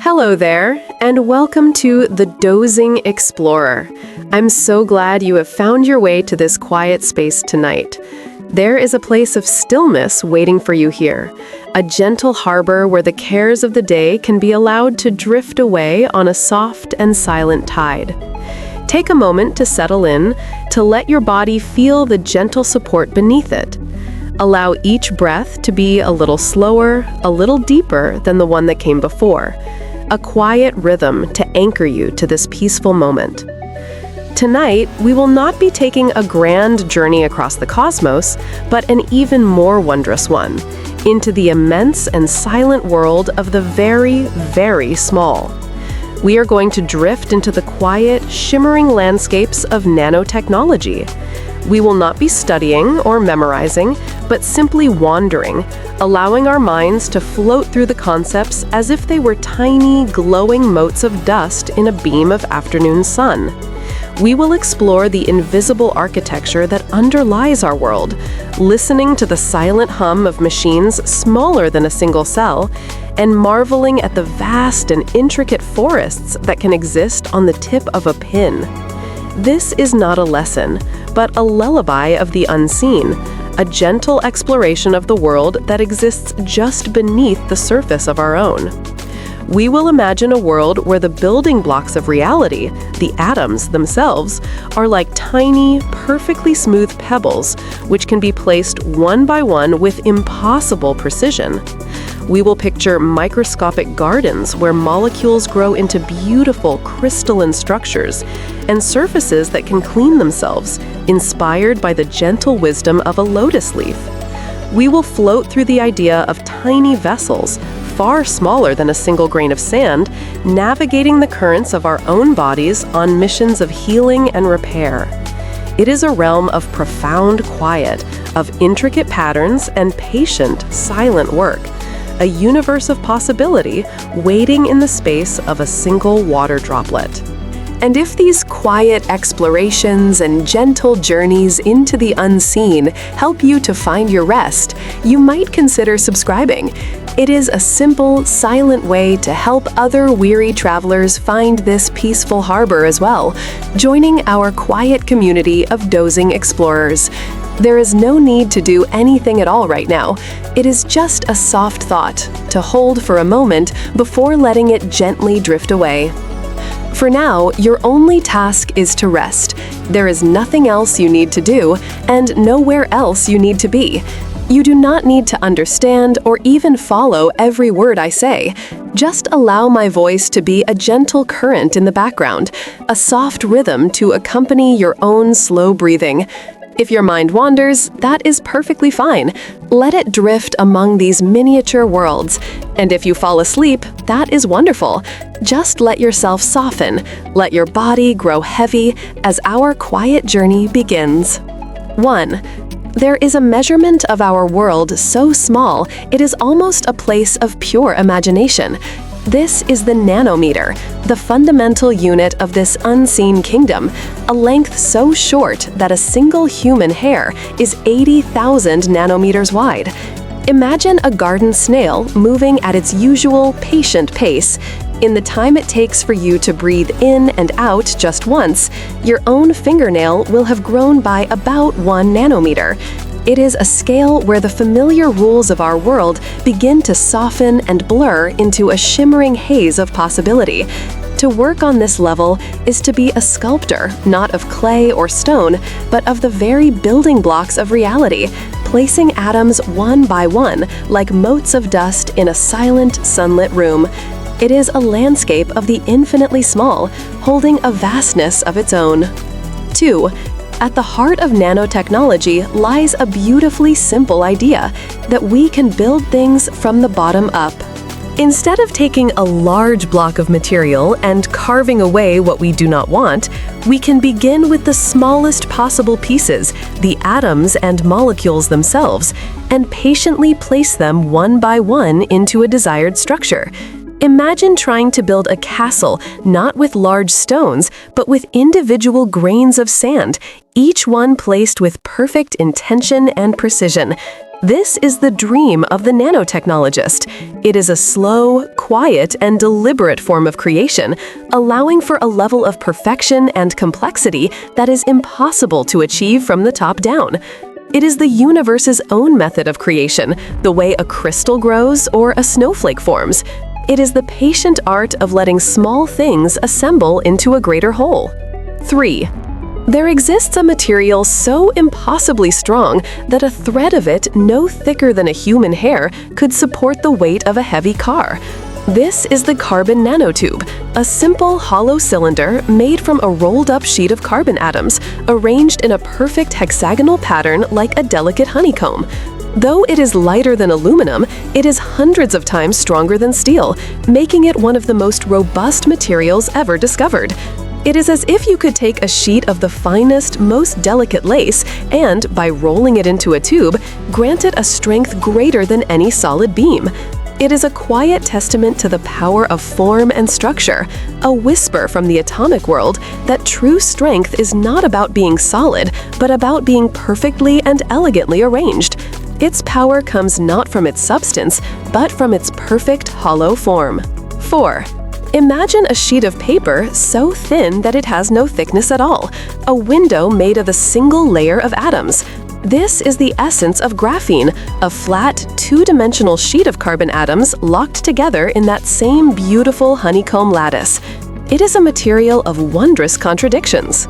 Hello there, and welcome to The Dozing Explorer. I'm so glad you have found your way to this quiet space tonight. There is a place of stillness waiting for you here, a gentle harbor where the cares of the day can be allowed to drift away on a soft and silent tide. Take a moment to settle in, to let your body feel the gentle support beneath it. Allow each breath to be a little slower, a little deeper than the one that came before. A quiet rhythm to anchor you to this peaceful moment. Tonight, we will not be taking a grand journey across the cosmos, but an even more wondrous one, into the immense and silent world of the very, very small. We are going to drift into the quiet, shimmering landscapes of nanotechnology. We will not be studying or memorizing, but simply wandering, allowing our minds to float through the concepts as if they were tiny, glowing motes of dust in a beam of afternoon sun. We will explore the invisible architecture that underlies our world, listening to the silent hum of machines smaller than a single cell, and marveling at the vast and intricate forests that can exist on the tip of a pin. This is not a lesson, but a lullaby of the unseen, a gentle exploration of the world that exists just beneath the surface of our own. We will imagine a world where the building blocks of reality, the atoms themselves, are like tiny, perfectly smooth pebbles, which can be placed one by one with impossible precision. We will picture microscopic gardens where molecules grow into beautiful crystalline structures and surfaces that can clean themselves, inspired by the gentle wisdom of a lotus leaf. We will float through the idea of tiny vessels, far smaller than a single grain of sand, navigating the currents of our own bodies on missions of healing and repair. It is a realm of profound quiet, of intricate patterns and patient, silent work. A universe of possibility waiting in the space of a single water droplet. And if these quiet explorations and gentle journeys into the unseen help you to find your rest, you might consider subscribing. It is a simple, silent way to help other weary travelers find this peaceful harbor as well, joining our quiet community of dozing explorers. There is no need to do anything at all right now. It is just a soft thought to hold for a moment before letting it gently drift away. For now, your only task is to rest. There is nothing else you need to do, and nowhere else you need to be. You do not need to understand or even follow every word I say. Just allow my voice to be a gentle current in the background, a soft rhythm to accompany your own slow breathing. If your mind wanders, that is perfectly fine. Let it drift among these miniature worlds. And if you fall asleep, that is wonderful. Just let yourself soften. Let your body grow heavy as our quiet journey begins. 1. There is a measurement of our world so small, it is almost a place of pure imagination. This is the nanometer, the fundamental unit of this unseen kingdom, a length so short that a single human hair is 80,000 nanometers wide. Imagine a garden snail moving at its usual patient pace. In the time it takes for you to breathe in and out just once, your own fingernail will have grown by about 1 nanometer. It is a scale where the familiar rules of our world begin to soften and blur into a shimmering haze of possibility. To work on this level is to be a sculptor, not of clay or stone, but of the very building blocks of reality, placing atoms one by one like motes of dust in a silent, sunlit room. It is a landscape of the infinitely small, holding a vastness of its own. 2. At the heart of nanotechnology lies a beautifully simple idea that we can build things from the bottom up. Instead of taking a large block of material and carving away what we do not want, we can begin with the smallest possible pieces, the atoms and molecules themselves, and patiently place them one by one into a desired structure. Imagine trying to build a castle not with large stones, but with individual grains of sand, each one placed with perfect intention and precision. This is the dream of the nanotechnologist. It is a slow, quiet, and deliberate form of creation, allowing for a level of perfection and complexity that is impossible to achieve from the top down. It is the universe's own method of creation, the way a crystal grows or a snowflake forms. It is the patient art of letting small things assemble into a greater whole. 3. There exists a material so impossibly strong that a thread of it no thicker than a human hair could support the weight of a heavy car. This is the carbon nanotube, a simple hollow cylinder made from a rolled-up sheet of carbon atoms, arranged in a perfect hexagonal pattern like a delicate honeycomb. Though it is lighter than aluminum, it is hundreds of times stronger than steel, making it one of the most robust materials ever discovered. It is as if you could take a sheet of the finest, most delicate lace and, by rolling it into a tube, grant it a strength greater than any solid beam. It is a quiet testament to the power of form and structure, a whisper from the atomic world that true strength is not about being solid, but about being perfectly and elegantly arranged. Its power comes not from its substance, but from its perfect hollow form. 4. Imagine a sheet of paper so thin that it has no thickness at all, a window made of a single layer of atoms. This is the essence of graphene, a flat, two-dimensional sheet of carbon atoms locked together in that same beautiful honeycomb lattice. It is a material of wondrous contradictions.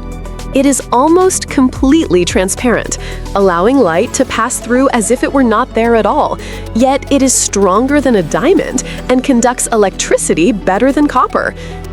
It is almost completely transparent, allowing light to pass through as if it were not there at all. Yet it is stronger than a diamond and conducts electricity better than copper.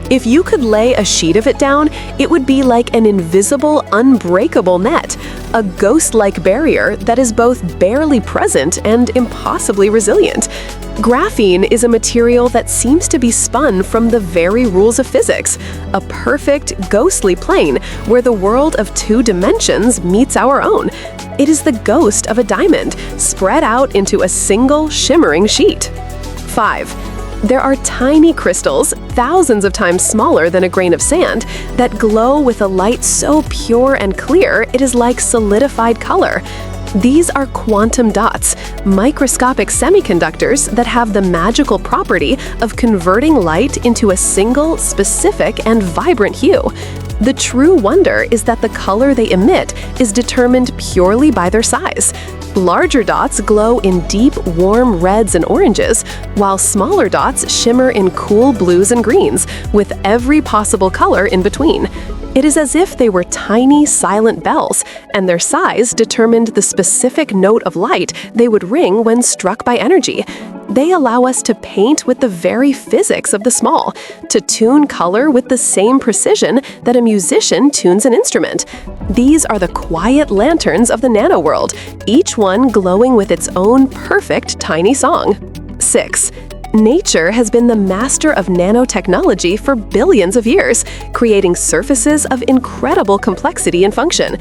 If you could lay a sheet of it down, it would be like an invisible, unbreakable net, a ghost-like barrier that is both barely present and impossibly resilient. Graphene is a material that seems to be spun from the very rules of physics, a perfect, ghostly plane where the world of two dimensions meets our own. It is the ghost of a diamond, spread out into a single, shimmering sheet. 5. There are tiny crystals, thousands of times smaller than a grain of sand, that glow with a light so pure and clear it is like solidified color. These are quantum dots, microscopic semiconductors that have the magical property of converting light into a single, specific, and vibrant hue. The true wonder is that the color they emit is determined purely by their size. Larger dots glow in deep, warm reds and oranges, while smaller dots shimmer in cool blues and greens, with every possible color in between. It is as if they were tiny, silent bells, and their size determined the specific note of light they would ring when struck by energy. They allow us to paint with the very physics of the small, to tune color with the same precision that a musician tunes an instrument. These are the quiet lanterns of the nano world, each one glowing with its own perfect tiny song. 6. Nature has been the master of nanotechnology for billions of years, creating surfaces of incredible complexity and function.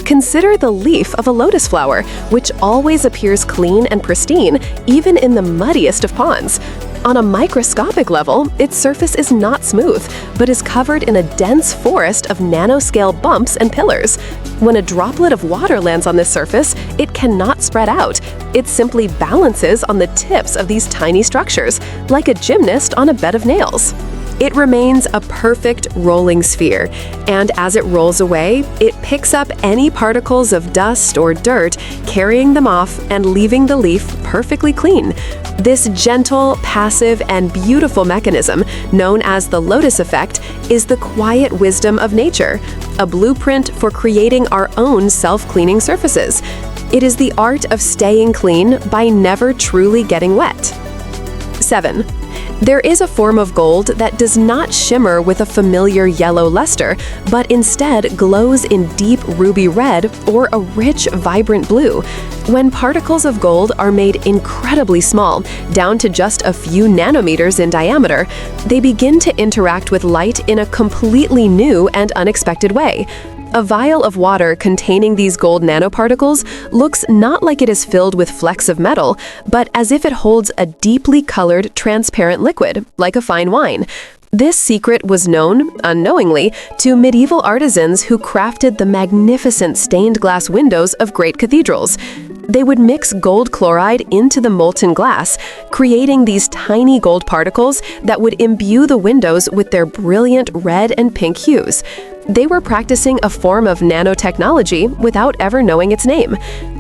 Consider the leaf of a lotus flower, which always appears clean and pristine, even in the muddiest of ponds. On a microscopic level, its surface is not smooth, but is covered in a dense forest of nanoscale bumps and pillars. When a droplet of water lands on this surface, it cannot spread out. It simply balances on the tips of these tiny structures, like a gymnast on a bed of nails. It remains a perfect rolling sphere, and as it rolls away, it picks up any particles of dust or dirt, carrying them off and leaving the leaf perfectly clean. This gentle, passive, and beautiful mechanism, known as the lotus effect, is the quiet wisdom of nature, a blueprint for creating our own self-cleaning surfaces. It is the art of staying clean by never truly getting wet. 7. There is a form of gold that does not shimmer with a familiar yellow luster, but instead glows in deep ruby red or a rich, vibrant blue. When particles of gold are made incredibly small, down to just a few nanometers in diameter, they begin to interact with light in a completely new and unexpected way. A vial of water containing these gold nanoparticles looks not like it is filled with flecks of metal, but as if it holds a deeply colored, transparent liquid, like a fine wine. This secret was known, unknowingly, to medieval artisans who crafted the magnificent stained glass windows of great cathedrals. They would mix gold chloride into the molten glass, creating these tiny gold particles that would imbue the windows with their brilliant red and pink hues. They were practicing a form of nanotechnology without ever knowing its name.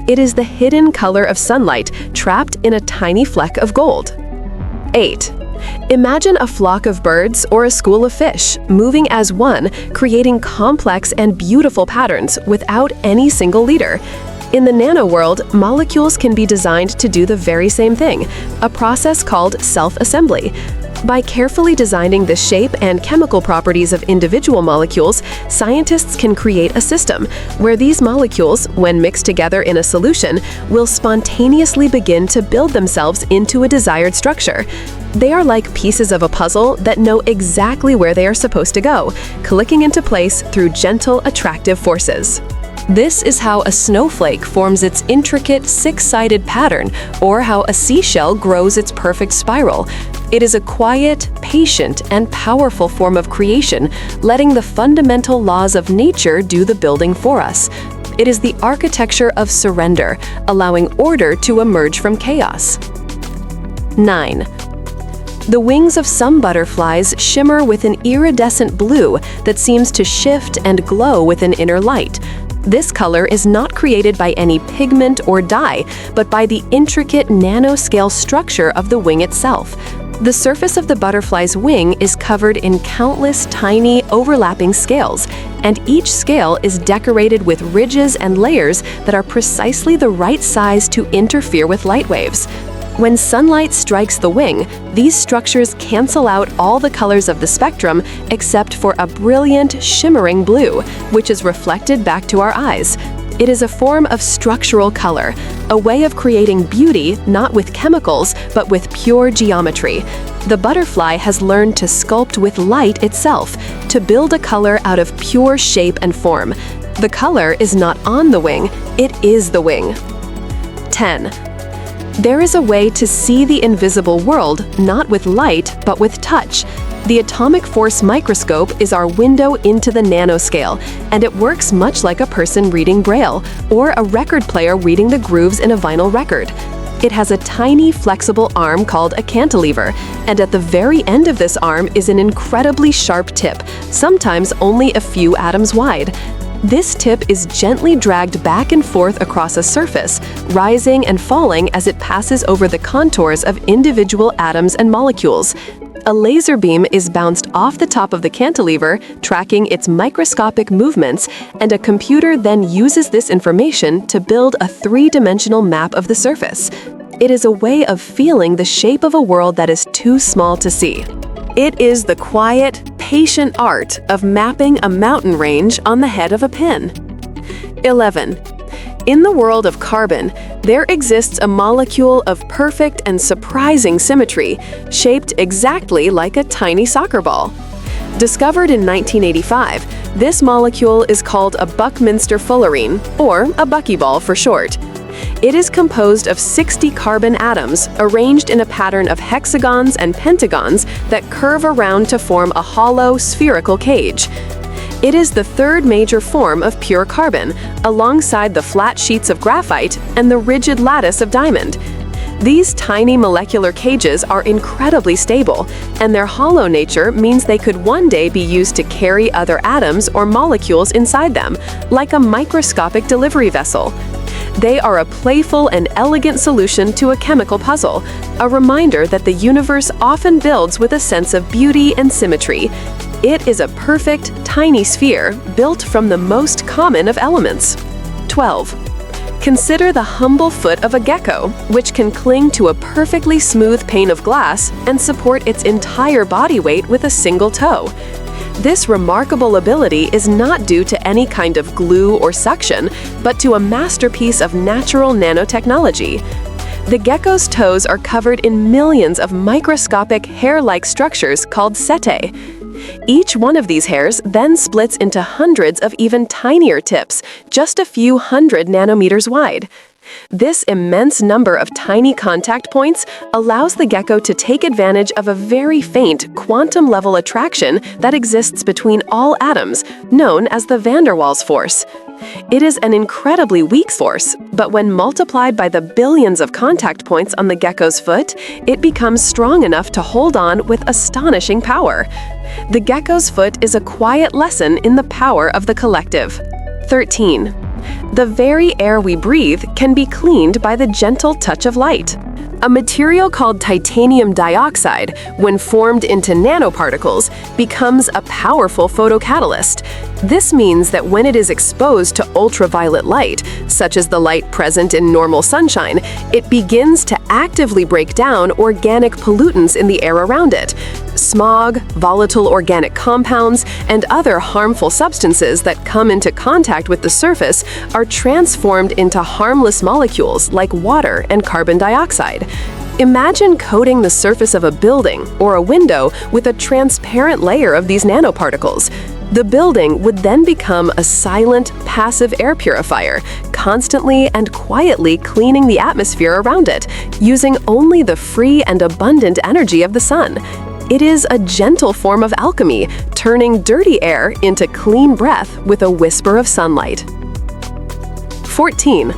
It is the hidden color of sunlight trapped in a tiny fleck of gold. 8. Imagine a flock of birds or a school of fish moving as one, creating complex and beautiful patterns without any single leader. In the nano world, molecules can be designed to do the very same thing, a process called self-assembly. By carefully designing the shape and chemical properties of individual molecules, scientists can create a system where these molecules, when mixed together in a solution, will spontaneously begin to build themselves into a desired structure. They are like pieces of a puzzle that know exactly where they are supposed to go, clicking into place through gentle, attractive forces. This is how a snowflake forms its intricate six-sided pattern, or how a seashell grows its perfect spiral. It is a quiet, patient, and powerful form of creation, letting the fundamental laws of nature do the building for us. It is the architecture of surrender, allowing order to emerge from chaos. 9. The wings of some butterflies shimmer with an iridescent blue that seems to shift and glow with an inner light. This color is not created by any pigment or dye, but by the intricate nanoscale structure of the wing itself. The surface of the butterfly's wing is covered in countless tiny, overlapping scales, and each scale is decorated with ridges and layers that are precisely the right size to interfere with light waves. When sunlight strikes the wing, these structures cancel out all the colors of the spectrum except for a brilliant, shimmering blue, which is reflected back to our eyes. It is a form of structural color, a way of creating beauty not with chemicals, but with pure geometry. The butterfly has learned to sculpt with light itself, to build a color out of pure shape and form. The color is not on the wing, it is the wing. 10. There is a way to see the invisible world, not with light, but with touch. The atomic force microscope is our window into the nanoscale, and it works much like a person reading Braille, or a record player reading the grooves in a vinyl record. It has a tiny, flexible arm called a cantilever, and at the very end of this arm is an incredibly sharp tip, sometimes only a few atoms wide. This tip is gently dragged back and forth across a surface, rising and falling as it passes over the contours of individual atoms and molecules. A laser beam is bounced off the top of the cantilever, tracking its microscopic movements, and a computer then uses this information to build a three-dimensional map of the surface. It is a way of feeling the shape of a world that is too small to see. It is the quiet, patient art of mapping a mountain range on the head of a pin. 11. In the world of carbon, there exists a molecule of perfect and surprising symmetry, shaped exactly like a tiny soccer ball. Discovered in 1985, this molecule is called a Buckminster fullerene, or a buckyball for short. It is composed of 60 carbon atoms arranged in a pattern of hexagons and pentagons that curve around to form a hollow, spherical cage. It is the third major form of pure carbon, alongside the flat sheets of graphite and the rigid lattice of diamond. These tiny molecular cages are incredibly stable, and their hollow nature means they could one day be used to carry other atoms or molecules inside them, like a microscopic delivery vessel. They are a playful and elegant solution to a chemical puzzle, a reminder that the universe often builds with a sense of beauty and symmetry. It is a perfect, tiny sphere built from the most common of elements. 12. Consider the humble foot of a gecko, which can cling to a perfectly smooth pane of glass and support its entire body weight with a single toe. This remarkable ability is not due to any kind of glue or suction, but to a masterpiece of natural nanotechnology. The gecko's toes are covered in millions of microscopic hair-like structures called setae. Each one of these hairs then splits into hundreds of even tinier tips, just a few hundred nanometers wide. This immense number of tiny contact points allows the gecko to take advantage of a very faint quantum-level attraction that exists between all atoms, known as the van der Waals force. It is an incredibly weak force, but when multiplied by the billions of contact points on the gecko's foot, it becomes strong enough to hold on with astonishing power. The gecko's foot is a quiet lesson in the power of the collective. 13. The very air we breathe can be cleaned by the gentle touch of light. A material called titanium dioxide, when formed into nanoparticles, becomes a powerful photocatalyst. This means that when it is exposed to ultraviolet light, such as the light present in normal sunshine, it begins to actively break down organic pollutants in the air around it. Smog, volatile organic compounds, and other harmful substances that come into contact with the surface are transformed into harmless molecules like water and carbon dioxide. Imagine coating the surface of a building or a window with a transparent layer of these nanoparticles. The building would then become a silent, passive air purifier, constantly and quietly cleaning the atmosphere around it, using only the free and abundant energy of the sun. It is a gentle form of alchemy, turning dirty air into clean breath with a whisper of sunlight. 14.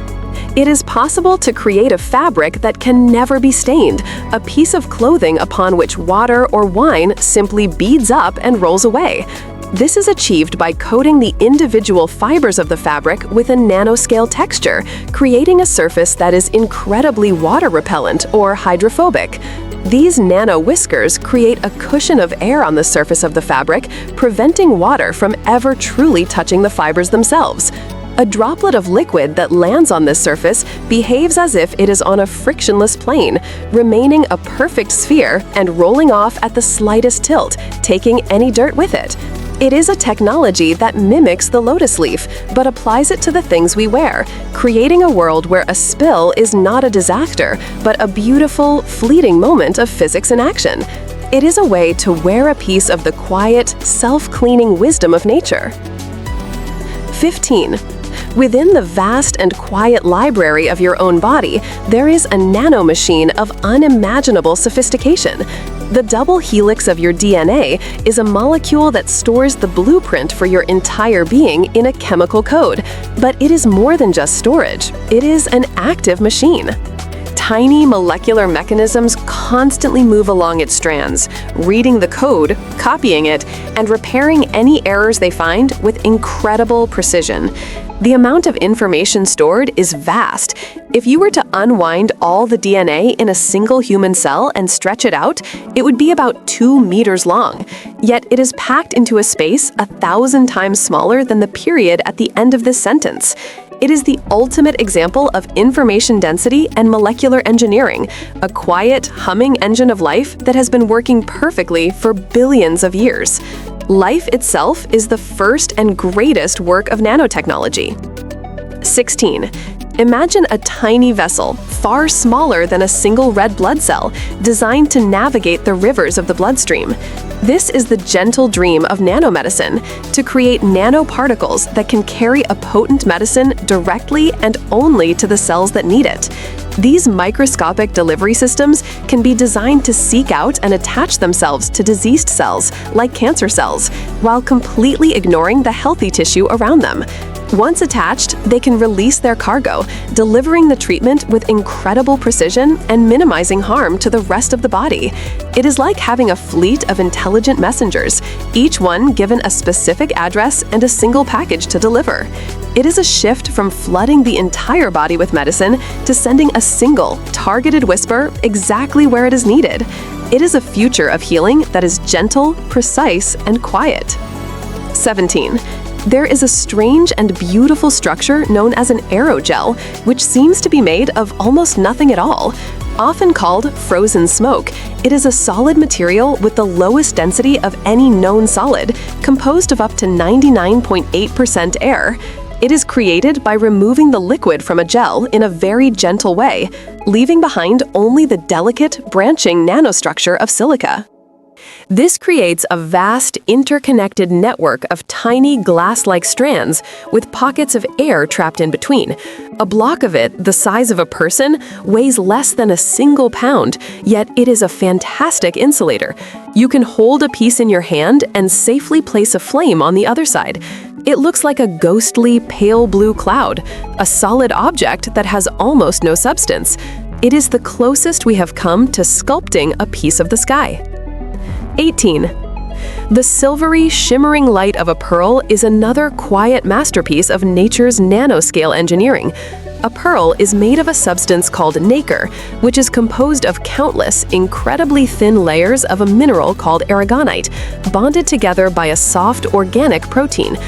It is possible to create a fabric that can never be stained, a piece of clothing upon which water or wine simply beads up and rolls away. This is achieved by coating the individual fibers of the fabric with a nanoscale texture, creating a surface that is incredibly water repellent or hydrophobic. These nano whiskers create a cushion of air on the surface of the fabric, preventing water from ever truly touching the fibers themselves. A droplet of liquid that lands on this surface behaves as if it is on a frictionless plane, remaining a perfect sphere and rolling off at the slightest tilt, taking any dirt with it. It is a technology that mimics the lotus leaf, but applies it to the things we wear, creating a world where a spill is not a disaster, but a beautiful, fleeting moment of physics in action. It is a way to wear a piece of the quiet, self-cleaning wisdom of nature. 15. Within the vast and quiet library of your own body, there is a nanomachine of unimaginable sophistication. The double helix of your DNA is a molecule that stores the blueprint for your entire being in a chemical code. But it is more than just storage. It is an active machine. Tiny molecular mechanisms constantly move along its strands, reading the code, copying it, and repairing any errors they find with incredible precision. The amount of information stored is vast. If you were to unwind all the DNA in a single human cell and stretch it out, it would be about 2 meters long. Yet it is packed into a space 1,000 times smaller than the period at the end of this sentence. It is the ultimate example of information density and molecular engineering, a quiet, humming engine of life that has been working perfectly for billions of years. Life itself is the first and greatest work of nanotechnology. 16. Imagine a tiny vessel, far smaller than a single red blood cell, designed to navigate the rivers of the bloodstream. This is the gentle dream of nanomedicine, to create nanoparticles that can carry a potent medicine directly and only to the cells that need it. These microscopic delivery systems can be designed to seek out and attach themselves to diseased cells, like cancer cells, while completely ignoring the healthy tissue around them. Once attached, they can release their cargo, delivering the treatment with incredible precision and minimizing harm to the rest of the body. It is like having a fleet of intelligent messengers, each one given a specific address and a single package to deliver. It is a shift from flooding the entire body with medicine to sending a single, targeted whisper exactly where it is needed. It is a future of healing that is gentle, precise, and quiet. 17. There is a strange and beautiful structure known as an aerogel, which seems to be made of almost nothing at all. Often called frozen smoke, it is a solid material with the lowest density of any known solid, composed of up to 99.8% air. It is created by removing the liquid from a gel in a very gentle way, leaving behind only the delicate, branching nanostructure of silica. This creates a vast, interconnected network of tiny glass-like strands with pockets of air trapped in between. A block of it, the size of a person, weighs less than a single pound, yet it is a fantastic insulator. You can hold a piece in your hand and safely place a flame on the other side. It looks like a ghostly, pale blue cloud, a solid object that has almost no substance. It is the closest we have come to sculpting a piece of the sky. 18. The silvery, shimmering light of a pearl is another quiet masterpiece of nature's nanoscale engineering. A pearl is made of a substance called nacre, which is composed of countless, incredibly thin layers of a mineral called aragonite, bonded together by a soft, organic protein.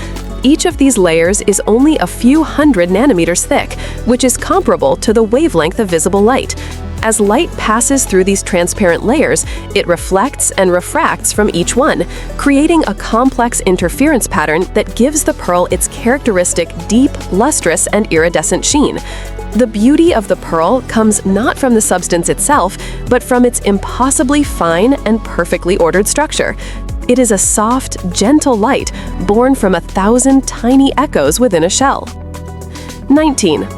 Each of these layers is only a few hundred nanometers thick, which is comparable to the wavelength of visible light. As light passes through these transparent layers, it reflects and refracts from each one, creating a complex interference pattern that gives the pearl its characteristic deep, lustrous, and iridescent sheen. The beauty of the pearl comes not from the substance itself, but from its impossibly fine and perfectly ordered structure. It is a soft, gentle light born from 1,000 tiny echoes within a shell. 19.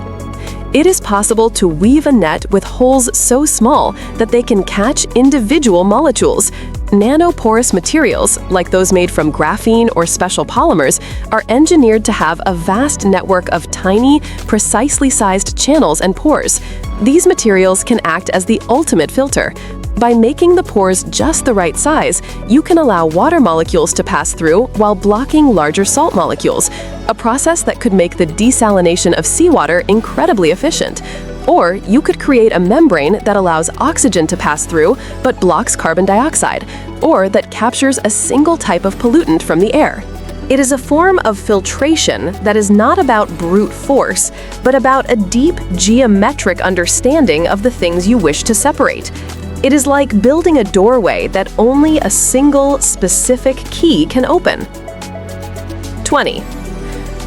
It is possible to weave a net with holes so small that they can catch individual molecules. Nanoporous materials, like those made from graphene or special polymers, are engineered to have a vast network of tiny, precisely sized channels and pores. These materials can act as the ultimate filter. By making the pores just the right size, you can allow water molecules to pass through while blocking larger salt molecules, a process that could make the desalination of seawater incredibly efficient. Or you could create a membrane that allows oxygen to pass through but blocks carbon dioxide, or that captures a single type of pollutant from the air. It is a form of filtration that is not about brute force, but about a deep geometric understanding of the things you wish to separate. It is like building a doorway that only a single, specific key can open. 20.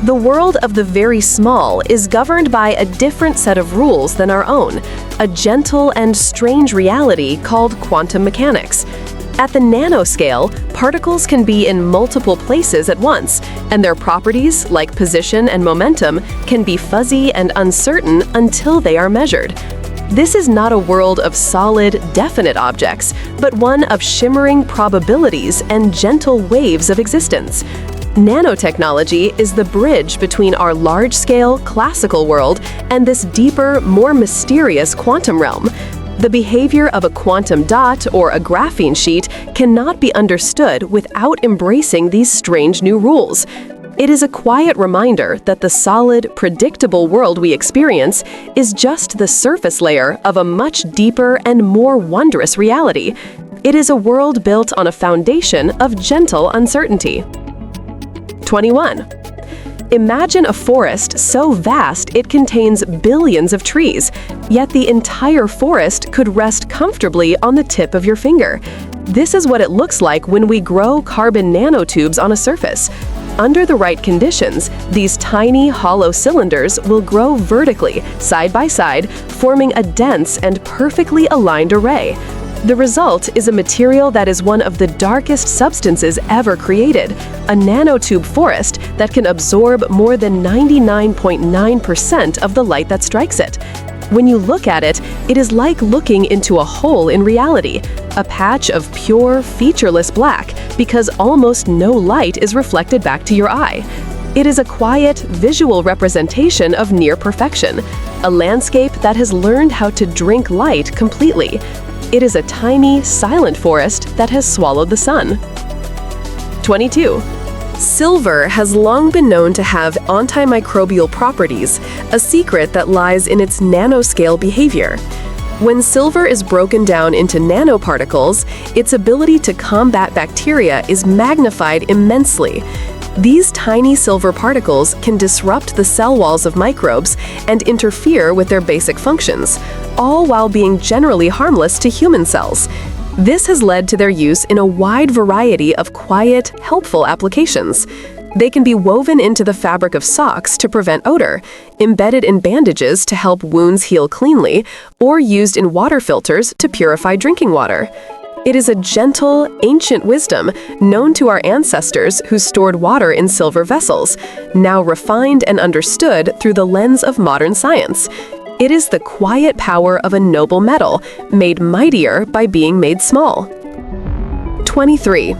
The world of the very small is governed by a different set of rules than our own, a gentle and strange reality called quantum mechanics. At the nanoscale, particles can be in multiple places at once, and their properties, like position and momentum, can be fuzzy and uncertain until they are measured. This is not a world of solid, definite objects, but one of shimmering probabilities and gentle waves of existence. Nanotechnology is the bridge between our large-scale, classical world and this deeper, more mysterious quantum realm. The behavior of a quantum dot or a graphene sheet cannot be understood without embracing these strange new rules. It is a quiet reminder that the solid, predictable world we experience is just the surface layer of a much deeper and more wondrous reality. It is a world built on a foundation of gentle uncertainty. 21. Imagine a forest so vast it contains billions of trees, yet the entire forest could rest comfortably on the tip of your finger. This is what it looks like when we grow carbon nanotubes on a surface. Under the right conditions, these tiny, hollow cylinders will grow vertically, side by side, forming a dense and perfectly aligned array. The result is a material that is one of the darkest substances ever created, a nanotube forest that can absorb more than 99.9% of the light that strikes it. When you look at it, it is like looking into a hole in reality, a patch of pure, featureless black, because almost no light is reflected back to your eye. It is a quiet, visual representation of near perfection, a landscape that has learned how to drink light completely. It is a tiny, silent forest that has swallowed the sun. 22. Silver has long been known to have antimicrobial properties, a secret that lies in its nanoscale behavior. When silver is broken down into nanoparticles, its ability to combat bacteria is magnified immensely. These tiny silver particles can disrupt the cell walls of microbes and interfere with their basic functions, all while being generally harmless to human cells. This has led to their use in a wide variety of quiet, helpful applications. They can be woven into the fabric of socks to prevent odor, embedded in bandages to help wounds heal cleanly, or used in water filters to purify drinking water. It is a gentle, ancient wisdom known to our ancestors who stored water in silver vessels, now refined and understood through the lens of modern science. It is the quiet power of a noble metal, made mightier by being made small. 23.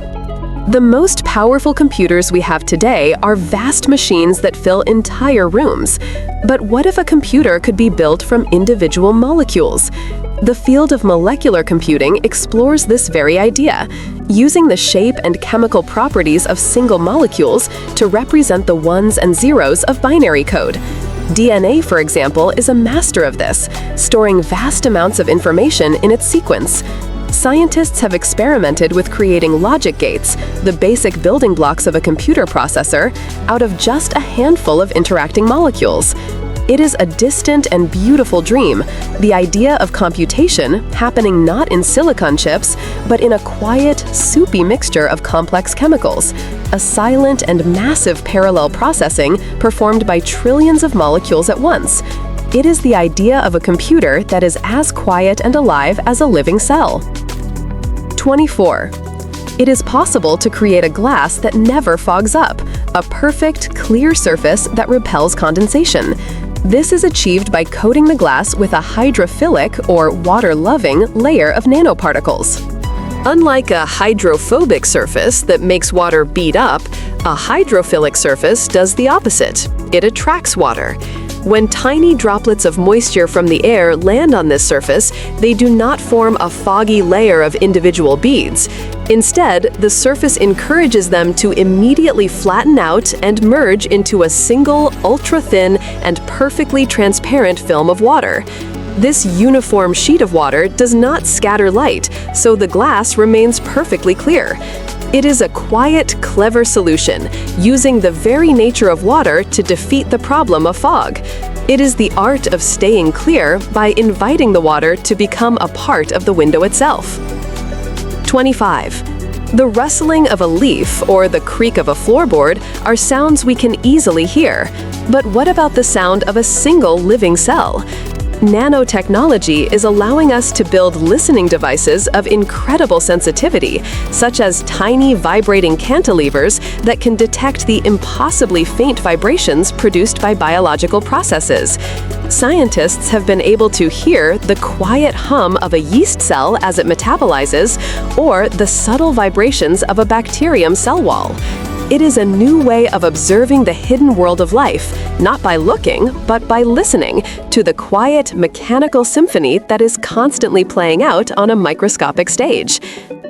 The most powerful computers we have today are vast machines that fill entire rooms. But what if a computer could be built from individual molecules? The field of molecular computing explores this very idea, using the shape and chemical properties of single molecules to represent the ones and zeros of binary code. DNA, for example, is a master of this, storing vast amounts of information in its sequence. Scientists have experimented with creating logic gates, the basic building blocks of a computer processor, out of just a handful of interacting molecules. It is a distant and beautiful dream, the idea of computation happening not in silicon chips, but in a quiet, soupy mixture of complex chemicals, a silent and massive parallel processing performed by trillions of molecules at once. It is the idea of a computer that is as quiet and alive as a living cell. 24. It is possible to create a glass that never fogs up, a perfect, clear surface that repels condensation. This is achieved by coating the glass with a hydrophilic or water-loving layer of nanoparticles. Unlike a hydrophobic surface that makes water bead up, a hydrophilic surface does the opposite. It attracts water. When tiny droplets of moisture from the air land on this surface, they do not form a foggy layer of individual beads. Instead, the surface encourages them to immediately flatten out and merge into a single, ultra-thin, and perfectly transparent film of water. This uniform sheet of water does not scatter light, so the glass remains perfectly clear. It is a quiet, clever solution, using the very nature of water to defeat the problem of fog. It is the art of staying clear by inviting the water to become a part of the window itself. 25. The rustling of a leaf or the creak of a floorboard are sounds we can easily hear. But what about the sound of a single living cell? Nanotechnology is allowing us to build listening devices of incredible sensitivity, such as tiny vibrating cantilevers that can detect the impossibly faint vibrations produced by biological processes. Scientists have been able to hear the quiet hum of a yeast cell as it metabolizes, or the subtle vibrations of a bacterium cell wall. It is a new way of observing the hidden world of life, not by looking, but by listening to the quiet, mechanical symphony that is constantly playing out on a microscopic stage.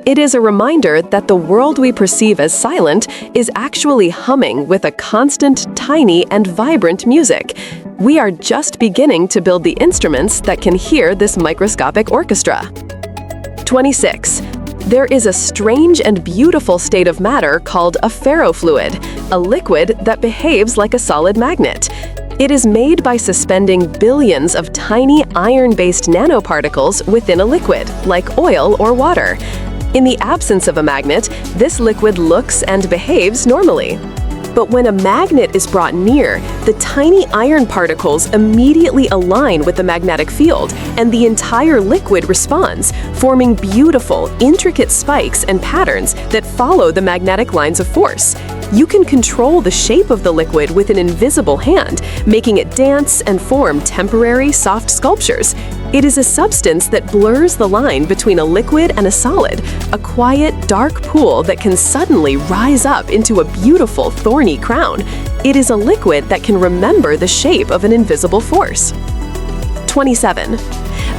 It is a reminder that the world we perceive as silent is actually humming with a constant, tiny, and vibrant music. We are just beginning to build the instruments that can hear this microscopic orchestra. 26. There is a strange and beautiful state of matter called a ferrofluid, a liquid that behaves like a solid magnet. It is made by suspending billions of tiny iron-based nanoparticles within a liquid, like oil or water. In the absence of a magnet, this liquid looks and behaves normally. But when a magnet is brought near, the tiny iron particles immediately align with the magnetic field, and the entire liquid responds, forming beautiful, intricate spikes and patterns that follow the magnetic lines of force. You can control the shape of the liquid with an invisible hand, making it dance and form temporary, soft sculptures. It is a substance that blurs the line between a liquid and a solid, a quiet, dark pool that can suddenly rise up into a beautiful, thorny crown. It is a liquid that can remember the shape of an invisible force. 27.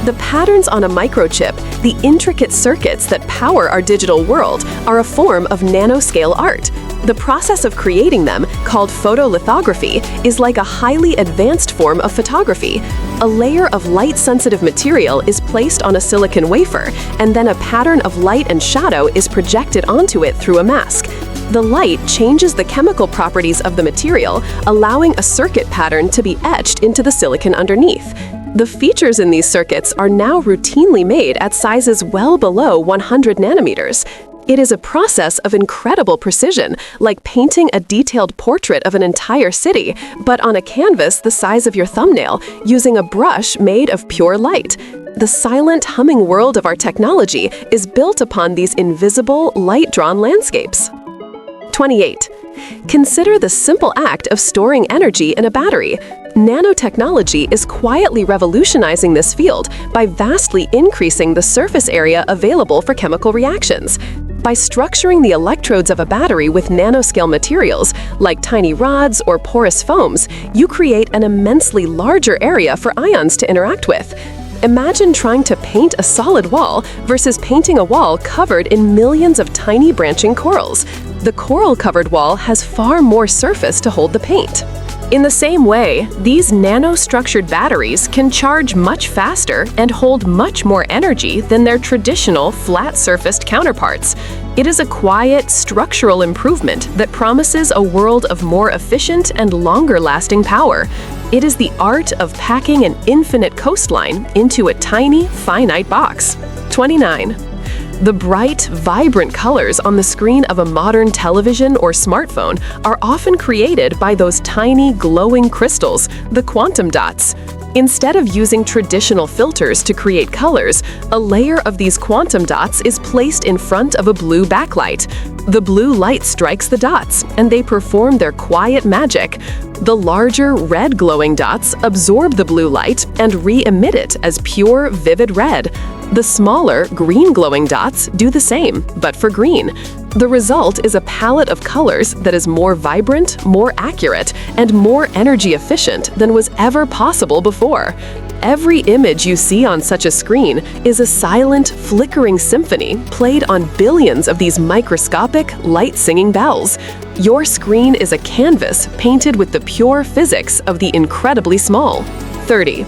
The patterns on a microchip, the intricate circuits that power our digital world, are a form of nanoscale art. The process of creating them, called photolithography, is like a highly advanced form of photography. A layer of light-sensitive material is placed on a silicon wafer, and then a pattern of light and shadow is projected onto it through a mask. The light changes the chemical properties of the material, allowing a circuit pattern to be etched into the silicon underneath. The features in these circuits are now routinely made at sizes well below 100 nanometers. It is a process of incredible precision, like painting a detailed portrait of an entire city, but on a canvas the size of your thumbnail, using a brush made of pure light. The silent, humming world of our technology is built upon these invisible, light-drawn landscapes. 28. Consider the simple act of storing energy in a battery. Nanotechnology is quietly revolutionizing this field by vastly increasing the surface area available for chemical reactions. By structuring the electrodes of a battery with nanoscale materials, like tiny rods or porous foams, you create an immensely larger area for ions to interact with. Imagine trying to paint a solid wall versus painting a wall covered in millions of tiny branching corals. The coral-covered wall has far more surface to hold the paint. In the same way, these nanostructured batteries can charge much faster and hold much more energy than their traditional flat-surfaced counterparts. It is a quiet, structural improvement that promises a world of more efficient and longer-lasting power. It is the art of packing an infinite coastline into a tiny, finite box. 29. The bright, vibrant colors on the screen of a modern television or smartphone are often created by those tiny, glowing crystals, the quantum dots. Instead of using traditional filters to create colors, a layer of these quantum dots is placed in front of a blue backlight. The blue light strikes the dots, and they perform their quiet magic. The larger, red glowing dots absorb the blue light and re-emit it as pure, vivid red. The smaller, green glowing dots do the same, but for green. The result is a palette of colors that is more vibrant, more accurate, and more energy efficient than was ever possible before. Every image you see on such a screen is a silent, flickering symphony played on billions of these microscopic, light-singing bells. Your screen is a canvas painted with the pure physics of the incredibly small. 30.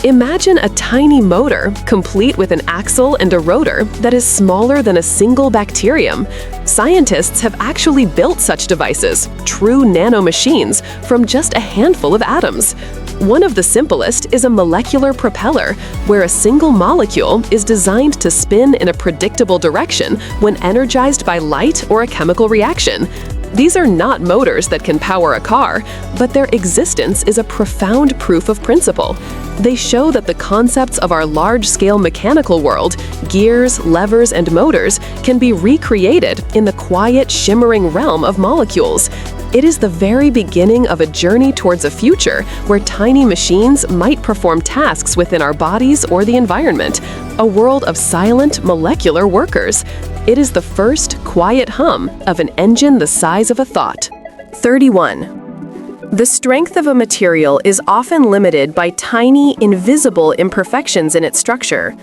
Imagine a tiny motor, complete with an axle and a rotor, that is smaller than a single bacterium. Scientists have actually built such devices, true nanomachines, from just a handful of atoms. One of the simplest is a molecular propeller, where a single molecule is designed to spin in a predictable direction when energized by light or a chemical reaction. These are not motors that can power a car, but their existence is a profound proof of principle. They show that the concepts of our large-scale mechanical world, gears, levers, and motors, can be recreated in the quiet, shimmering realm of molecules. It is the very beginning of a journey towards a future where tiny machines might perform tasks within our bodies or the environment, a world of silent, molecular workers. It is the first quiet hum of an engine the size of a thought. 31. The strength of a material is often limited by tiny, invisible imperfections in its structure.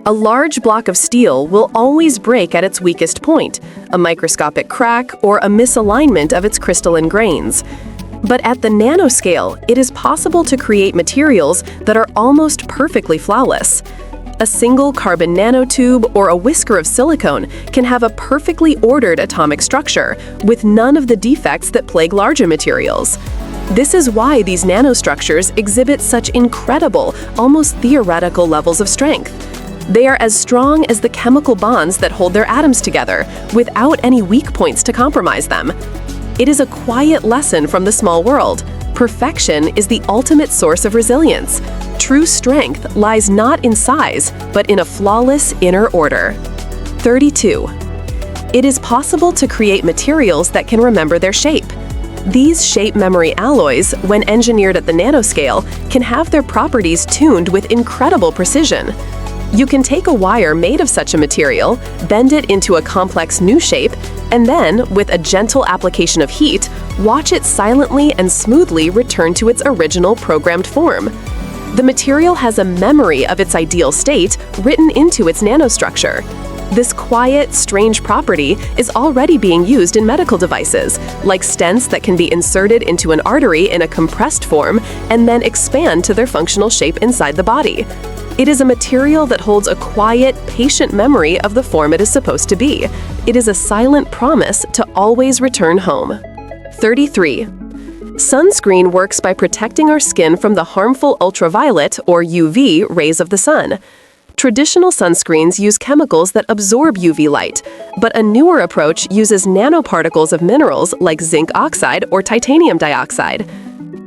A large block of steel will always break at its weakest point, a microscopic crack or a misalignment of its crystalline grains. But at the nanoscale, it is possible to create materials that are almost perfectly flawless. A single carbon nanotube or a whisker of silicone can have a perfectly ordered atomic structure, with none of the defects that plague larger materials. This is why these nanostructures exhibit such incredible, almost theoretical levels of strength. They are as strong as the chemical bonds that hold their atoms together, without any weak points to compromise them. It is a quiet lesson from the small world. Perfection is the ultimate source of resilience. True strength lies not in size, but in a flawless inner order. 32. It is possible to create materials that can remember their shape. These shape memory alloys, when engineered at the nanoscale, can have their properties tuned with incredible precision. You can take a wire made of such a material, bend it into a complex new shape, and then, with a gentle application of heat, watch it silently and smoothly return to its original programmed form. The material has a memory of its ideal state written into its nanostructure. This quiet, strange property is already being used in medical devices, like stents that can be inserted into an artery in a compressed form and then expand to their functional shape inside the body. It is a material that holds a quiet, patient memory of the form it is supposed to be. It is a silent promise to always return home. 33. Sunscreen works by protecting our skin from the harmful ultraviolet, or UV, rays of the sun. Traditional sunscreens use chemicals that absorb UV light, but a newer approach uses nanoparticles of minerals like zinc oxide or titanium dioxide.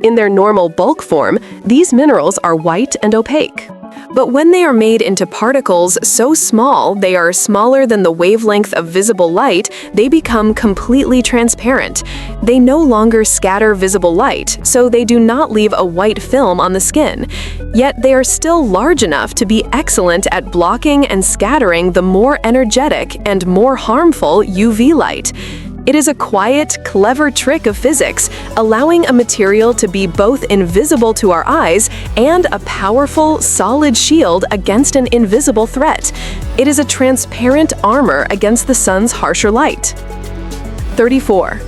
In their normal bulk form, these minerals are white and opaque. But when they are made into particles so small they are smaller than the wavelength of visible light, they become completely transparent. They no longer scatter visible light, so they do not leave a white film on the skin. Yet they are still large enough to be excellent at blocking and scattering the more energetic and more harmful UV light. It is a quiet, clever trick of physics, allowing a material to be both invisible to our eyes and a powerful, solid shield against an invisible threat. It is a transparent armor against the sun's harsher light. 34.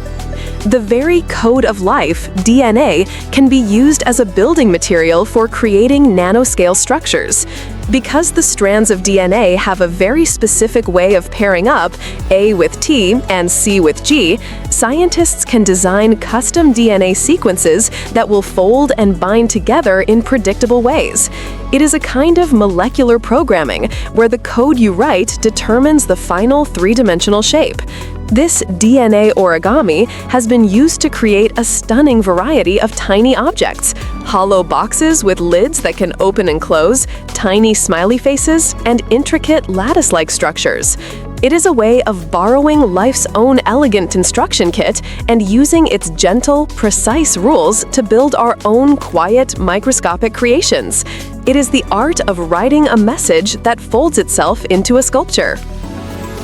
The very code of life, DNA, can be used as a building material for creating nanoscale structures. Because the strands of DNA have a very specific way of pairing up, A with T and C with G, scientists can design custom DNA sequences that will fold and bind together in predictable ways. It is a kind of molecular programming where the code you write determines the final three-dimensional shape. This DNA origami has been used to create a stunning variety of tiny objects: hollow boxes with lids that can open and close, tiny smiley faces, and intricate lattice-like structures. It is a way of borrowing life's own elegant instruction kit and using its gentle, precise rules to build our own quiet, microscopic creations. It is the art of writing a message that folds itself into a sculpture.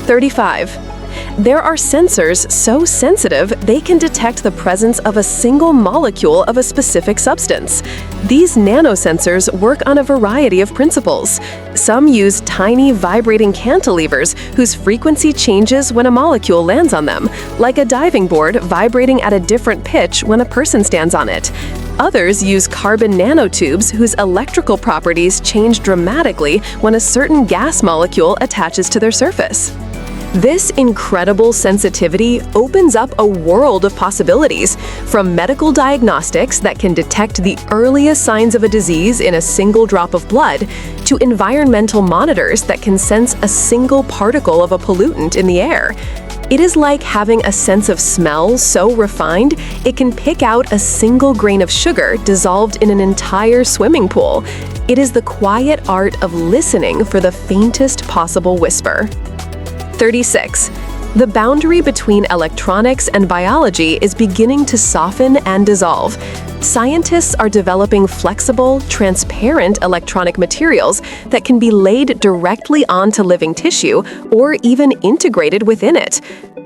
35. There are sensors so sensitive they can detect the presence of a single molecule of a specific substance. These nanosensors work on a variety of principles. Some use tiny vibrating cantilevers whose frequency changes when a molecule lands on them, like a diving board vibrating at a different pitch when a person stands on it. Others use carbon nanotubes whose electrical properties change dramatically when a certain gas molecule attaches to their surface. This incredible sensitivity opens up a world of possibilities, from medical diagnostics that can detect the earliest signs of a disease in a single drop of blood, to environmental monitors that can sense a single particle of a pollutant in the air. It is like having a sense of smell so refined it can pick out a single grain of sugar dissolved in an entire swimming pool. It is the quiet art of listening for the faintest possible whisper. 36. The boundary between electronics and biology is beginning to soften and dissolve. Scientists are developing flexible, transparent electronic materials that can be laid directly onto living tissue or even integrated within it.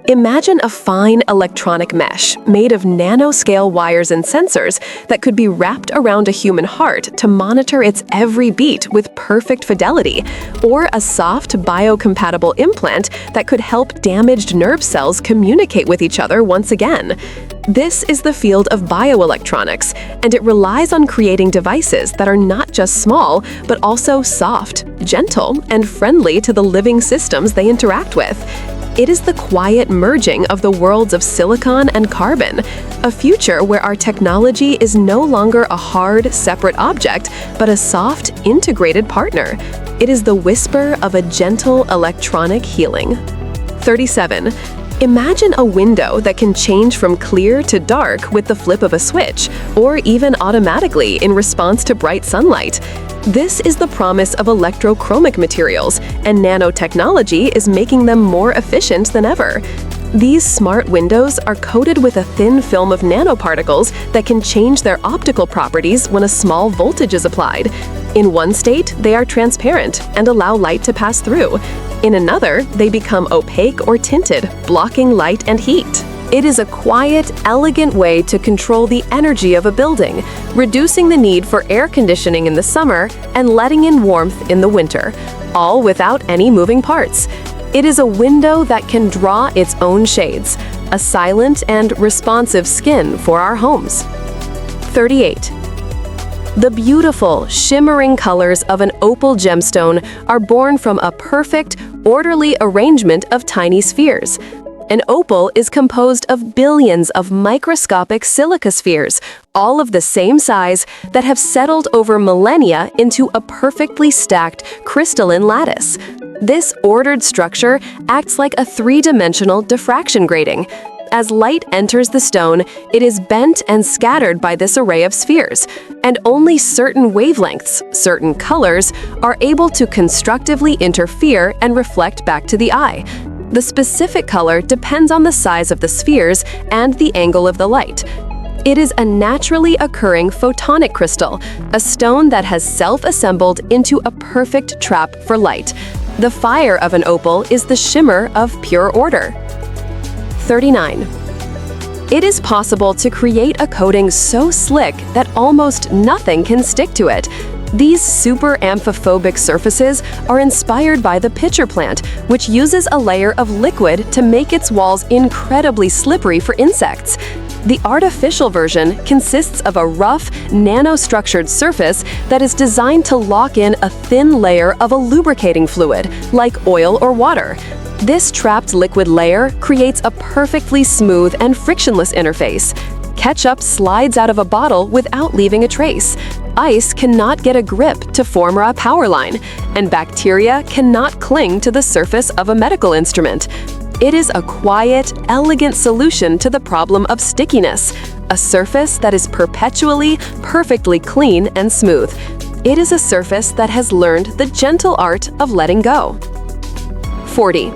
Imagine a fine electronic mesh made of nanoscale wires and sensors that could be wrapped around a human heart to monitor its every beat with perfect fidelity, or a soft biocompatible implant that could help damaged nerve cells communicate with each other once again. This is the field of bioelectronics, and it relies on creating devices that are not just small, but also soft, gentle, and friendly to the living systems they interact with. It is the quiet merging of the worlds of silicon and carbon, a future where our technology is no longer a hard, separate object, but a soft, integrated partner. It is the whisper of a gentle electronic healing. 37. Imagine a window that can change from clear to dark with the flip of a switch, or even automatically in response to bright sunlight. This is the promise of electrochromic materials, and nanotechnology is making them more efficient than ever. These smart windows are coated with a thin film of nanoparticles that can change their optical properties when a small voltage is applied. In one state, they are transparent and allow light to pass through. In another, they become opaque or tinted, blocking light and heat. It is a quiet, elegant way to control the energy of a building, reducing the need for air conditioning in the summer and letting in warmth in the winter, all without any moving parts. It is a window that can draw its own shades, a silent and responsive skin for our homes. 38. The beautiful, shimmering colors of an opal gemstone are born from a perfect, orderly arrangement of tiny spheres. An opal is composed of billions of microscopic silica spheres, all of the same size, that have settled over millennia into a perfectly stacked crystalline lattice. This ordered structure acts like a three-dimensional diffraction grating. As light enters the stone, it is bent and scattered by this array of spheres, and only certain wavelengths, certain colors, are able to constructively interfere and reflect back to the eye. The specific color depends on the size of the spheres and the angle of the light. It is a naturally occurring photonic crystal, a stone that has self-assembled into a perfect trap for light. The fire of an opal is the shimmer of pure order. 39. It is possible to create a coating so slick that almost nothing can stick to it. These super amphiphobic surfaces are inspired by the pitcher plant, which uses a layer of liquid to make its walls incredibly slippery for insects. The artificial version consists of a rough, nanostructured surface that is designed to lock in a thin layer of a lubricating fluid, like oil or water. This trapped liquid layer creates a perfectly smooth and frictionless interface. Ketchup slides out of a bottle without leaving a trace. Ice cannot get a grip to form a power line, and bacteria cannot cling to the surface of a medical instrument. It is a quiet, elegant solution to the problem of stickiness, a surface that is perpetually, perfectly clean and smooth. It is a surface that has learned the gentle art of letting go. 40.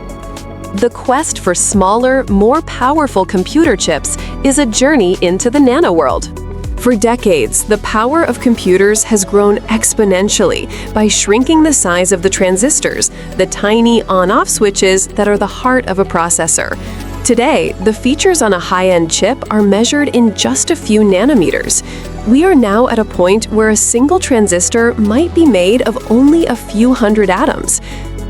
The quest for smaller, more powerful computer chips is a journey into the nanoworld. For decades, the power of computers has grown exponentially by shrinking the size of the transistors, the tiny on-off switches that are the heart of a processor. Today, the features on a high-end chip are measured in just a few nanometers. We are now at a point where a single transistor might be made of only a few hundred atoms.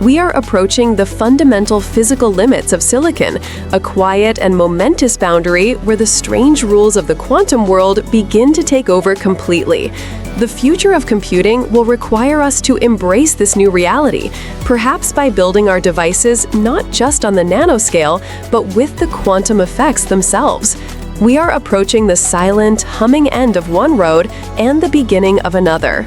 We are approaching the fundamental physical limits of silicon, a quiet and momentous boundary where the strange rules of the quantum world begin to take over completely. The future of computing will require us to embrace this new reality, perhaps by building our devices not just on the nanoscale, but with the quantum effects themselves. We are approaching the silent, humming end of one road and the beginning of another.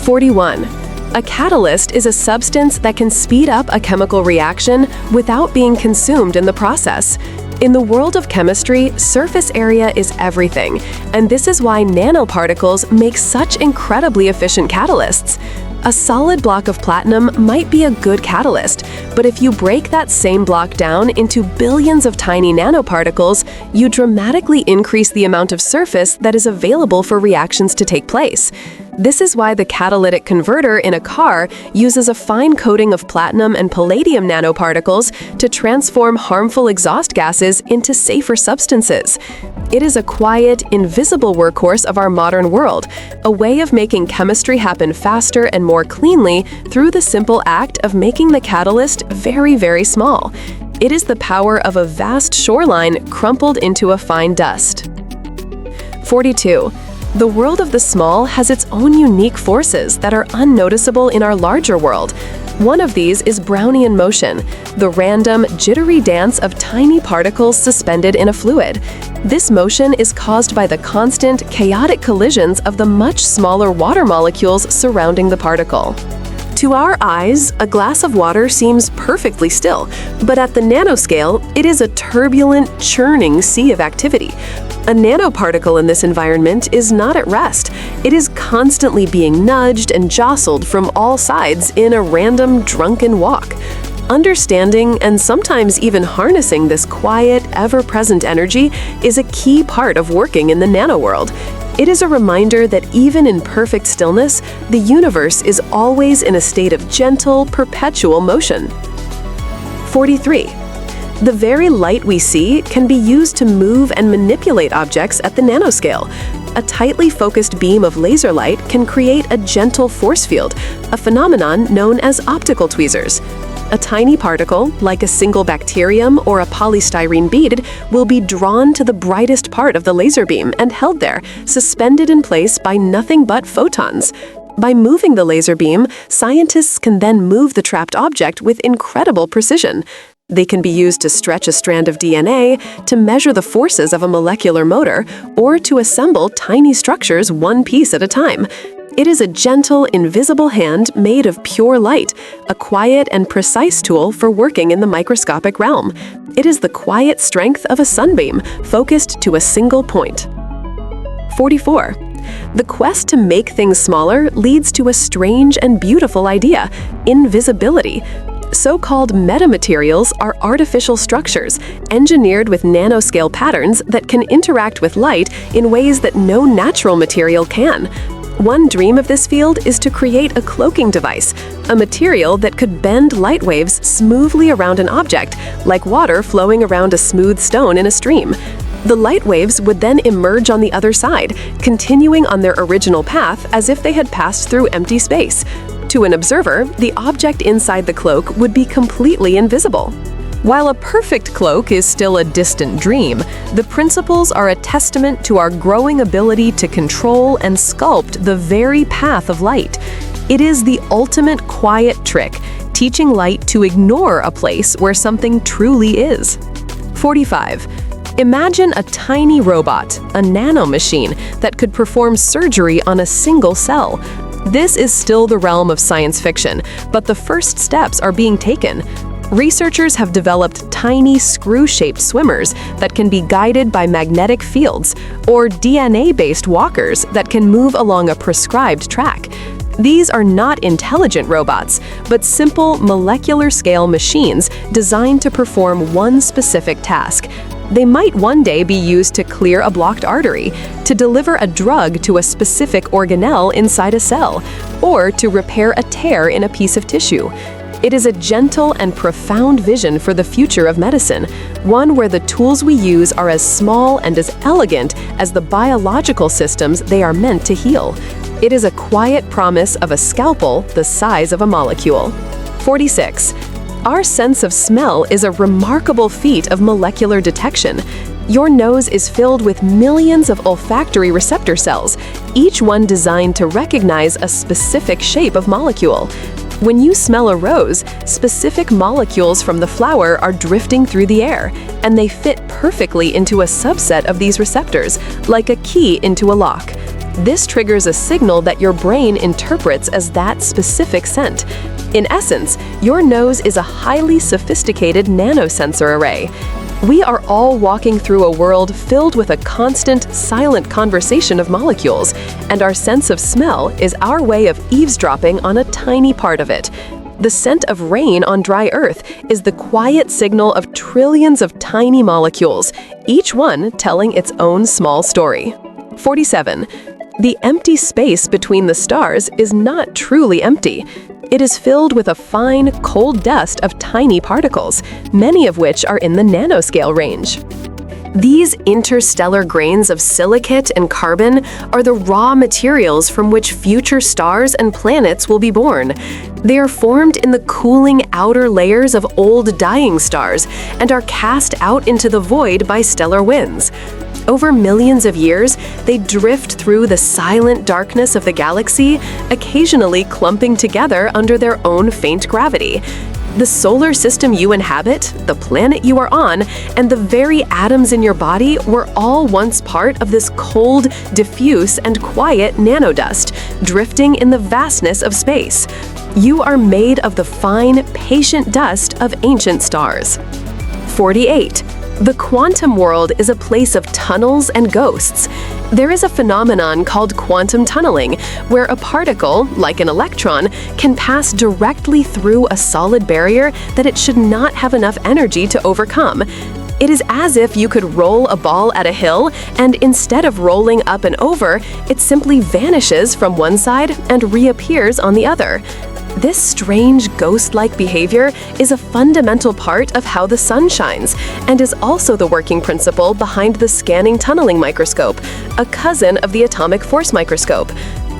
41. A catalyst is a substance that can speed up a chemical reaction without being consumed in the process. In the world of chemistry, surface area is everything, and this is why nanoparticles make such incredibly efficient catalysts. A solid block of platinum might be a good catalyst, but if you break that same block down into billions of tiny nanoparticles, you dramatically increase the amount of surface that is available for reactions to take place. This is why the catalytic converter in a car uses a fine coating of platinum and palladium nanoparticles to transform harmful exhaust gases into safer substances. It is a quiet, invisible workhorse of our modern world, a way of making chemistry happen faster and more cleanly through the simple act of making the catalyst very, very small. It is the power of a vast shoreline crumpled into a fine dust. 42. The world of the small has its own unique forces that are unnoticeable in our larger world. One of these is Brownian motion, the random, jittery dance of tiny particles suspended in a fluid. This motion is caused by the constant, chaotic collisions of the much smaller water molecules surrounding the particle. To our eyes, a glass of water seems perfectly still, but at the nanoscale, it is a turbulent, churning sea of activity. A nanoparticle in this environment is not at rest. It is constantly being nudged and jostled from all sides in a random, drunken walk. Understanding and sometimes even harnessing this quiet, ever-present energy is a key part of working in the nanoworld. It is a reminder that even in perfect stillness, the universe is always in a state of gentle, perpetual motion. 43. The very light we see can be used to move and manipulate objects at the nanoscale. A tightly focused beam of laser light can create a gentle force field, a phenomenon known as optical tweezers. A tiny particle, like a single bacterium or a polystyrene bead, will be drawn to the brightest part of the laser beam and held there, suspended in place by nothing but photons. By moving the laser beam, scientists can then move the trapped object with incredible precision. They can be used to stretch a strand of DNA, to measure the forces of a molecular motor, or to assemble tiny structures one piece at a time. It is a gentle, invisible hand made of pure light, a quiet and precise tool for working in the microscopic realm. It is the quiet strength of a sunbeam, focused to a single point. 44. The quest to make things smaller leads to a strange and beautiful idea: invisibility. So-called metamaterials are artificial structures, engineered with nanoscale patterns that can interact with light in ways that no natural material can. One dream of this field is to create a cloaking device, a material that could bend light waves smoothly around an object, like water flowing around a smooth stone in a stream. The light waves would then emerge on the other side, continuing on their original path as if they had passed through empty space. To an observer, the object inside the cloak would be completely invisible. While a perfect cloak is still a distant dream, the principles are a testament to our growing ability to control and sculpt the very path of light. It is the ultimate quiet trick, teaching light to ignore a place where something truly is. 45. Imagine a tiny robot, a nanomachine, that could perform surgery on a single cell. This is still the realm of science fiction, but the first steps are being taken. Researchers have developed tiny screw-shaped swimmers that can be guided by magnetic fields, or DNA-based walkers that can move along a prescribed track. These are not intelligent robots, but simple molecular-scale machines designed to perform one specific task. They might one day be used to clear a blocked artery, to deliver a drug to a specific organelle inside a cell, or to repair a tear in a piece of tissue. It is a gentle and profound vision for the future of medicine, one where the tools we use are as small and as elegant as the biological systems they are meant to heal. It is a quiet promise of a scalpel the size of a molecule. 46. Our sense of smell is a remarkable feat of molecular detection. Your nose is filled with millions of olfactory receptor cells, each one designed to recognize a specific shape of molecule. When you smell a rose, specific molecules from the flower are drifting through the air, and they fit perfectly into a subset of these receptors, like a key into a lock. This triggers a signal that your brain interprets as that specific scent. In essence, your nose is a highly sophisticated nanosensor array. We are all walking through a world filled with a constant, silent conversation of molecules, and our sense of smell is our way of eavesdropping on a tiny part of it. The scent of rain on dry earth is the quiet signal of trillions of tiny molecules, each one telling its own small story. 47. The empty space between the stars is not truly empty. It is filled with a fine, cold dust of tiny particles, many of which are in the nanoscale range. These interstellar grains of silicate and carbon are the raw materials from which future stars and planets will be born. They are formed in the cooling outer layers of old dying stars and are cast out into the void by stellar winds. Over millions of years, they drift through the silent darkness of the galaxy, occasionally clumping together under their own faint gravity. The solar system you inhabit, the planet you are on, and the very atoms in your body were all once part of this cold, diffuse, and quiet nanodust, drifting in the vastness of space. You are made of the fine, patient dust of ancient stars. 48. The quantum world is a place of tunnels and ghosts. There is a phenomenon called quantum tunneling, where a particle, like an electron, can pass directly through a solid barrier that it should not have enough energy to overcome. It is as if you could roll a ball at a hill, and instead of rolling up and over, it simply vanishes from one side and reappears on the other. This strange ghost-like behavior is a fundamental part of how the sun shines, and is also the working principle behind the scanning tunneling microscope, a cousin of the atomic force microscope.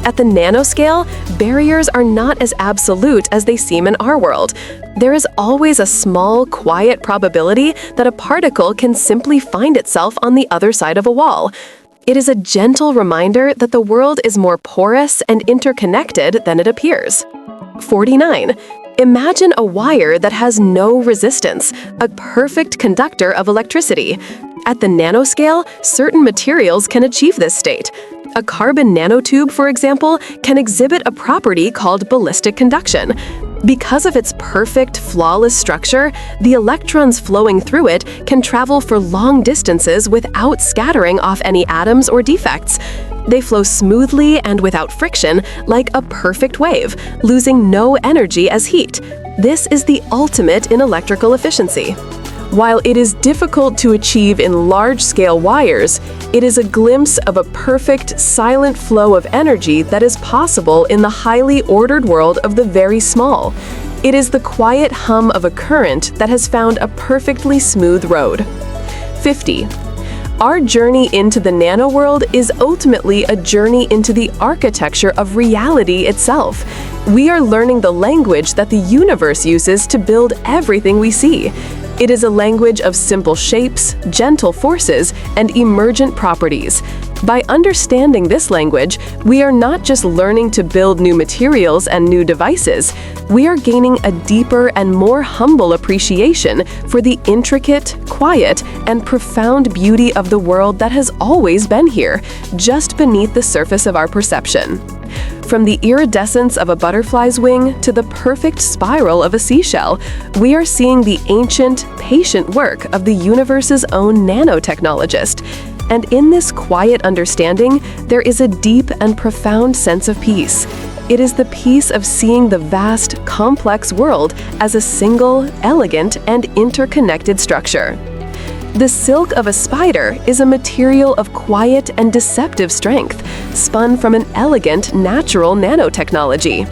At the nanoscale, barriers are not as absolute as they seem in our world. There is always a small, quiet probability that a particle can simply find itself on the other side of a wall. It is a gentle reminder that the world is more porous and interconnected than it appears. 49. Imagine a wire that has no resistance, a perfect conductor of electricity. At the nanoscale, certain materials can achieve this state. A carbon nanotube, for example, can exhibit a property called ballistic conduction. Because of its perfect, flawless structure, the electrons flowing through it can travel for long distances without scattering off any atoms or defects. They flow smoothly and without friction, like a perfect wave, losing no energy as heat. This is the ultimate in electrical efficiency. While it is difficult to achieve in large-scale wires, it is a glimpse of a perfect, silent flow of energy that is possible in the highly ordered world of the very small. It is the quiet hum of a current that has found a perfectly smooth road. 50. Our journey into the nano world is ultimately a journey into the architecture of reality itself. We are learning the language that the universe uses to build everything we see. It is a language of simple shapes, gentle forces, and emergent properties. By understanding this language, we are not just learning to build new materials and new devices, we are gaining a deeper and more humble appreciation for the intricate, quiet, and profound beauty of the world that has always been here, just beneath the surface of our perception. From the iridescence of a butterfly's wing to the perfect spiral of a seashell, we are seeing the ancient, patient work of the universe's own nanotechnologist. And in this quiet understanding, there is a deep and profound sense of peace. It is the peace of seeing the vast, complex world as a single, elegant, and interconnected structure. The silk of a spider is a material of quiet and deceptive strength, spun from an elegant, natural nanotechnology.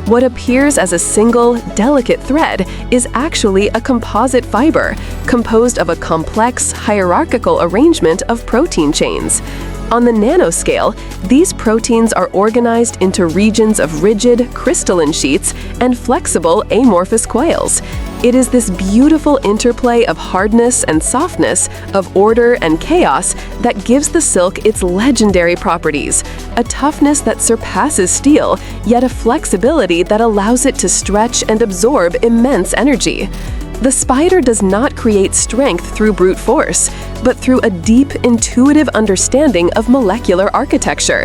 What appears as a single, delicate thread is actually a composite fiber, composed of a complex, hierarchical arrangement of protein chains. On the nanoscale, these proteins are organized into regions of rigid, crystalline sheets and flexible, amorphous coils. It is this beautiful interplay of hardness and softness, of order and chaos, that gives the silk its legendary properties, a toughness that surpasses steel, yet a flexibility that allows it to stretch and absorb immense energy. The spider does not create strength through brute force, but through a deep, intuitive understanding of molecular architecture.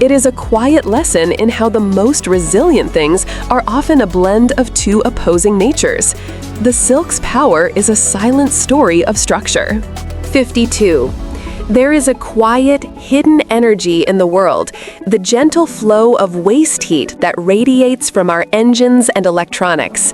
It is a quiet lesson in how the most resilient things are often a blend of two opposing natures. The silk's power is a silent story of structure. 52. There is a quiet, hidden energy in the world, the gentle flow of waste heat that radiates from our engines and electronics.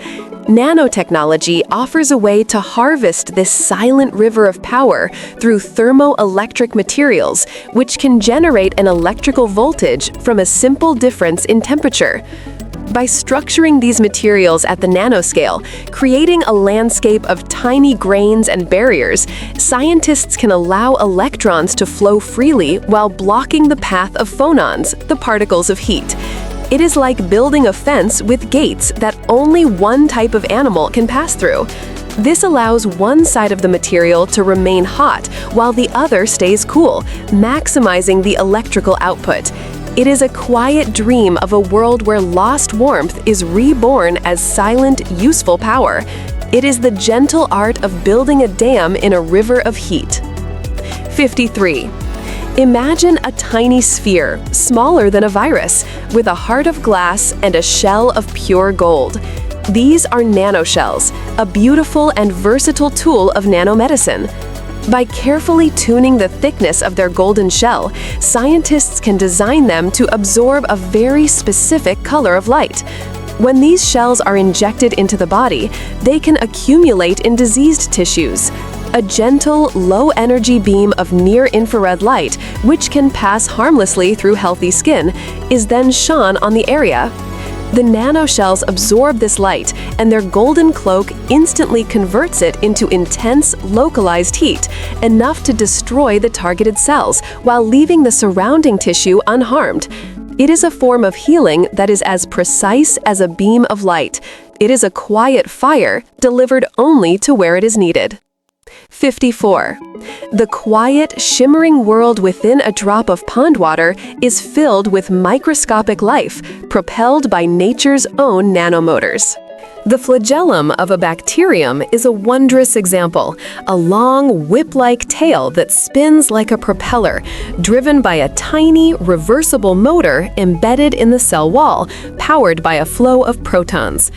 Nanotechnology offers a way to harvest this silent river of power through thermoelectric materials, which can generate an electrical voltage from a simple difference in temperature. By structuring these materials at the nanoscale, creating a landscape of tiny grains and barriers, scientists can allow electrons to flow freely while blocking the path of phonons, the particles of heat. It is like building a fence with gates that only one type of animal can pass through. This allows one side of the material to remain hot while the other stays cool, maximizing the electrical output. It is a quiet dream of a world where lost warmth is reborn as silent, useful power. It is the gentle art of building a dam in a river of heat. 53. Imagine a tiny sphere, smaller than a virus, with a heart of glass and a shell of pure gold. These are nanoshells, a beautiful and versatile tool of nanomedicine. By carefully tuning the thickness of their golden shell, scientists can design them to absorb a very specific color of light. When these shells are injected into the body, they can accumulate in diseased tissues. A gentle, low-energy beam of near-infrared light, which can pass harmlessly through healthy skin, is then shone on the area. The nanoshells absorb this light, and their golden cloak instantly converts it into intense, localized heat, enough to destroy the targeted cells while leaving the surrounding tissue unharmed. It is a form of healing that is as precise as a beam of light. It is a quiet fire delivered only to where it is needed. 54. The quiet, shimmering world within a drop of pond water is filled with microscopic life, propelled by nature's own nanomotors. The flagellum of a bacterium is a wondrous example, a long, whip-like tail that spins like a propeller, driven by a tiny, reversible motor embedded in the cell wall, powered by a flow of protons.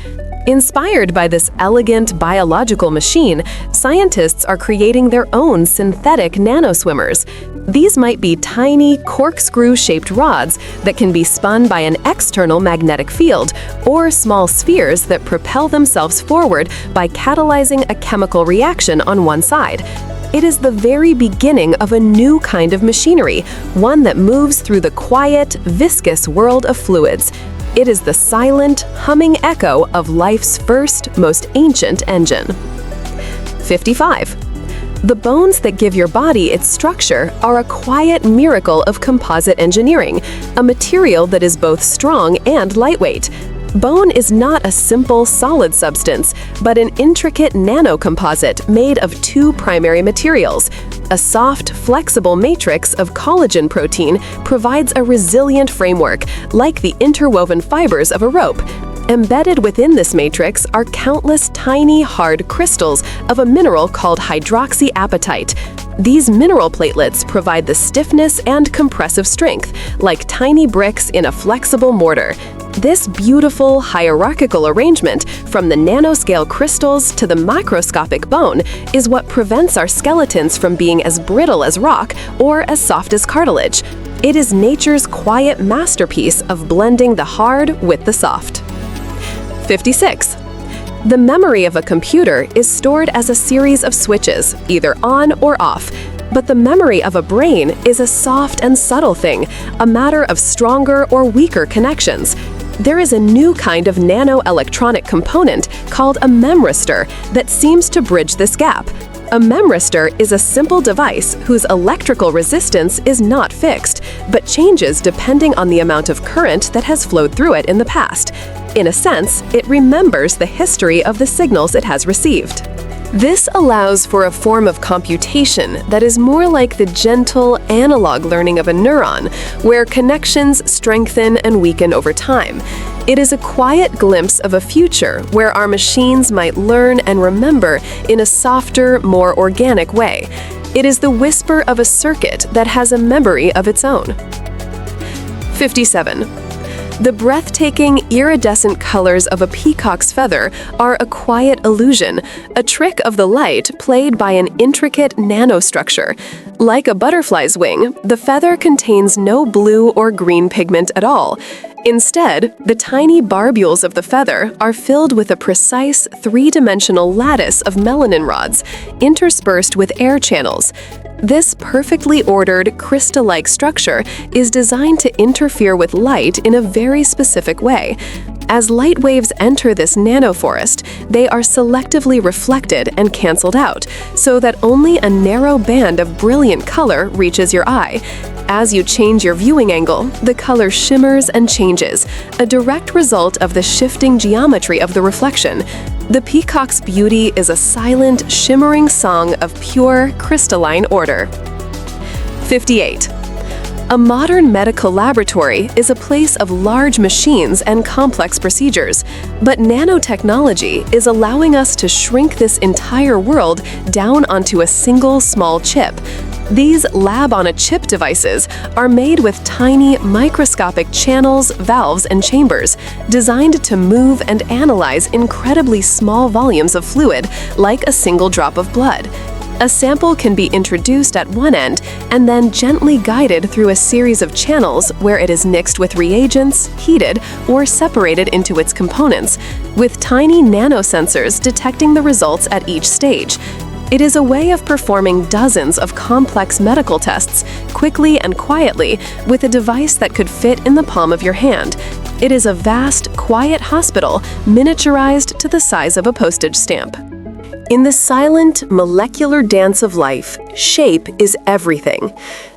Inspired by this elegant biological machine, scientists are creating their own synthetic nanoswimmers. These might be tiny, corkscrew-shaped rods that can be spun by an external magnetic field, or small spheres that propel themselves forward by catalyzing a chemical reaction on one side. It is the very beginning of a new kind of machinery, one that moves through the quiet, viscous world of fluids. It is the silent, humming echo of life's first, most ancient engine. 55. The bones that give your body its structure are a quiet miracle of composite engineering, a material that is both strong and lightweight. Bone is not a simple, solid substance, but an intricate nanocomposite made of two primary materials. A soft, flexible matrix of collagen protein provides a resilient framework, like the interwoven fibers of a rope. Embedded within this matrix are countless tiny, hard crystals of a mineral called hydroxyapatite. These mineral platelets provide the stiffness and compressive strength, like tiny bricks in a flexible mortar. This beautiful, hierarchical arrangement, from the nanoscale crystals to the microscopic bone, is what prevents our skeletons from being as brittle as rock or as soft as cartilage. It is nature's quiet masterpiece of blending the hard with the soft. 56. The memory of a computer is stored as a series of switches, either on or off. But the memory of a brain is a soft and subtle thing, a matter of stronger or weaker connections. There is a new kind of nanoelectronic component called a memristor that seems to bridge this gap. A memristor is a simple device whose electrical resistance is not fixed, but changes depending on the amount of current that has flowed through it in the past. In a sense, it remembers the history of the signals it has received. This allows for a form of computation that is more like the gentle, analog learning of a neuron, where connections strengthen and weaken over time. It is a quiet glimpse of a future where our machines might learn and remember in a softer, more organic way. It is the whisper of a circuit that has a memory of its own. 57. The breathtaking, iridescent colors of a peacock's feather are a quiet illusion, a trick of the light played by an intricate nanostructure. Like a butterfly's wing, the feather contains no blue or green pigment at all. Instead, the tiny barbules of the feather are filled with a precise three-dimensional lattice of melanin rods, interspersed with air channels. This perfectly ordered, crystal-like structure is designed to interfere with light in a very specific way. As light waves enter this nanoforest, they are selectively reflected and canceled out, so that only a narrow band of brilliant color reaches your eye. As you change your viewing angle, the color shimmers and changes, a direct result of the shifting geometry of the reflection. The peacock's beauty is a silent, shimmering song of pure, crystalline order. 58. A modern medical laboratory is a place of large machines and complex procedures, but nanotechnology is allowing us to shrink this entire world down onto a single small chip. These lab-on-a-chip devices are made with tiny, microscopic channels, valves, and chambers, designed to move and analyze incredibly small volumes of fluid, like a single drop of blood. A sample can be introduced at one end and then gently guided through a series of channels where it is mixed with reagents, heated, or separated into its components, with tiny nanosensors detecting the results at each stage. It is a way of performing dozens of complex medical tests quickly and quietly with a device that could fit in the palm of your hand. It is a vast, quiet hospital miniaturized to the size of a postage stamp. In the silent, molecular dance of life, shape is everything.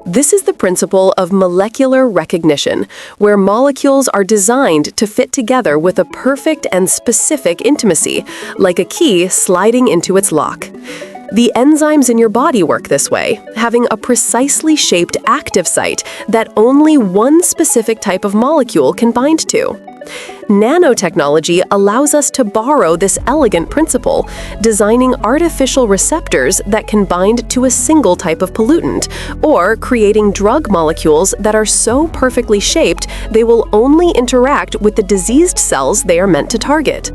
This is the principle of molecular recognition, where molecules are designed to fit together with a perfect and specific intimacy, like a key sliding into its lock. The enzymes in your body work this way, having a precisely shaped active site that only one specific type of molecule can bind to. Nanotechnology allows us to borrow this elegant principle, designing artificial receptors that can bind to a single type of pollutant, or creating drug molecules that are so perfectly shaped they will only interact with the diseased cells they are meant to target.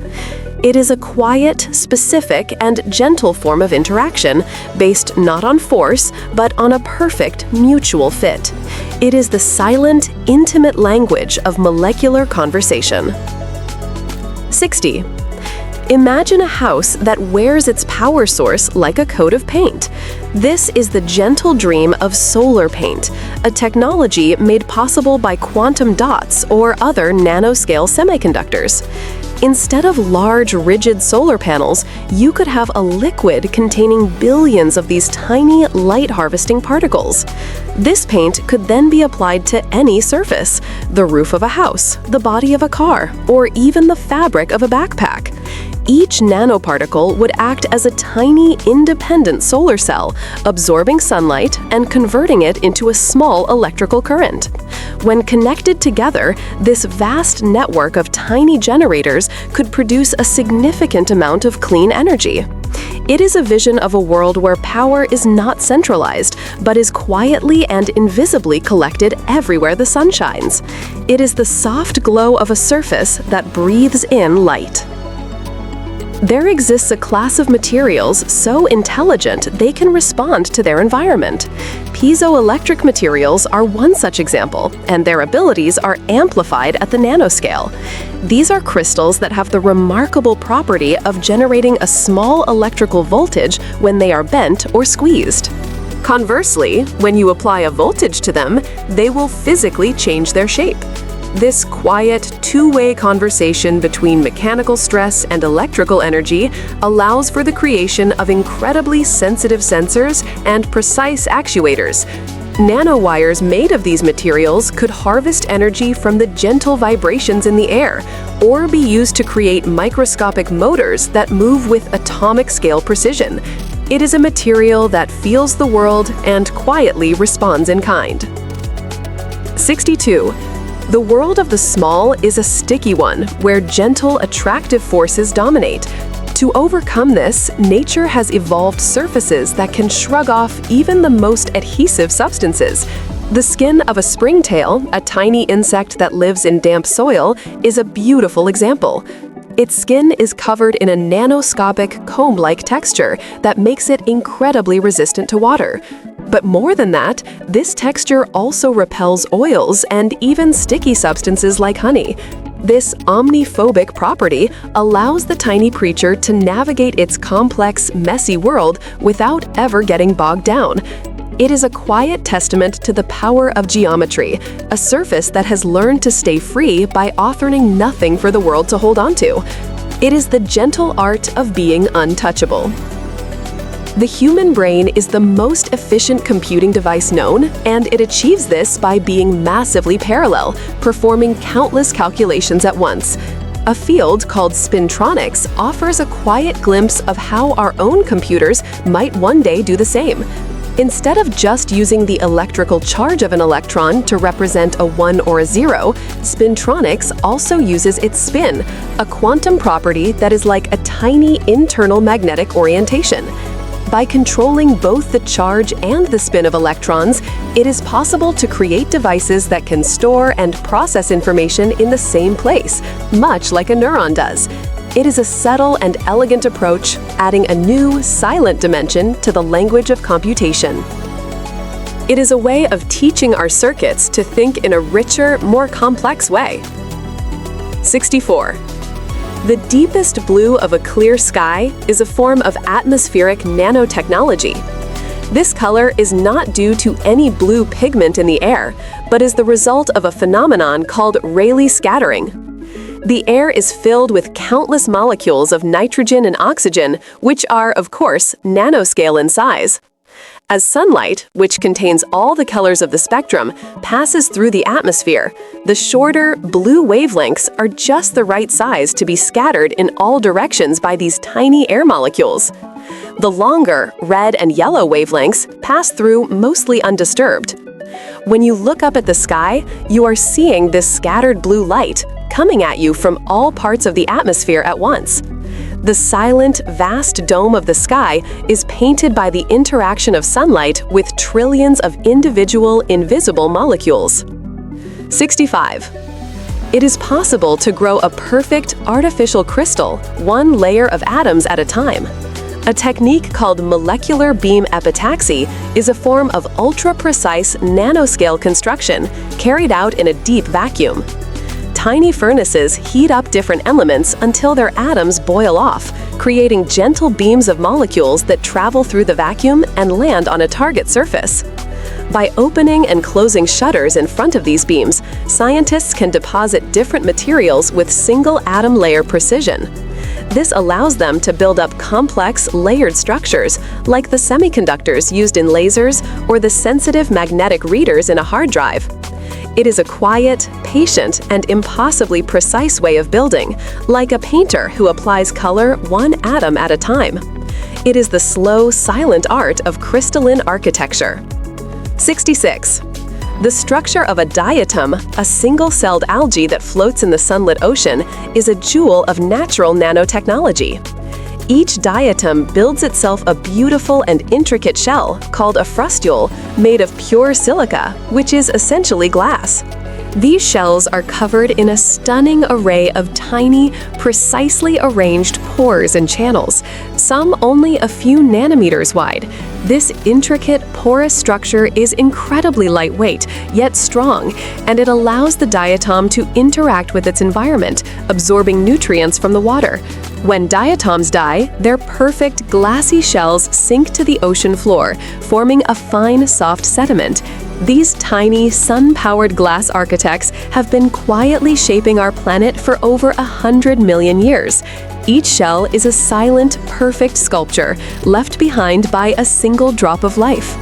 It is a quiet, specific, and gentle form of interaction, based not on force, but on a perfect mutual fit. It is the silent, intimate language of molecular conversation. 60. Imagine a house that wears its power source like a coat of paint. This is the gentle dream of solar paint, a technology made possible by quantum dots or other nanoscale semiconductors. Instead of large, rigid solar panels, you could have a liquid containing billions of these tiny, light-harvesting particles. This paint could then be applied to any surface: the roof of a house, the body of a car, or even the fabric of a backpack. Each nanoparticle would act as a tiny, independent solar cell, absorbing sunlight and converting it into a small electrical current. When connected together, this vast network of tiny generators could produce a significant amount of clean energy. It is a vision of a world where power is not centralized, but is quietly and invisibly collected everywhere the sun shines. It is the soft glow of a surface that breathes in light. There exists a class of materials so intelligent they can respond to their environment. Piezoelectric materials are one such example, and their abilities are amplified at the nanoscale. These are crystals that have the remarkable property of generating a small electrical voltage when they are bent or squeezed. Conversely, when you apply a voltage to them, they will physically change their shape. This quiet, two-way conversation between mechanical stress and electrical energy allows for the creation of incredibly sensitive sensors and precise actuators. Nanowires made of these materials could harvest energy from the gentle vibrations in the air, or be used to create microscopic motors that move with atomic-scale precision. It is a material that feels the world and quietly responds in kind. 62. The world of the small is a sticky one, where gentle, attractive forces dominate. To overcome this, nature has evolved surfaces that can shrug off even the most adhesive substances. The skin of a springtail, a tiny insect that lives in damp soil, is a beautiful example. Its skin is covered in a nanoscopic, comb-like texture that makes it incredibly resistant to water. But more than that, this texture also repels oils and even sticky substances like honey. This omniphobic property allows the tiny creature to navigate its complex, messy world without ever getting bogged down. It is a quiet testament to the power of geometry, a surface that has learned to stay free by offering nothing for the world to hold onto. It is the gentle art of being untouchable. The human brain is the most efficient computing device known, and it achieves this by being massively parallel, performing countless calculations at once. A field called spintronics offers a quiet glimpse of how our own computers might one day do the same. Instead of just using the electrical charge of an electron to represent a 1 or a 0, spintronics also uses its spin, a quantum property that is like a tiny internal magnetic orientation. By controlling both the charge and the spin of electrons, it is possible to create devices that can store and process information in the same place, much like a neuron does. It is a subtle and elegant approach, adding a new, silent dimension to the language of computation. It is a way of teaching our circuits to think in a richer, more complex way. 64. The deepest blue of a clear sky is a form of atmospheric nanotechnology. This color is not due to any blue pigment in the air, but is the result of a phenomenon called Rayleigh scattering. The air is filled with countless molecules of nitrogen and oxygen, which are, of course, nanoscale in size. As sunlight, which contains all the colors of the spectrum, passes through the atmosphere, the shorter, blue wavelengths are just the right size to be scattered in all directions by these tiny air molecules. The longer, red and yellow wavelengths pass through mostly undisturbed. When you look up at the sky, you are seeing this scattered blue light coming at you from all parts of the atmosphere at once. The silent, vast dome of the sky is painted by the interaction of sunlight with trillions of individual, invisible molecules. 65. It is possible to grow a perfect artificial crystal, one layer of atoms at a time. A technique called molecular beam epitaxy is a form of ultra-precise nanoscale construction carried out in a deep vacuum. Tiny furnaces heat up different elements until their atoms boil off, creating gentle beams of molecules that travel through the vacuum and land on a target surface. By opening and closing shutters in front of these beams, scientists can deposit different materials with single atom layer precision. This allows them to build up complex, layered structures, like the semiconductors used in lasers or the sensitive magnetic readers in a hard drive. It is a quiet, patient, and impossibly precise way of building, like a painter who applies color one atom at a time. It is the slow, silent art of crystalline architecture. 66. The structure of a diatom, a single-celled algae that floats in the sunlit ocean, is a jewel of natural nanotechnology. Each diatom builds itself a beautiful and intricate shell called a frustule made of pure silica, which is essentially glass. These shells are covered in a stunning array of tiny, precisely arranged pores and channels, some only a few nanometers wide. This intricate, porous structure is incredibly lightweight, yet strong, and it allows the diatom to interact with its environment, absorbing nutrients from the water. When diatoms die, their perfect, glassy shells sink to the ocean floor, forming a fine, soft sediment. These tiny, sun-powered glass architects have been quietly shaping our planet for over 100 million years. Each shell is a silent, perfect sculpture left behind by a single drop of life.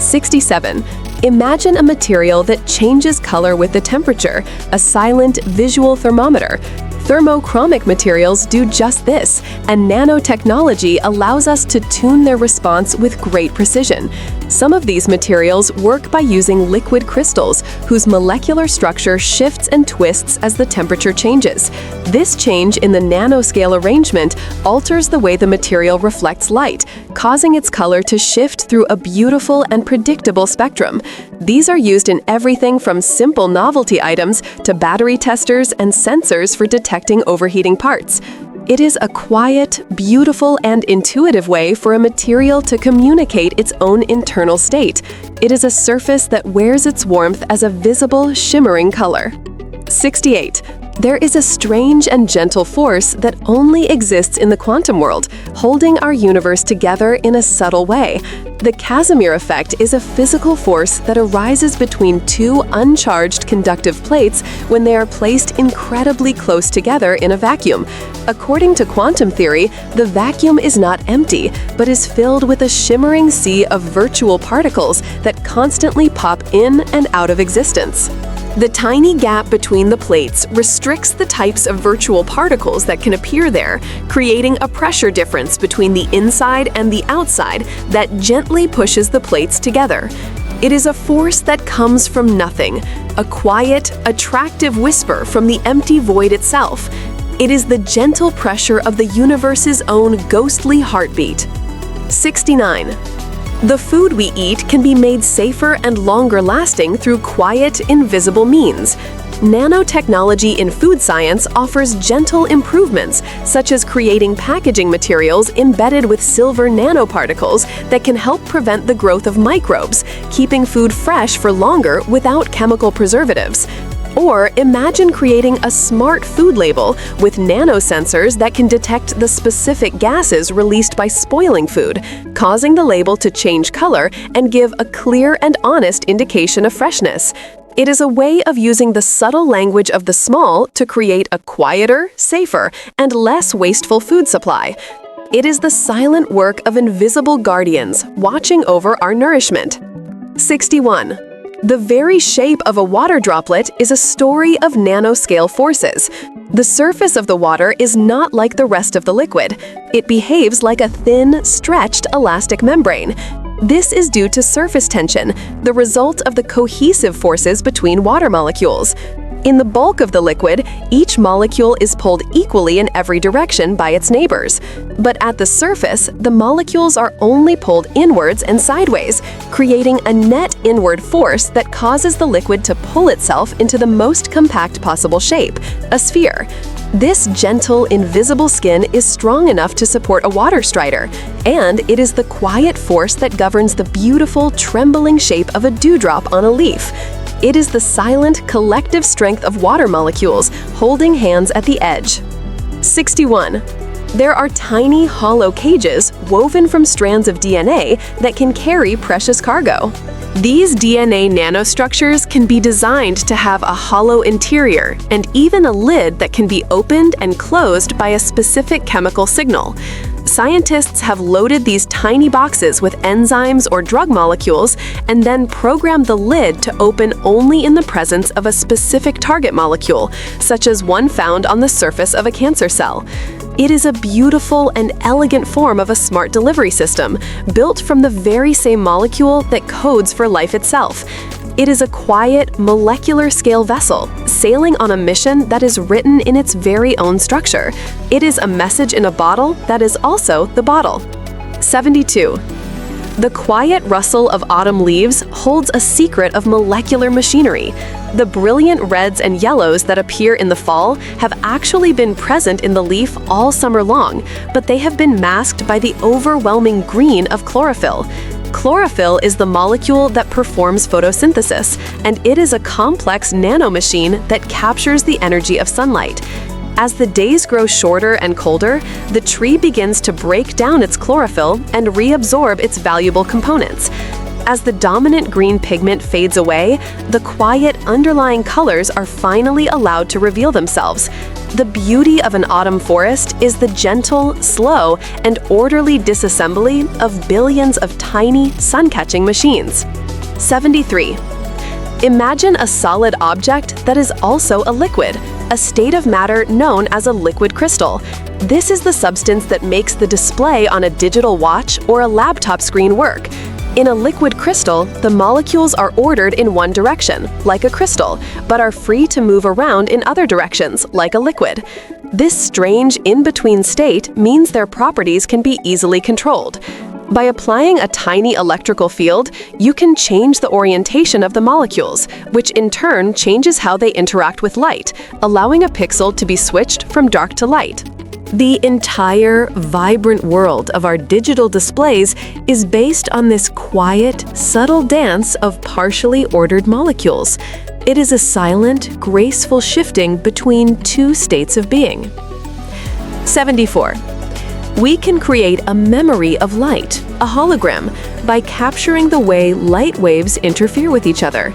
67. Imagine a material that changes color with the temperature, a silent visual thermometer. Thermochromic materials do just this, and nanotechnology allows us to tune their response with great precision. Some of these materials work by using liquid crystals, whose molecular structure shifts and twists as the temperature changes. This change in the nanoscale arrangement alters the way the material reflects light, causing its color to shift through a beautiful and predictable spectrum. These are used in everything from simple novelty items to battery testers and sensors for detecting overheating parts. It is a quiet, beautiful, and intuitive way for a material to communicate its own internal state. It is a surface that wears its warmth as a visible, shimmering color. 68. There is a strange and gentle force that only exists in the quantum world, holding our universe together in a subtle way. The Casimir effect is a physical force that arises between two uncharged conductive plates when they are placed incredibly close together in a vacuum. According to quantum theory, the vacuum is not empty, but is filled with a shimmering sea of virtual particles that constantly pop in and out of existence. The tiny gap between the plates restricts the types of virtual particles that can appear there, creating a pressure difference between the inside and the outside that gently pushes the plates together. It is a force that comes from nothing, a quiet, attractive whisper from the empty void itself. It is the gentle pressure of the universe's own ghostly heartbeat. 69. The food we eat can be made safer and longer lasting through quiet, invisible means. Nanotechnology in food science offers gentle improvements, such as creating packaging materials embedded with silver nanoparticles that can help prevent the growth of microbes, keeping food fresh for longer without chemical preservatives. Or imagine creating a smart food label with nanosensors that can detect the specific gases released by spoiling food, causing the label to change color and give a clear and honest indication of freshness. It is a way of using the subtle language of the small to create a quieter, safer, and less wasteful food supply. It is the silent work of invisible guardians watching over our nourishment. 61. The very shape of a water droplet is a story of nanoscale forces. The surface of the water is not like the rest of the liquid. It behaves like a thin, stretched elastic membrane. This is due to surface tension, the result of the cohesive forces between water molecules. In the bulk of the liquid, each molecule is pulled equally in every direction by its neighbors. But at the surface, the molecules are only pulled inwards and sideways, creating a net inward force that causes the liquid to pull itself into the most compact possible shape, a sphere. This gentle, invisible skin is strong enough to support a water strider, and it is the quiet force that governs the beautiful, trembling shape of a dewdrop on a leaf. It is the silent, collective strength of water molecules holding hands at the edge. 61. There are tiny, hollow cages woven from strands of DNA that can carry precious cargo. These DNA nanostructures can be designed to have a hollow interior and even a lid that can be opened and closed by a specific chemical signal. Scientists have loaded these tiny boxes with enzymes or drug molecules and then programmed the lid to open only in the presence of a specific target molecule, such as one found on the surface of a cancer cell. It is a beautiful and elegant form of a smart delivery system, built from the very same molecule that codes for life itself. It is a quiet, molecular-scale vessel, sailing on a mission that is written in its very own structure. It is a message in a bottle that is also the bottle. 72. The quiet rustle of autumn leaves holds a secret of molecular machinery. The brilliant reds and yellows that appear in the fall have actually been present in the leaf all summer long, but they have been masked by the overwhelming green of chlorophyll. Chlorophyll is the molecule that performs photosynthesis, and it is a complex nanomachine that captures the energy of sunlight. As the days grow shorter and colder, the tree begins to break down its chlorophyll and reabsorb its valuable components. As the dominant green pigment fades away, the quiet underlying colors are finally allowed to reveal themselves. The beauty of an autumn forest is the gentle, slow, and orderly disassembly of billions of tiny, sun-catching machines. 73. Imagine a solid object that is also a liquid, a state of matter known as a liquid crystal. This is the substance that makes the display on a digital watch or a laptop screen work. In a liquid crystal, the molecules are ordered in one direction, like a crystal, but are free to move around in other directions, like a liquid. This strange in-between state means their properties can be easily controlled. By applying a tiny electrical field, you can change the orientation of the molecules, which in turn changes how they interact with light, allowing a pixel to be switched from dark to light. The entire, vibrant world of our digital displays is based on this quiet, subtle dance of partially ordered molecules. It is a silent, graceful shifting between two states of being. 74. We can create a memory of light, a hologram, by capturing the way light waves interfere with each other.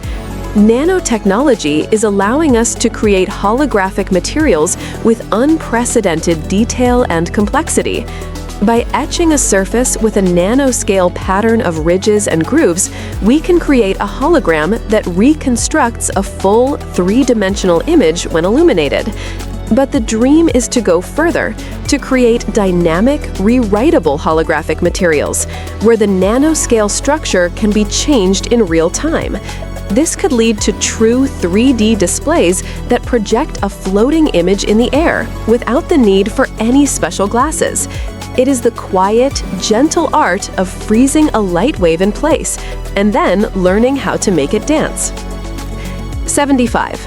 Nanotechnology is allowing us to create holographic materials with unprecedented detail and complexity. By etching a surface with a nanoscale pattern of ridges and grooves, we can create a hologram that reconstructs a full three-dimensional image when illuminated. But the dream is to go further, to create dynamic, rewritable holographic materials, where the nanoscale structure can be changed in real time. This could lead to true 3D displays that project a floating image in the air without the need for any special glasses. It is the quiet, gentle art of freezing a light wave in place and then learning how to make it dance. 75.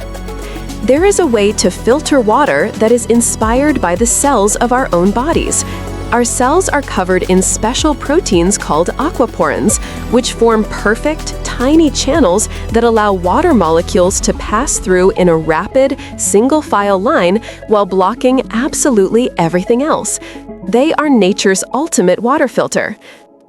There is a way to filter water that is inspired by the cells of our own bodies. Our cells are covered in special proteins called aquaporins, which form perfect, tiny channels that allow water molecules to pass through in a rapid, single-file line while blocking absolutely everything else. They are nature's ultimate water filter.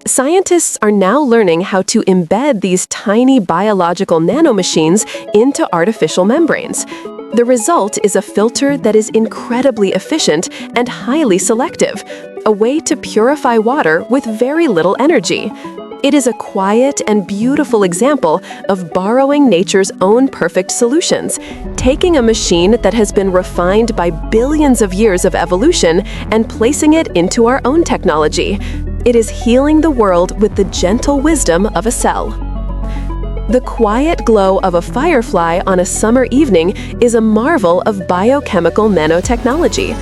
Scientists are now learning how to embed these tiny biological nanomachines into artificial membranes. The result is a filter that is incredibly efficient and highly selective, a way to purify water with very little energy. It is a quiet and beautiful example of borrowing nature's own perfect solutions, taking a machine that has been refined by billions of years of evolution and placing it into our own technology. It is healing the world with the gentle wisdom of a cell. The quiet glow of a firefly on a summer evening is a marvel of biochemical nanotechnology.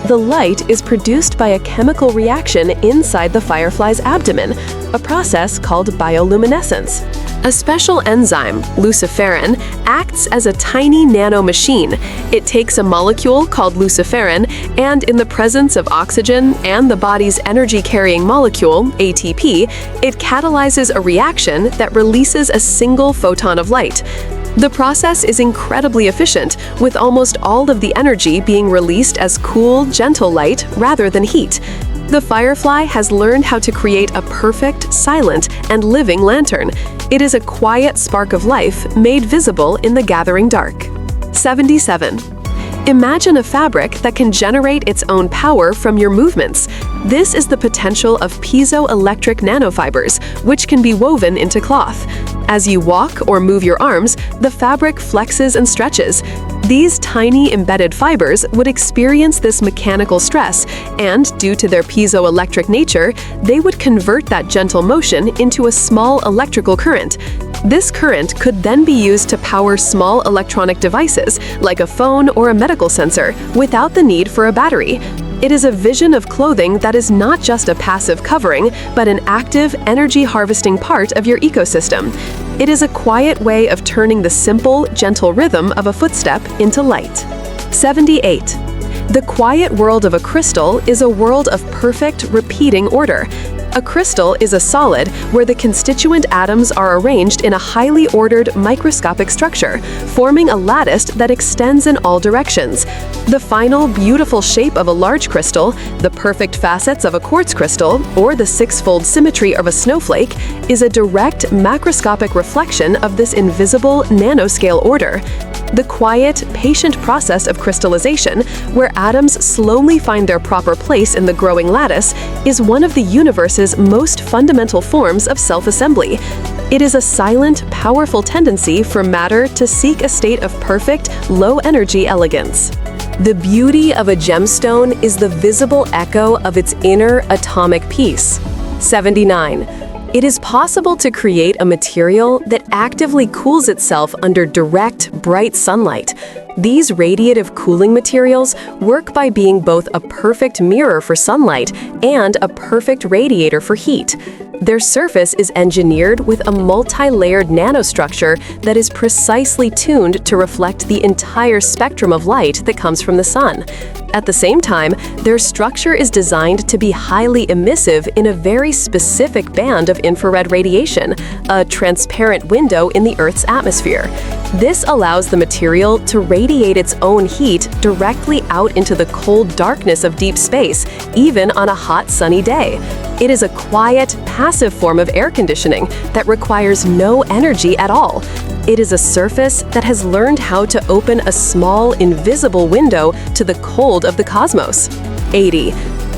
The light is produced by a chemical reaction inside the firefly's abdomen, a process called bioluminescence. A special enzyme, luciferin, acts as a tiny nanomachine. It takes a molecule called luciferin and, in the presence of oxygen and the body's energy-carrying molecule, ATP, it catalyzes a reaction that releases a single photon of light. The process is incredibly efficient, with almost all of the energy being released as cool, gentle light rather than heat. The firefly has learned how to create a perfect, silent, and living lantern. It is a quiet spark of life made visible in the gathering dark. 77. Imagine a fabric that can generate its own power from your movements. This is the potential of piezoelectric nanofibers, which can be woven into cloth. As you walk or move your arms, the fabric flexes and stretches. These tiny embedded fibers would experience this mechanical stress, and due to their piezoelectric nature, they would convert that gentle motion into a small electrical current. This current could then be used to power small electronic devices, like a phone or a medical sensor, without the need for a battery. It is a vision of clothing that is not just a passive covering, but an active, energy-harvesting part of your ecosystem. It is a quiet way of turning the simple, gentle rhythm of a footstep into light. 78. The quiet world of a crystal is a world of perfect, repeating order. A crystal is a solid where the constituent atoms are arranged in a highly ordered microscopic structure, forming a lattice that extends in all directions. The final, beautiful shape of a large crystal, the perfect facets of a quartz crystal, or the six-fold symmetry of a snowflake is a direct macroscopic reflection of this invisible nanoscale order. The quiet, patient process of crystallization, where atoms slowly find their proper place in the growing lattice, is one of the universe's most fundamental forms of self-assembly. It is a silent, powerful tendency for matter to seek a state of perfect, low-energy elegance. The beauty of a gemstone is the visible echo of its inner atomic piece. 79. It is possible to create a material that actively cools itself under direct, bright sunlight. These radiative cooling materials work by being both a perfect mirror for sunlight and a perfect radiator for heat. Their surface is engineered with a multi-layered nanostructure that is precisely tuned to reflect the entire spectrum of light that comes from the sun. At the same time, their structure is designed to be highly emissive in a very specific band of infrared radiation, a transparent window in the Earth's atmosphere. This allows the material to radiate its own heat directly out into the cold darkness of deep space, even on a hot, sunny day. It is a quiet, passive form of air conditioning that requires no energy at all. It is a surface that has learned how to open a small, invisible window to the cold of the cosmos. 80.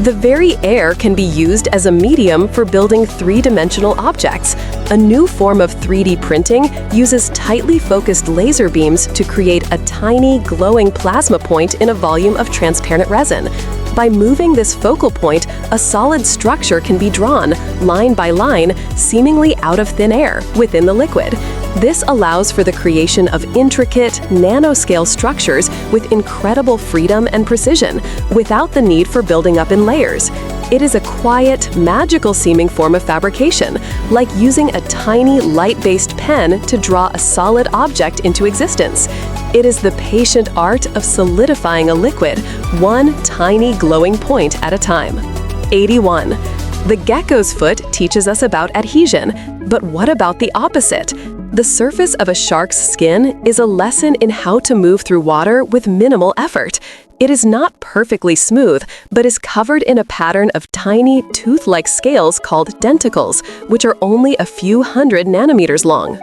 The very air can be used as a medium for building three-dimensional objects. A new form of 3D printing uses tightly focused laser beams to create a tiny, glowing plasma point in a volume of transparent resin. By moving this focal point, a solid structure can be drawn, line by line, seemingly out of thin air, within the liquid. This allows for the creation of intricate, nanoscale structures with incredible freedom and precision, without the need for building up in layers. It is a quiet, magical-seeming form of fabrication, like using a tiny, light-based pen to draw a solid object into existence. It is the patient art of solidifying a liquid, one tiny glowing point at a time. 81. The gecko's foot teaches us about adhesion, but what about the opposite? The surface of a shark's skin is a lesson in how to move through water with minimal effort. It is not perfectly smooth, but is covered in a pattern of tiny, tooth-like scales called denticles, which are only a few hundred nanometers long.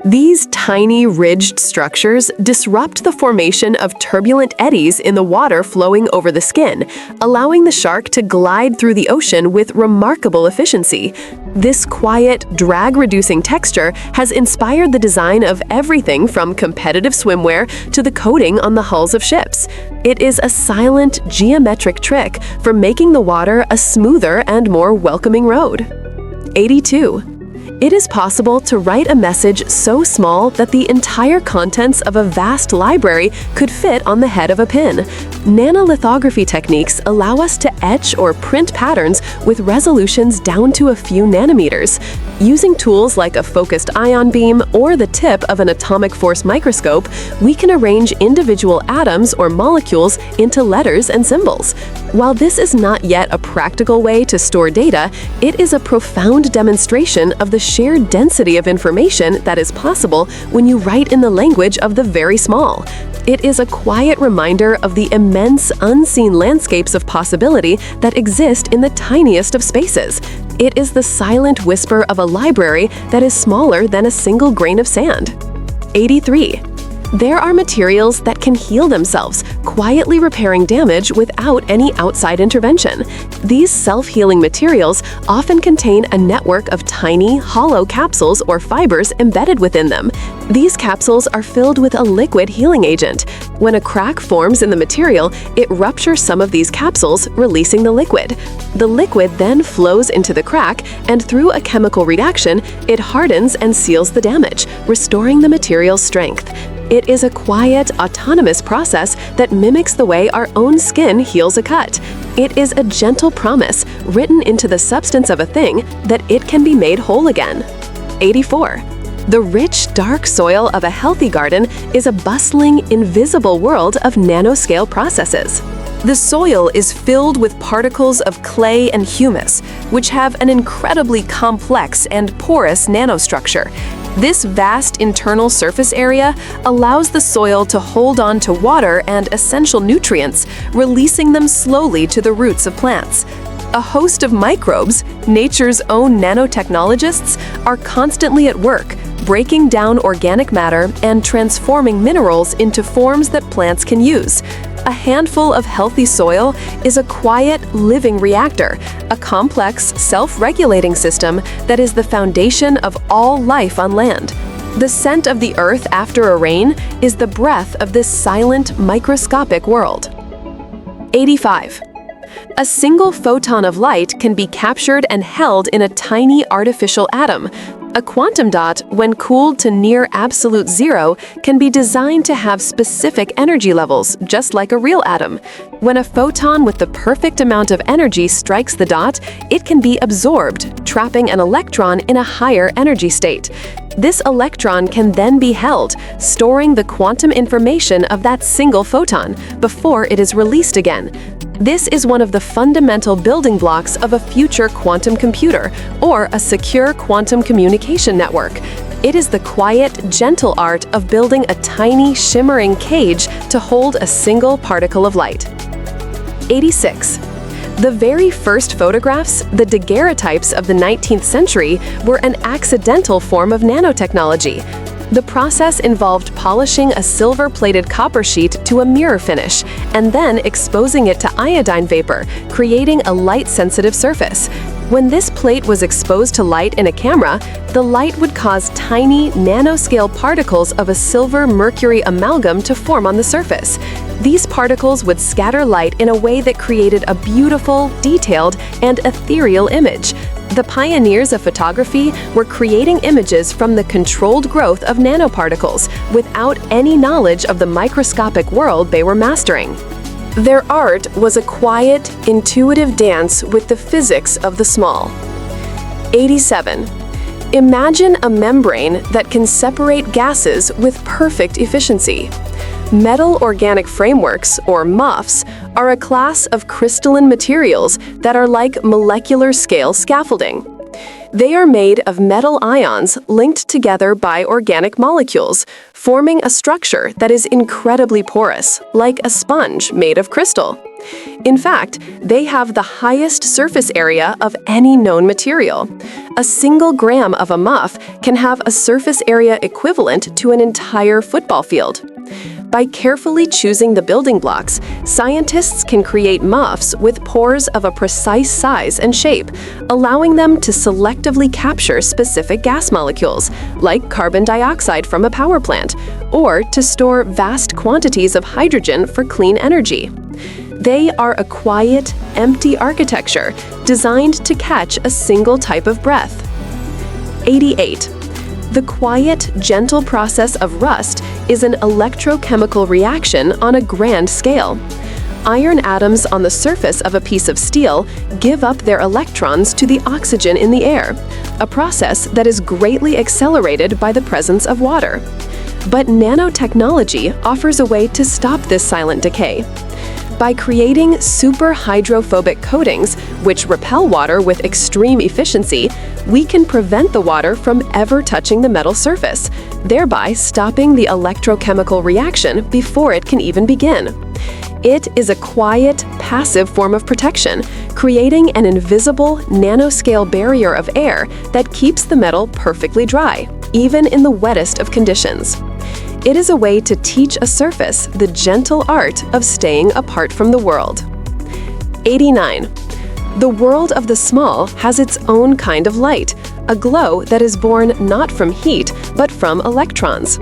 These tiny, ridged structures disrupt the formation of turbulent eddies in the water flowing over the skin, allowing the shark to glide through the ocean with remarkable efficiency. This quiet, drag-reducing texture has inspired the design of everything from competitive swimwear to the coating on the hulls of ships. It is a silent, geometric trick for making the water a smoother and more welcoming road. 82. It is possible to write a message so small that the entire contents of a vast library could fit on the head of a pin. Nanolithography techniques allow us to etch or print patterns with resolutions down to a few nanometers. Using tools like a focused ion beam or the tip of an atomic force microscope, we can arrange individual atoms or molecules into letters and symbols. While this is not yet a practical way to store data, it is a profound demonstration of the sheer density of information that is possible when you write in the language of the very small. It is a quiet reminder of the immense, unseen landscapes of possibility that exist in the tiniest of spaces. It is the silent whisper of a library that is smaller than a single grain of sand. 83. There are materials that can heal themselves, quietly repairing damage without any outside intervention. These self-healing materials often contain a network of tiny, hollow capsules or fibers embedded within them. These capsules are filled with a liquid healing agent. When a crack forms in the material, it ruptures some of these capsules, releasing the liquid. The liquid then flows into the crack, and through a chemical reaction, it hardens and seals the damage, restoring the material's strength. It is a quiet, autonomous process that mimics the way our own skin heals a cut. It is a gentle promise written into the substance of a thing that it can be made whole again. 84. The rich, dark soil of a healthy garden is a bustling, invisible world of nanoscale processes. The soil is filled with particles of clay and humus, which have an incredibly complex and porous nanostructure. This vast internal surface area allows the soil to hold on to water and essential nutrients, releasing them slowly to the roots of plants. A host of microbes, nature's own nanotechnologists, are constantly at work, breaking down organic matter and transforming minerals into forms that plants can use. A handful of healthy soil is a quiet, living reactor, a complex, self-regulating system that is the foundation of all life on land. The scent of the earth after a rain is the breath of this silent, microscopic world. 85. A single photon of light can be captured and held in a tiny artificial atom. A quantum dot, when cooled to near absolute zero, can be designed to have specific energy levels, just like a real atom. When a photon with the perfect amount of energy strikes the dot, it can be absorbed, trapping an electron in a higher energy state. This electron can then be held, storing the quantum information of that single photon before it is released again. This is one of the fundamental building blocks of a future quantum computer, or a secure quantum communication network. It is the quiet, gentle art of building a tiny, shimmering cage to hold a single particle of light. 86. The very first photographs, the daguerreotypes of the 19th century, were an accidental form of nanotechnology. The process involved polishing a silver-plated copper sheet to a mirror finish, and then exposing it to iodine vapor, creating a light-sensitive surface. When this plate was exposed to light in a camera, the light would cause tiny, nanoscale particles of a silver-mercury amalgam to form on the surface. These particles would scatter light in a way that created a beautiful, detailed, and ethereal image. The pioneers of photography were creating images from the controlled growth of nanoparticles without any knowledge of the microscopic world they were mastering. Their art was a quiet, intuitive dance with the physics of the small. 87. Imagine a membrane that can separate gases with perfect efficiency. Metal organic frameworks, or MOFs, are a class of crystalline materials that are like molecular scale scaffolding. They are made of metal ions linked together by organic molecules, forming a structure that is incredibly porous, like a sponge made of crystal. In fact, they have the highest surface area of any known material. A single gram of a muff can have a surface area equivalent to an entire football field. By carefully choosing the building blocks, scientists can create muffs with pores of a precise size and shape, allowing them to selectively capture specific gas molecules, like carbon dioxide from a power plant, or to store vast quantities of hydrogen for clean energy. They are a quiet, empty architecture designed to catch a single type of breath. 88. The quiet, gentle process of rust is an electrochemical reaction on a grand scale. Iron atoms on the surface of a piece of steel give up their electrons to the oxygen in the air, a process that is greatly accelerated by the presence of water. But nanotechnology offers a way to stop this silent decay. By creating super hydrophobic coatings, which repel water with extreme efficiency, we can prevent the water from ever touching the metal surface, thereby stopping the electrochemical reaction before it can even begin. It is a quiet, passive form of protection, creating an invisible, nanoscale barrier of air that keeps the metal perfectly dry, even in the wettest of conditions. It is a way to teach a surface the gentle art of staying apart from the world. 89. The world of the small has its own kind of light, a glow that is born not from heat, but from electrons.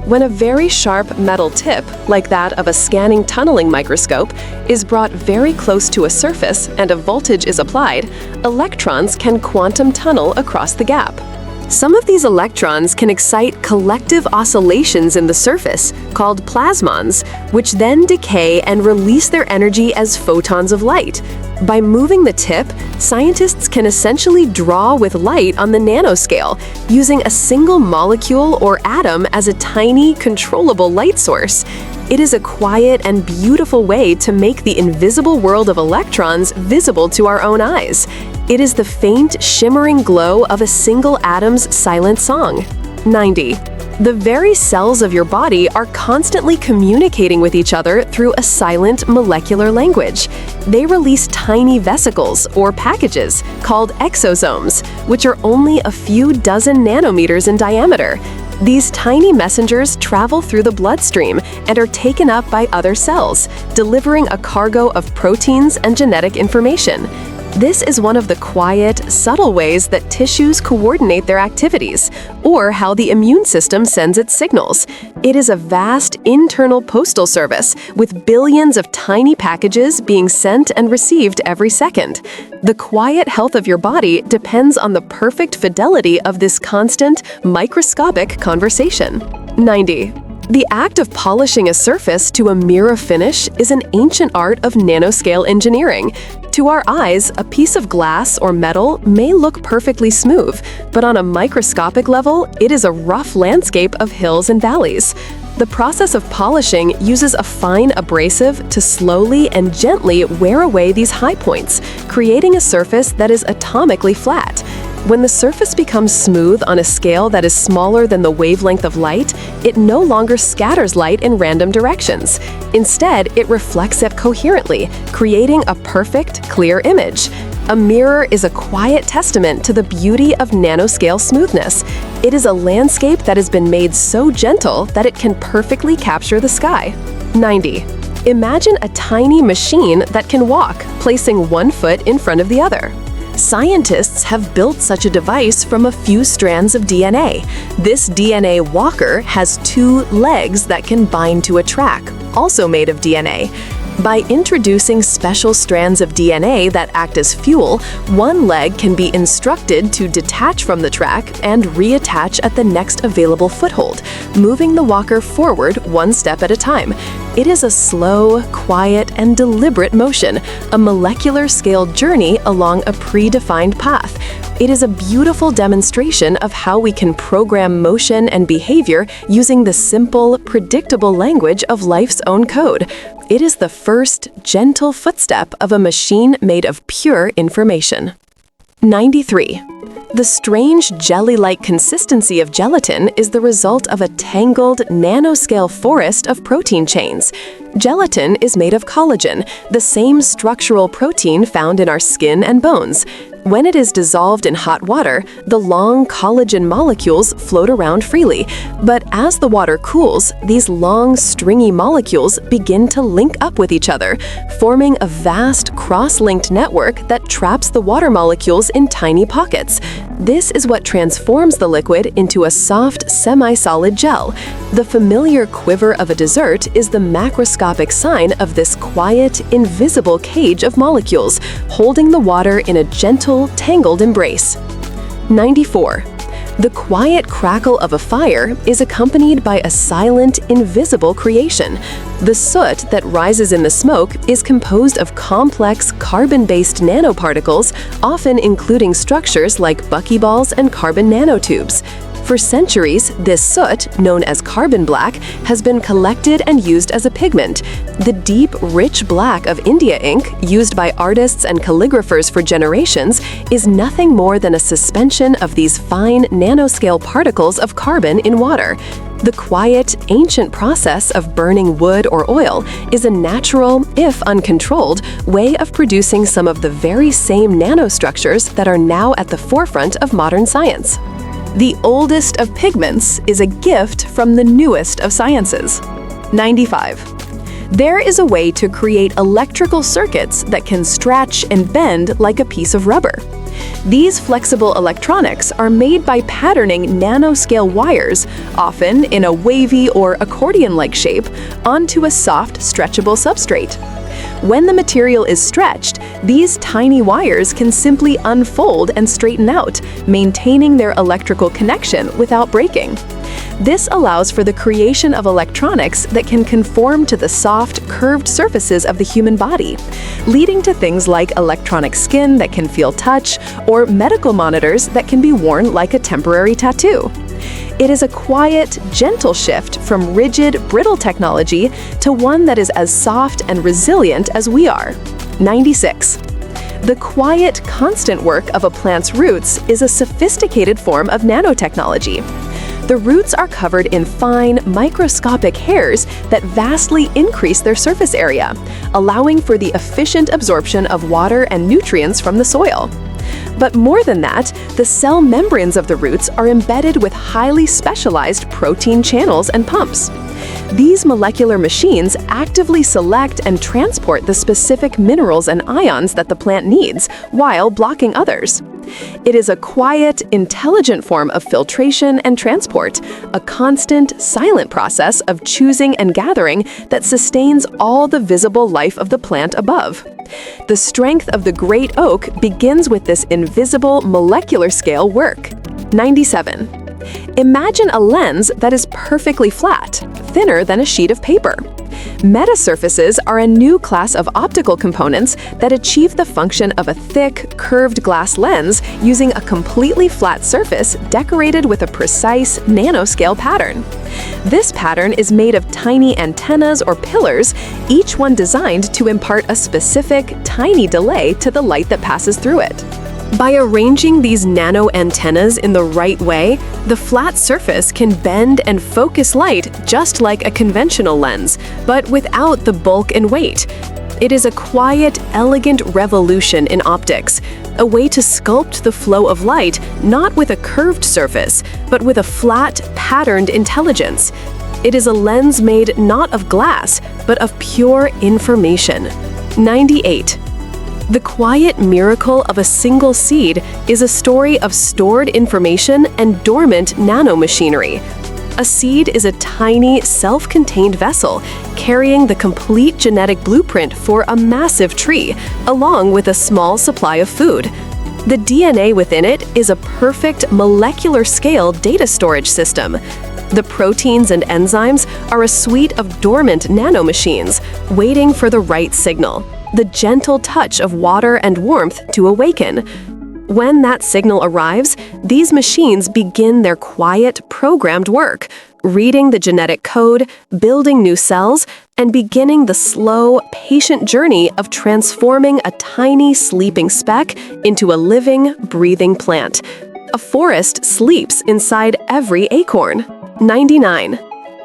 When a very sharp metal tip, like that of a scanning tunneling microscope, is brought very close to a surface and a voltage is applied, electrons can quantum tunnel across the gap. Some of these electrons can excite collective oscillations in the surface, called plasmons, which then decay and release their energy as photons of light. By moving the tip, scientists can essentially draw with light on the nanoscale, using a single molecule or atom as a tiny, controllable light source. It is a quiet and beautiful way to make the invisible world of electrons visible to our own eyes. It is the faint, shimmering glow of a single atom's silent song. 90. The very cells of your body are constantly communicating with each other through a silent molecular language. They release tiny vesicles, or packages, called exosomes, which are only a few dozen nanometers in diameter. These tiny messengers travel through the bloodstream and are taken up by other cells, delivering a cargo of proteins and genetic information. This is one of the quiet, subtle ways that tissues coordinate their activities, or how the immune system sends its signals. It is a vast internal postal service, with billions of tiny packages being sent and received every second. The quiet health of your body depends on the perfect fidelity of this constant, microscopic conversation. 90. The act of polishing a surface to a mirror finish is an ancient art of nanoscale engineering. To our eyes, a piece of glass or metal may look perfectly smooth, but on a microscopic level, it is a rough landscape of hills and valleys. The process of polishing uses a fine abrasive to slowly and gently wear away these high points, creating a surface that is atomically flat. When the surface becomes smooth on a scale that is smaller than the wavelength of light, it no longer scatters light in random directions. Instead, it reflects it coherently, creating a perfect, clear image. A mirror is a quiet testament to the beauty of nanoscale smoothness. It is a landscape that has been made so gentle that it can perfectly capture the sky. 90. Imagine a tiny machine that can walk, placing one foot in front of the other. Scientists have built such a device from a few strands of DNA. This DNA walker has 2 legs that can bind to a track, also made of DNA. By introducing special strands of DNA that act as fuel, one leg can be instructed to detach from the track and reattach at the next available foothold, moving the walker forward one step at a time. It is a slow, quiet, and deliberate motion, a molecular-scale journey along a predefined path. It is a beautiful demonstration of how we can program motion and behavior using the simple, predictable language of life's own code. It is the first, gentle footstep of a machine made of pure information. 93. The strange jelly-like consistency of gelatin is the result of a tangled, nanoscale forest of protein chains. Gelatin is made of collagen, the same structural protein found in our skin and bones. When it is dissolved in hot water, the long collagen molecules float around freely. But as the water cools, these long, stringy molecules begin to link up with each other, forming a vast cross-linked network that traps the water molecules in tiny pockets. This is what transforms the liquid into a soft, semi-solid gel. The familiar quiver of a dessert is the macroscopic sign of this quiet, invisible cage of molecules, holding the water in a gentle, tangled embrace. 94. The quiet crackle of a fire is accompanied by a silent, invisible creation. The soot that rises in the smoke is composed of complex carbon-based nanoparticles, often including structures like buckyballs and carbon nanotubes. For centuries, this soot, known as carbon black, has been collected and used as a pigment. The deep, rich black of India ink, used by artists and calligraphers for generations, is nothing more than a suspension of these fine, nanoscale particles of carbon in water. The quiet, ancient process of burning wood or oil is a natural, if uncontrolled, way of producing some of the very same nanostructures that are now at the forefront of modern science. The oldest of pigments is a gift from the newest of sciences. 95. There is a way to create electrical circuits that can stretch and bend like a piece of rubber. These flexible electronics are made by patterning nanoscale wires, often in a wavy or accordion-like shape, onto a soft, stretchable substrate. When the material is stretched, these tiny wires can simply unfold and straighten out, maintaining their electrical connection without breaking. This allows for the creation of electronics that can conform to the soft, curved surfaces of the human body, leading to things like electronic skin that can feel touch, or medical monitors that can be worn like a temporary tattoo. It is a quiet, gentle shift from rigid, brittle technology to one that is as soft and resilient as we are. 96. The quiet, constant work of a plant's roots is a sophisticated form of nanotechnology. The roots are covered in fine, microscopic hairs that vastly increase their surface area, allowing for the efficient absorption of water and nutrients from the soil. But more than that, the cell membranes of the roots are embedded with highly specialized protein channels and pumps. These molecular machines actively select and transport the specific minerals and ions that the plant needs, while blocking others. It is a quiet, intelligent form of filtration and transport, a constant, silent process of choosing and gathering that sustains all the visible life of the plant above. The strength of the great oak begins with this invisible molecular scale work. 97. Imagine a lens that is perfectly flat, thinner than a sheet of paper. Metasurfaces are a new class of optical components that achieve the function of a thick, curved glass lens using a completely flat surface decorated with a precise nanoscale pattern. This pattern is made of tiny antennas or pillars, each one designed to impart a specific, tiny delay to the light that passes through it. By arranging these nano antennas in the right way, the flat surface can bend and focus light just like a conventional lens, but without the bulk and weight. It is a quiet, elegant revolution in optics, a way to sculpt the flow of light not with a curved surface, but with a flat, patterned intelligence. It is a lens made not of glass, but of pure information. 98. The quiet miracle of a single seed is a story of stored information and dormant nanomachinery. A seed is a tiny, self-contained vessel carrying the complete genetic blueprint for a massive tree, along with a small supply of food. The DNA within it is a perfect molecular-scale data storage system. The proteins and enzymes are a suite of dormant nanomachines, waiting for the right signal, the gentle touch of water and warmth to awaken. When that signal arrives, these machines begin their quiet, programmed work, reading the genetic code, building new cells, and beginning the slow, patient journey of transforming a tiny sleeping speck into a living, breathing plant. A forest sleeps inside every acorn. 99.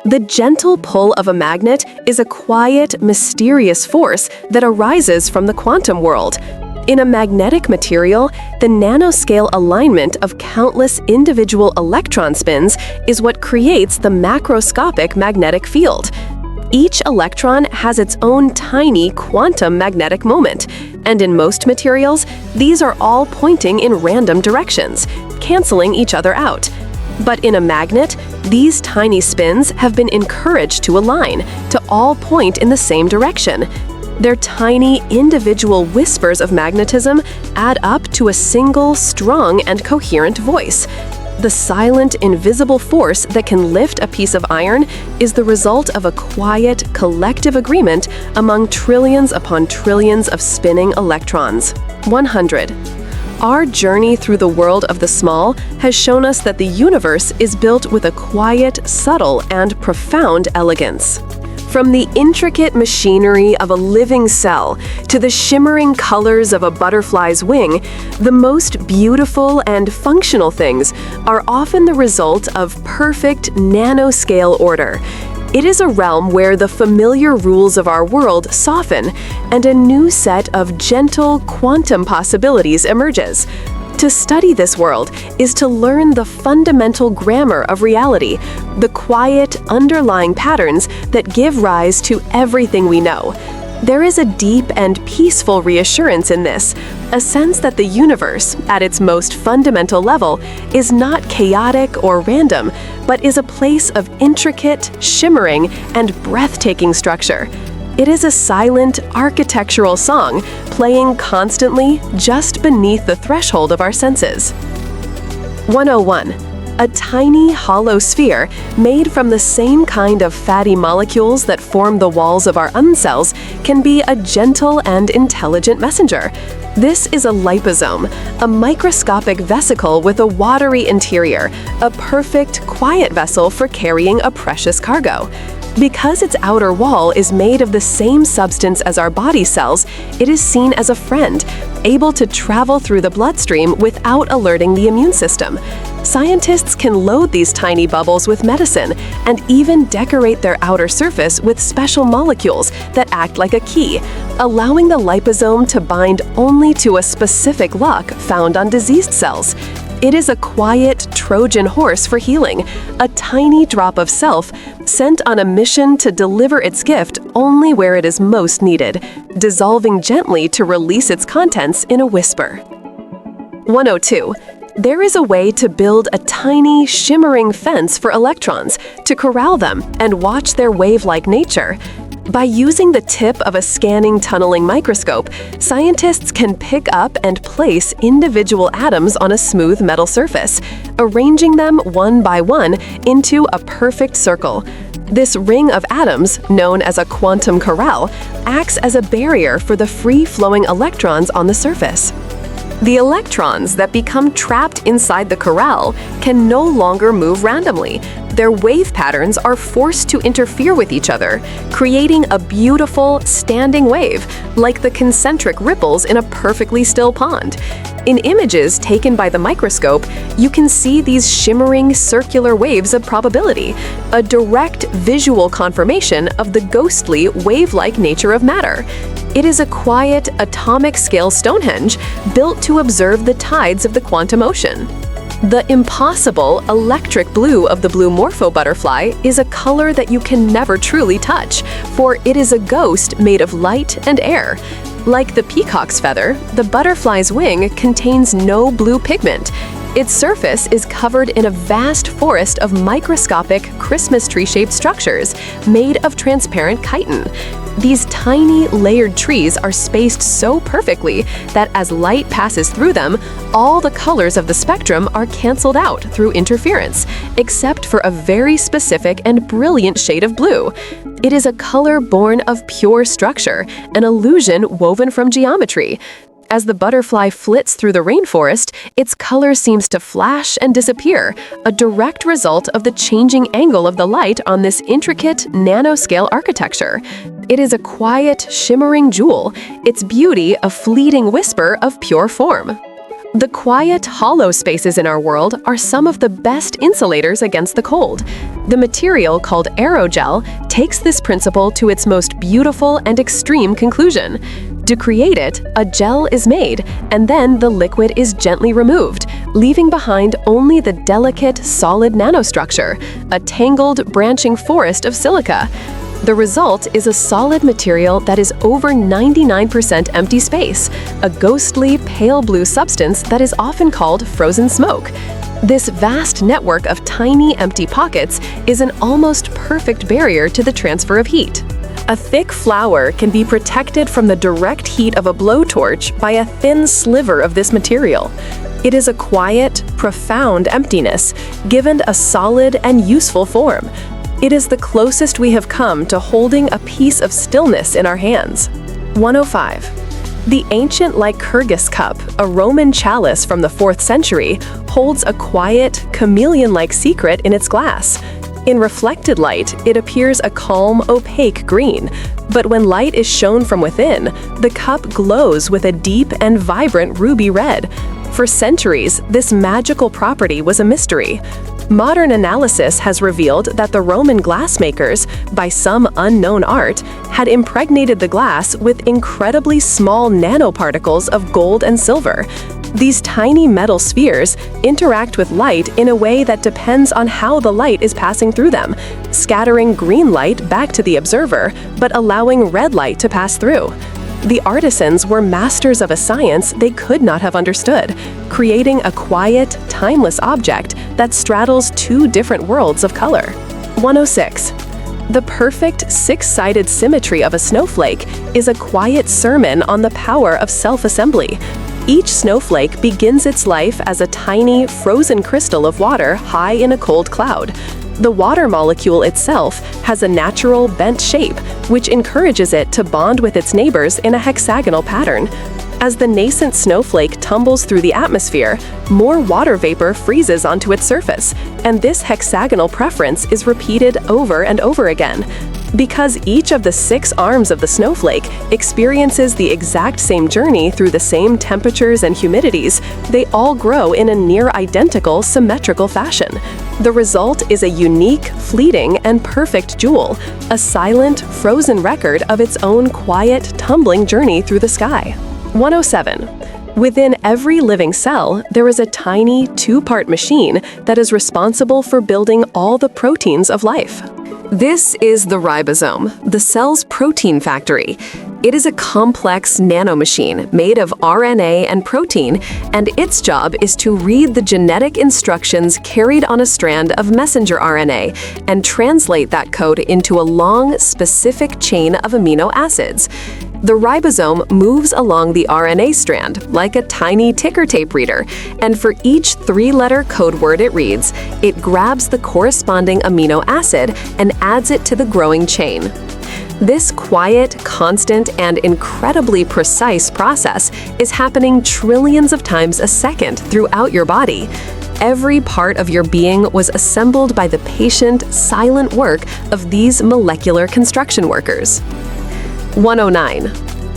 The gentle pull of a magnet is a quiet, mysterious force that arises from the quantum world. In a magnetic material, the nanoscale alignment of countless individual electron spins is what creates the macroscopic magnetic field. Each electron has its own tiny quantum magnetic moment, and in most materials, these are all pointing in random directions, canceling each other out. But in a magnet, these tiny spins have been encouraged to align, to all point in the same direction. Their tiny, individual whispers of magnetism add up to a single, strong, and coherent voice. The silent, invisible force that can lift a piece of iron is the result of a quiet, collective agreement among trillions upon trillions of spinning electrons. 100. Our journey through the world of the small has shown us that the universe is built with a quiet, subtle, and profound elegance. From the intricate machinery of a living cell to the shimmering colors of a butterfly's wing, the most beautiful and functional things are often the result of perfect nanoscale order. It is a realm where the familiar rules of our world soften and a new set of gentle quantum possibilities emerges. To study this world is to learn the fundamental grammar of reality, the quiet, underlying patterns that give rise to everything we know. There is a deep and peaceful reassurance in this, a sense that the universe, at its most fundamental level, is not chaotic or random, but is a place of intricate, shimmering, and breathtaking structure. It is a silent, architectural song, playing constantly just beneath the threshold of our senses. 101. A tiny, hollow sphere made from the same kind of fatty molecules that form the walls of our cells can be a gentle and intelligent messenger. This is a liposome, a microscopic vesicle with a watery interior, a perfect, quiet vessel for carrying a precious cargo. Because its outer wall is made of the same substance as our body cells, it is seen as a friend, able to travel through the bloodstream without alerting the immune system. Scientists can load these tiny bubbles with medicine and even decorate their outer surface with special molecules that act like a key, allowing the liposome to bind only to a specific lock found on diseased cells. It is a quiet Trojan horse for healing, a tiny drop of self sent on a mission to deliver its gift only where it is most needed, dissolving gently to release its contents in a whisper. 102. There is a way to build a tiny, shimmering fence for electrons to corral them and watch their wave-like nature. By using the tip of a scanning tunneling microscope, scientists can pick up and place individual atoms on a smooth metal surface, arranging them one by one into a perfect circle. This ring of atoms, known as a quantum corral, acts as a barrier for the free-flowing electrons on the surface. The electrons that become trapped inside the corral can no longer move randomly. Their wave patterns are forced to interfere with each other, creating a beautiful, standing wave, like the concentric ripples in a perfectly still pond. In images taken by the microscope, you can see these shimmering, circular waves of probability, a direct visual confirmation of the ghostly, wave-like nature of matter. It is a quiet, atomic-scale Stonehenge built to observe the tides of the quantum ocean. The impossible electric blue of the blue morpho butterfly is a color that you can never truly touch, for it is a ghost made of light and air. Like the peacock's feather, the butterfly's wing contains no blue pigment. Its surface is covered in a vast forest of microscopic Christmas tree-shaped structures made of transparent chitin. These tiny, layered trees are spaced so perfectly that as light passes through them, all the colors of the spectrum are canceled out through interference, except for a very specific and brilliant shade of blue. It is a color born of pure structure, an illusion woven from geometry. As the butterfly flits through the rainforest, its color seems to flash and disappear, a direct result of the changing angle of the light on this intricate, nanoscale architecture. It is a quiet, shimmering jewel, its beauty a fleeting whisper of pure form. The quiet, hollow spaces in our world are some of the best insulators against the cold. The material called aerogel takes this principle to its most beautiful and extreme conclusion. To create it, a gel is made, and then the liquid is gently removed, leaving behind only the delicate, solid nanostructure, a tangled, branching forest of silica. The result is a solid material that is over 99% empty space, a ghostly, pale blue substance that is often called frozen smoke. This vast network of tiny, empty pockets is an almost perfect barrier to the transfer of heat. A thick flower can be protected from the direct heat of a blowtorch by a thin sliver of this material. It is a quiet, profound emptiness, given a solid and useful form. It is the closest we have come to holding a piece of stillness in our hands. 105. The ancient Lycurgus cup, a Roman chalice from the 4th century, holds a quiet, chameleon-like secret in its glass. In reflected light, it appears a calm, opaque green, but when light is shown from within, the cup glows with a deep and vibrant ruby red. For centuries, this magical property was a mystery. Modern analysis has revealed that the Roman glassmakers, by some unknown art, had impregnated the glass with incredibly small nanoparticles of gold and silver. These tiny metal spheres interact with light in a way that depends on how the light is passing through them, scattering green light back to the observer, but allowing red light to pass through. The artisans were masters of a science they could not have understood, creating a quiet, timeless object that straddles two different worlds of color. 106. The perfect six-sided symmetry of a snowflake is a quiet sermon on the power of self-assembly. Each snowflake begins its life as a tiny, frozen crystal of water high in a cold cloud. The water molecule itself has a natural bent shape, which encourages it to bond with its neighbors in a hexagonal pattern. As the nascent snowflake tumbles through the atmosphere, more water vapor freezes onto its surface, and this hexagonal preference is repeated over and over again. Because each of the 6 arms of the snowflake experiences the exact same journey through the same temperatures and humidities, they all grow in a near-identical symmetrical fashion. The result is a unique, fleeting, and perfect jewel, a silent, frozen record of its own quiet, tumbling journey through the sky. 107. Within every living cell, there is a tiny, 2-part machine that is responsible for building all the proteins of life. This is the ribosome, the cell's protein factory. It is a complex nanomachine made of RNA and protein, and its job is to read the genetic instructions carried on a strand of messenger RNA and translate that code into a long, specific chain of amino acids. The ribosome moves along the RNA strand like a tiny ticker tape reader, and for each 3-letter code word it reads, it grabs the corresponding amino acid and adds it to the growing chain. This quiet, constant, and incredibly precise process is happening trillions of times a second throughout your body. Every part of your being was assembled by the patient, silent work of these molecular construction workers. 109.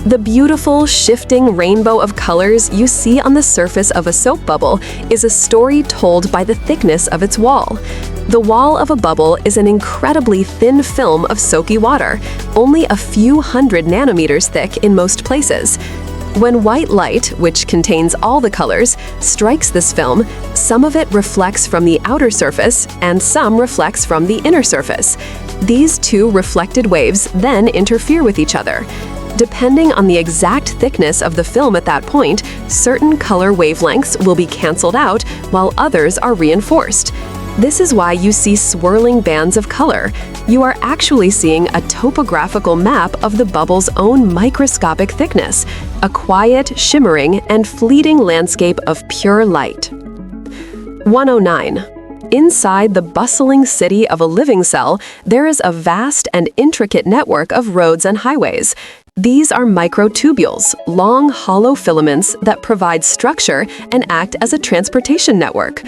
The beautiful, shifting rainbow of colors you see on the surface of a soap bubble is a story told by the thickness of its wall. The wall of a bubble is an incredibly thin film of soaky water, only a few hundred nanometers thick in most places. When white light, which contains all the colors, strikes this film, some of it reflects from the outer surface and some reflects from the inner surface. These two reflected waves then interfere with each other. Depending on the exact thickness of the film at that point, certain color wavelengths will be canceled out while others are reinforced. This is why you see swirling bands of color. You are actually seeing a topographical map of the bubble's own microscopic thickness, a quiet, shimmering, and fleeting landscape of pure light. 109. Inside the bustling city of a living cell, there is a vast and intricate network of roads and highways. These are microtubules, long, hollow filaments that provide structure and act as a transportation network.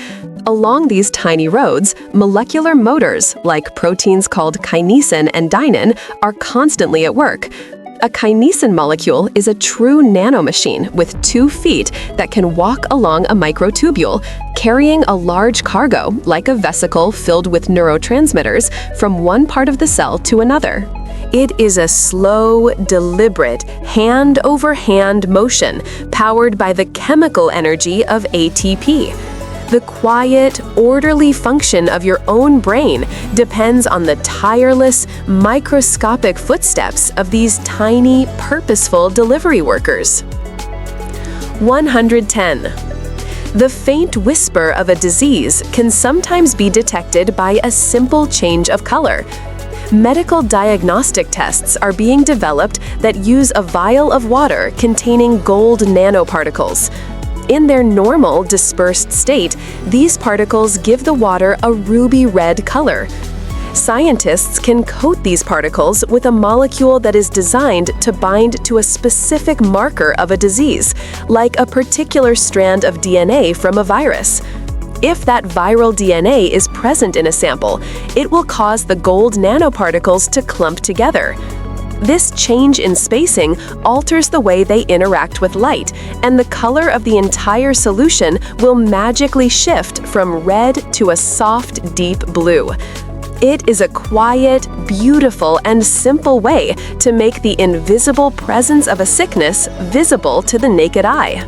Along these tiny roads, molecular motors, like proteins called kinesin and dynein, are constantly at work. A kinesin molecule is a true nanomachine with 2 feet that can walk along a microtubule, carrying a large cargo, like a vesicle filled with neurotransmitters, from one part of the cell to another. It is a slow, deliberate, hand-over-hand motion powered by the chemical energy of ATP. The quiet, orderly function of your own brain depends on the tireless, microscopic footsteps of these tiny, purposeful delivery workers. 110. The faint whisper of a disease can sometimes be detected by a simple change of color. Medical diagnostic tests are being developed that use a vial of water containing gold nanoparticles. In their normal, dispersed state, these particles give the water a ruby red color. Scientists can coat these particles with a molecule that is designed to bind to a specific marker of a disease, like a particular strand of DNA from a virus. If that viral DNA is present in a sample, it will cause the gold nanoparticles to clump together. This change in spacing alters the way they interact with light, and the color of the entire solution will magically shift from red to a soft, deep blue. It is a quiet, beautiful, and simple way to make the invisible presence of a sickness visible to the naked eye.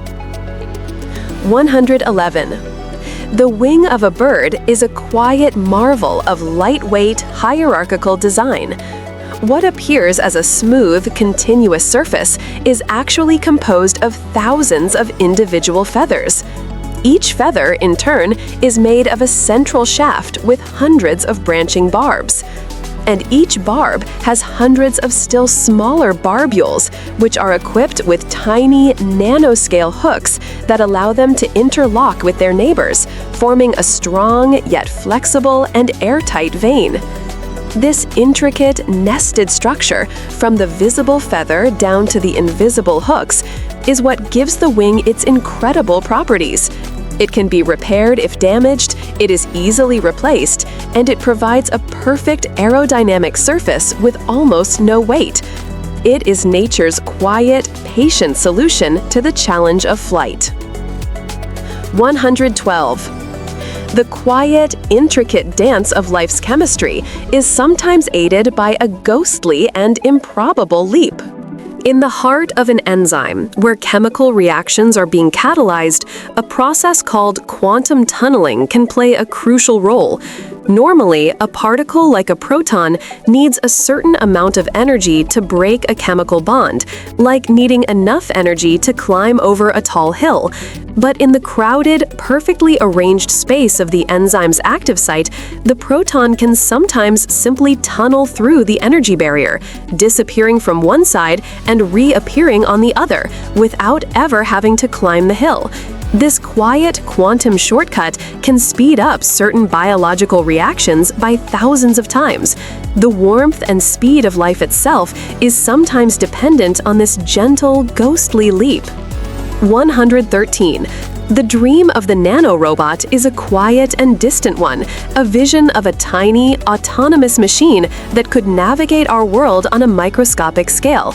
111. The wing of a bird is a quiet marvel of lightweight, hierarchical design. What appears as a smooth, continuous surface is actually composed of thousands of individual feathers. Each feather, in turn, is made of a central shaft with hundreds of branching barbs. And each barb has hundreds of still smaller barbules, which are equipped with tiny, nanoscale hooks that allow them to interlock with their neighbors, forming a strong yet flexible and airtight vein. This intricate, nested structure, from the visible feather down to the invisible hooks, is what gives the wing its incredible properties. It can be repaired if damaged, it is easily replaced, and it provides a perfect aerodynamic surface with almost no weight. It is nature's quiet, patient solution to the challenge of flight. 112. The quiet, intricate dance of life's chemistry is sometimes aided by a ghostly and improbable leap. In the heart of an enzyme, where chemical reactions are being catalyzed, a process called quantum tunneling can play a crucial role. Normally, a particle like a proton needs a certain amount of energy to break a chemical bond, like needing enough energy to climb over a tall hill. But in the crowded, perfectly arranged space of the enzyme's active site, the proton can sometimes simply tunnel through the energy barrier, disappearing from one side and reappearing on the other, without ever having to climb the hill. This quiet quantum shortcut can speed up certain biological reactions by thousands of times. The warmth and speed of life itself is sometimes dependent on this gentle, ghostly leap. 113. The dream of the nanorobot is a quiet and distant one, a vision of a tiny, autonomous machine that could navigate our world on a microscopic scale.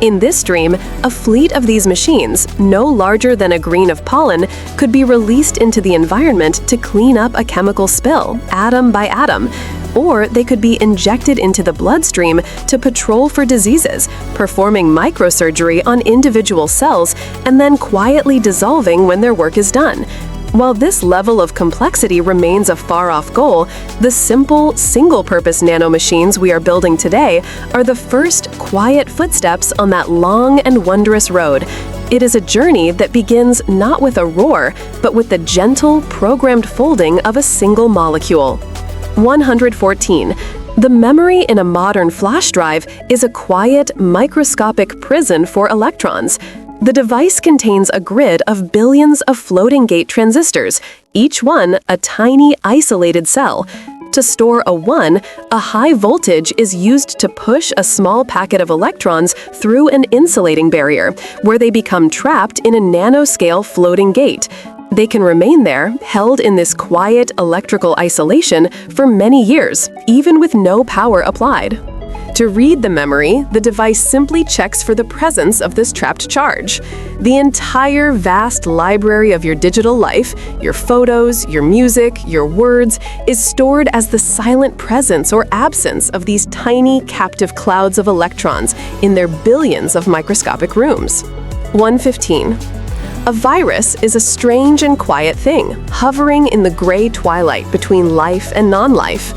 In this dream, a fleet of these machines, no larger than a grain of pollen, could be released into the environment to clean up a chemical spill, atom by atom. Or they could be injected into the bloodstream to patrol for diseases, performing microsurgery on individual cells, and then quietly dissolving when their work is done. While this level of complexity remains a far-off goal, the simple, single-purpose nanomachines we are building today are the first quiet footsteps on that long and wondrous road. It is a journey that begins not with a roar, but with the gentle, programmed folding of a single molecule. 114. The memory in a modern flash drive is a quiet, microscopic prison for electrons. The device contains a grid of billions of floating gate transistors, each one a tiny, isolated cell. To store a 1, a high voltage is used to push a small packet of electrons through an insulating barrier, where they become trapped in a nanoscale floating gate. They can remain there, held in this quiet electrical isolation for many years, even with no power applied. To read the memory, the device simply checks for the presence of this trapped charge. The entire vast library of your digital life, your photos, your music, your words, is stored as the silent presence or absence of these tiny captive clouds of electrons in their billions of microscopic rooms. 115. A virus is a strange and quiet thing, hovering in the gray twilight between life and non-life.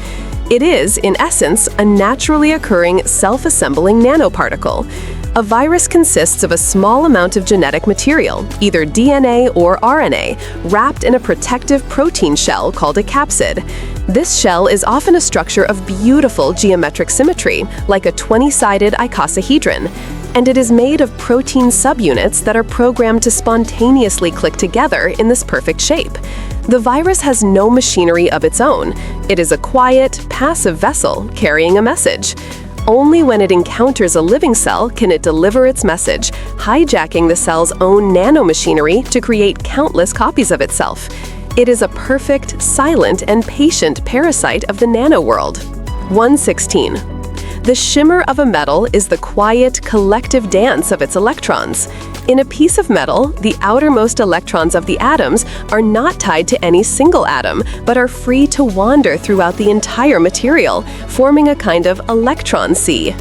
It is, in essence, a naturally occurring, self-assembling nanoparticle. A virus consists of a small amount of genetic material, either DNA or RNA, wrapped in a protective protein shell called a capsid. This shell is often a structure of beautiful geometric symmetry, like a 20-sided icosahedron, and it is made of protein subunits that are programmed to spontaneously click together in this perfect shape. The virus has no machinery of its own. It is a quiet, passive vessel carrying a message. Only when it encounters a living cell can it deliver its message, hijacking the cell's own nanomachinery to create countless copies of itself. It is a perfect, silent, and patient parasite of the nanoworld. 116. The shimmer of a metal is the quiet, collective dance of its electrons. In a piece of metal, the outermost electrons of the atoms are not tied to any single atom, but are free to wander throughout the entire material, forming a kind of electron sea.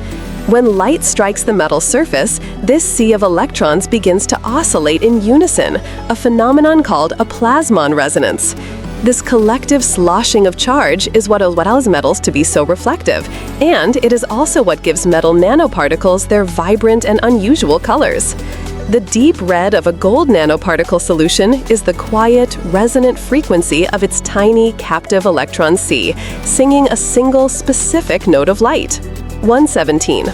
When light strikes the metal surface, this sea of electrons begins to oscillate in unison, a phenomenon called a plasmon resonance. This collective sloshing of charge is what allows metals to be so reflective, and it is also what gives metal nanoparticles their vibrant and unusual colors. The deep red of a gold nanoparticle solution is the quiet, resonant frequency of its tiny, captive electron sea, singing a single, specific note of light. 117.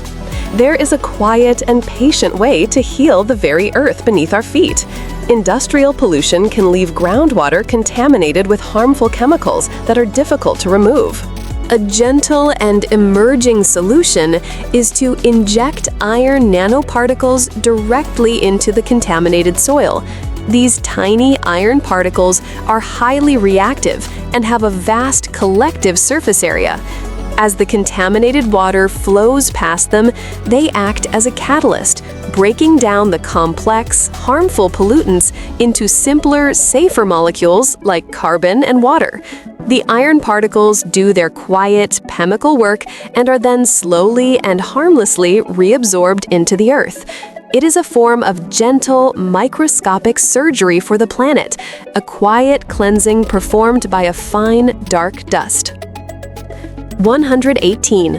There is a quiet and patient way to heal the very earth beneath our feet. Industrial pollution can leave groundwater contaminated with harmful chemicals that are difficult to remove. A gentle and emerging solution is to inject iron nanoparticles directly into the contaminated soil. These tiny iron particles are highly reactive and have a vast collective surface area. As the contaminated water flows past them, they act as a catalyst, breaking down the complex, harmful pollutants into simpler, safer molecules like carbon and water. The iron particles do their quiet, chemical work and are then slowly and harmlessly reabsorbed into the earth. It is a form of gentle, microscopic surgery for the planet, a quiet cleansing performed by a fine, dark dust. 118.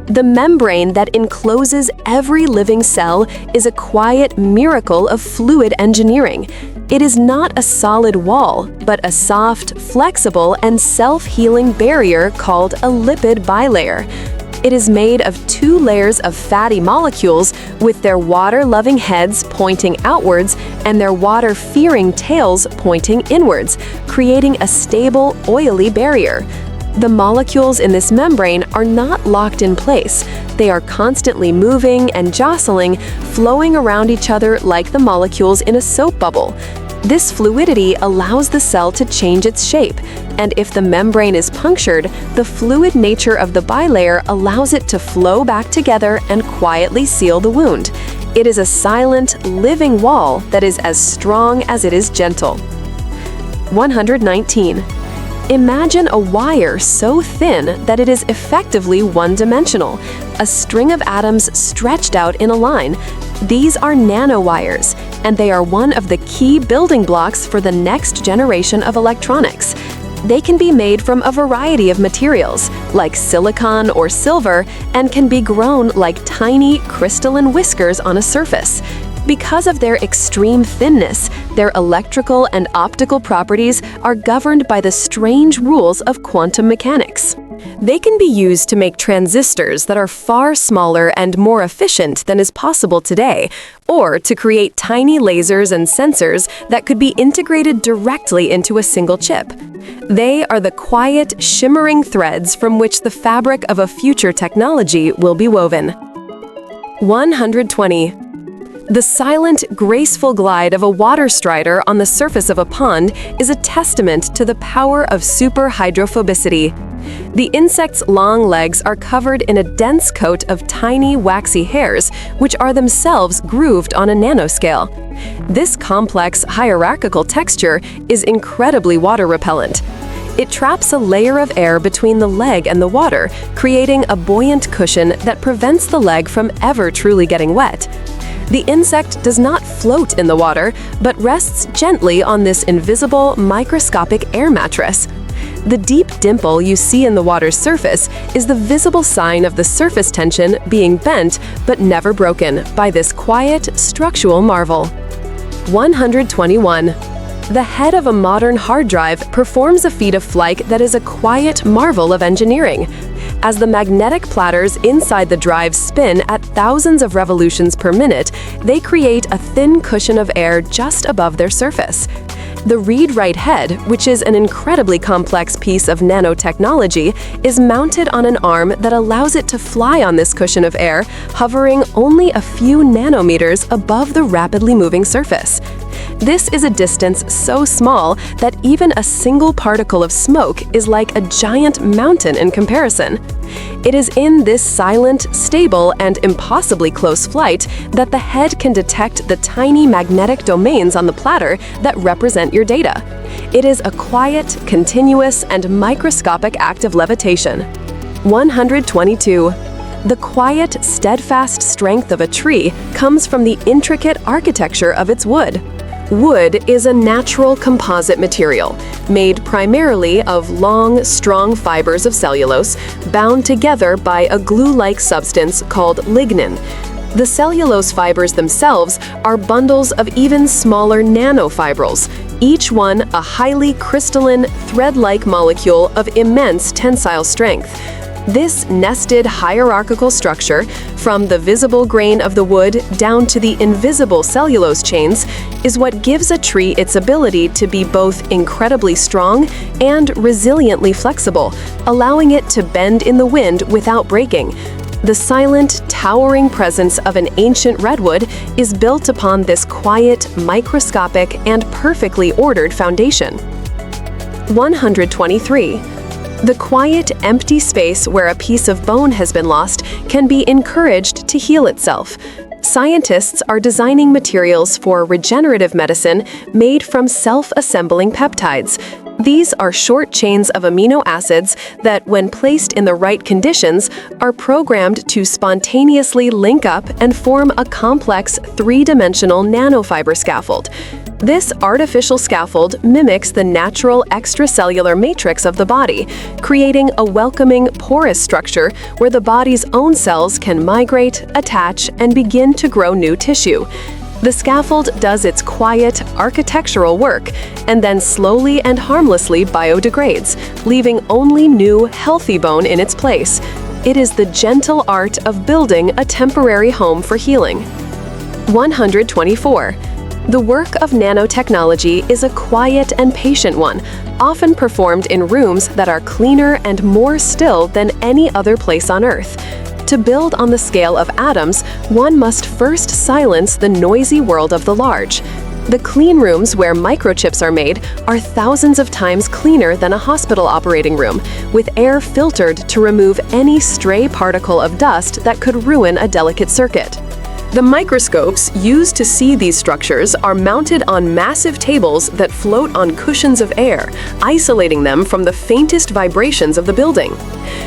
The membrane that encloses every living cell is a quiet miracle of fluid engineering. It is not a solid wall, but a soft, flexible, and self-healing barrier called a lipid bilayer. It is made of 2 layers of fatty molecules with their water-loving heads pointing outwards and their water-fearing tails pointing inwards, creating a stable, oily barrier. The molecules in this membrane are not locked in place. They are constantly moving and jostling, flowing around each other like the molecules in a soap bubble. This fluidity allows the cell to change its shape, and if the membrane is punctured, the fluid nature of the bilayer allows it to flow back together and quietly seal the wound. It is a silent, living wall that is as strong as it is gentle. 119. Imagine a wire so thin that it is effectively one-dimensional, a string of atoms stretched out in a line. These are nanowires, and they are one of the key building blocks for the next generation of electronics. They can be made from a variety of materials, like silicon or silver, and can be grown like tiny crystalline whiskers on a surface. Because of their extreme thinness, their electrical and optical properties are governed by the strange rules of quantum mechanics. They can be used to make transistors that are far smaller and more efficient than is possible today, or to create tiny lasers and sensors that could be integrated directly into a single chip. They are the quiet, shimmering threads from which the fabric of a future technology will be woven. 120. The silent, graceful glide of a water strider on the surface of a pond is a testament to the power of superhydrophobicity. The insect's long legs are covered in a dense coat of tiny, waxy hairs, which are themselves grooved on a nanoscale. This complex, hierarchical texture is incredibly water repellent. It traps a layer of air between the leg and the water, creating a buoyant cushion that prevents the leg from ever truly getting wet. The insect does not float in the water, but rests gently on this invisible, microscopic air mattress. The deep dimple you see in the water's surface is the visible sign of the surface tension being bent but never broken by this quiet, structural marvel. 121. The head of a modern hard drive performs a feat of flight that is a quiet marvel of engineering. As the magnetic platters inside the drive spin at thousands of revolutions per minute, they create a thin cushion of air just above their surface. The read-write head, which is an incredibly complex piece of nanotechnology, is mounted on an arm that allows it to fly on this cushion of air, hovering only a few nanometers above the rapidly moving surface. This is a distance so small that even a single particle of smoke is like a giant mountain in comparison. It is in this silent, stable, and impossibly close flight that the head can detect the tiny magnetic domains on the platter that represent your data. It is a quiet, continuous, and microscopic act of levitation. 122. The quiet, steadfast strength of a tree comes from the intricate architecture of its wood. Wood is a natural composite material, made primarily of long, strong fibers of cellulose bound together by a glue-like substance called lignin. The cellulose fibers themselves are bundles of even smaller nanofibrils, each one a highly crystalline, thread-like molecule of immense tensile strength. This nested hierarchical structure, from the visible grain of the wood down to the invisible cellulose chains, is what gives a tree its ability to be both incredibly strong and resiliently flexible, allowing it to bend in the wind without breaking. The silent, towering presence of an ancient redwood is built upon this quiet, microscopic, and perfectly ordered foundation. 123. The quiet, empty space where a piece of bone has been lost can be encouraged to heal itself. Scientists are designing materials for regenerative medicine made from self-assembling peptides. These are short chains of amino acids that, when placed in the right conditions, are programmed to spontaneously link up and form a complex three-dimensional nanofiber scaffold. This artificial scaffold mimics the natural extracellular matrix of the body, creating a welcoming, porous structure where the body's own cells can migrate, attach, and begin to grow new tissue. The scaffold does its quiet, architectural work and then slowly and harmlessly biodegrades, leaving only new, healthy bone in its place. It is the gentle art of building a temporary home for healing. 124. The work of nanotechnology is a quiet and patient one, often performed in rooms that are cleaner and more still than any other place on Earth. To build on the scale of atoms, one must first silence the noisy world of the large. The clean rooms where microchips are made are thousands of times cleaner than a hospital operating room, with air filtered to remove any stray particle of dust that could ruin a delicate circuit. The microscopes used to see these structures are mounted on massive tables that float on cushions of air, isolating them from the faintest vibrations of the building.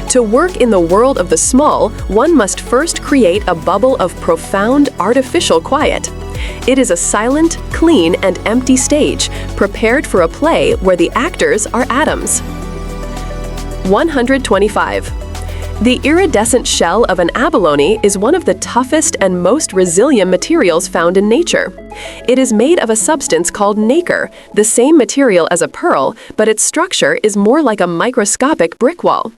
To work in the world of the small, one must first create a bubble of profound, artificial quiet. It is a silent, clean, and empty stage, prepared for a play where the actors are atoms. 125. The iridescent shell of an abalone is one of the toughest and most resilient materials found in nature. It is made of a substance called nacre, the same material as a pearl, but its structure is more like a microscopic brick wall.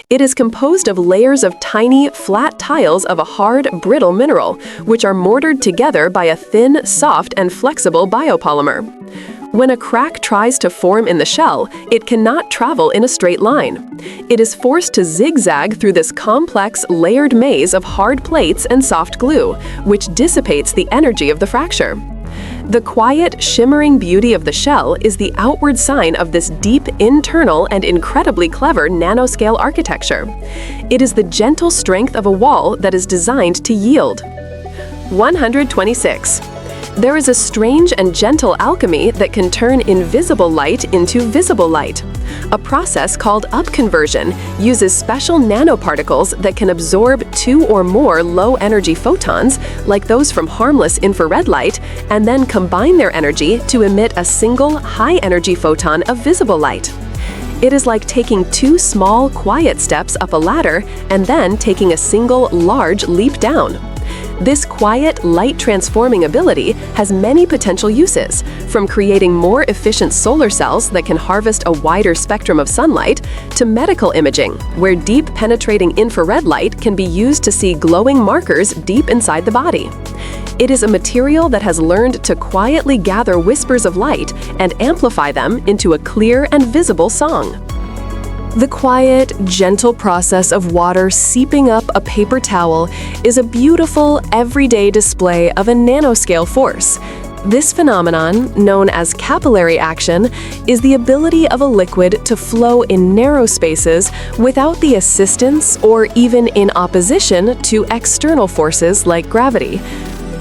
It is composed of layers of tiny, flat tiles of a hard, brittle mineral, which are mortared together by a thin, soft, and flexible biopolymer. When a crack tries to form in the shell, it cannot travel in a straight line. It is forced to zigzag through this complex, layered maze of hard plates and soft glue, which dissipates the energy of the fracture. The quiet, shimmering beauty of the shell is the outward sign of this deep, internal, and incredibly clever nanoscale architecture. It is the gentle strength of a wall that is designed to yield. 126. There is a strange and gentle alchemy that can turn invisible light into visible light. A process called upconversion uses special nanoparticles that can absorb 2 or more low-energy photons, like those from harmless infrared light, and then combine their energy to emit a single high-energy photon of visible light. It is like taking 2 small, quiet steps up a ladder and then taking a single, large leap down. This quiet, light-transforming ability has many potential uses, from creating more efficient solar cells that can harvest a wider spectrum of sunlight, to medical imaging, where deep penetrating infrared light can be used to see glowing markers deep inside the body. It is a material that has learned to quietly gather whispers of light and amplify them into a clear and visible song. The quiet, gentle process of water seeping up a paper towel is a beautiful, everyday display of a nanoscale force. This phenomenon, known as capillary action, is the ability of a liquid to flow in narrow spaces without the assistance or even in opposition to external forces like gravity.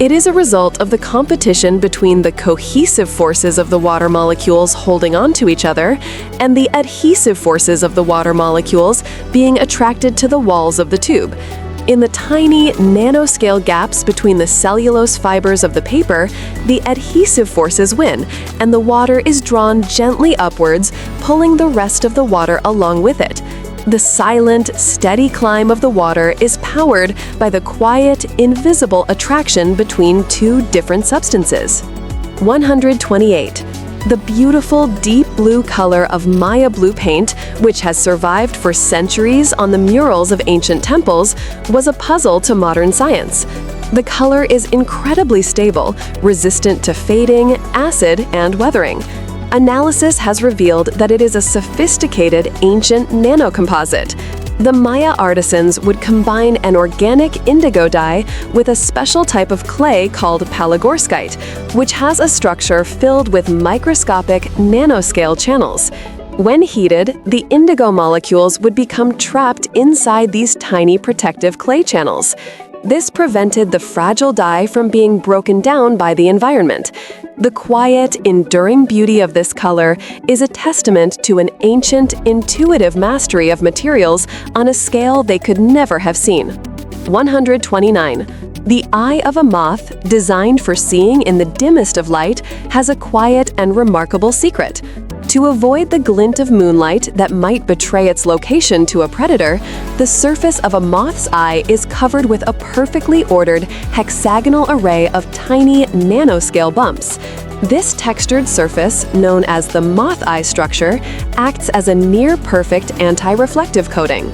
It is a result of the competition between the cohesive forces of the water molecules holding onto each other and the adhesive forces of the water molecules being attracted to the walls of the tube. In the tiny, nanoscale gaps between the cellulose fibers of the paper, the adhesive forces win, and the water is drawn gently upwards, pulling the rest of the water along with it. The silent, steady climb of the water is powered by the quiet, invisible attraction between 2 different substances. 128. The beautiful deep blue color of Maya blue paint, which has survived for centuries on the murals of ancient temples, was a puzzle to modern science. The color is incredibly stable, resistant to fading, acid, and weathering. Analysis has revealed that it is a sophisticated, ancient nanocomposite. The Maya artisans would combine an organic indigo dye with a special type of clay called palygorskite, which has a structure filled with microscopic nanoscale channels. When heated, the indigo molecules would become trapped inside these tiny protective clay channels. This prevented the fragile dye from being broken down by the environment. The quiet, enduring beauty of this color is a testament to an ancient, intuitive mastery of materials on a scale they could never have seen. 129. The eye of a moth, designed for seeing in the dimmest of light, has a quiet and remarkable secret. To avoid the glint of moonlight that might betray its location to a predator, the surface of a moth's eye is covered with a perfectly ordered hexagonal array of tiny nanoscale bumps. This textured surface, known as the moth eye structure, acts as a near-perfect anti-reflective coating.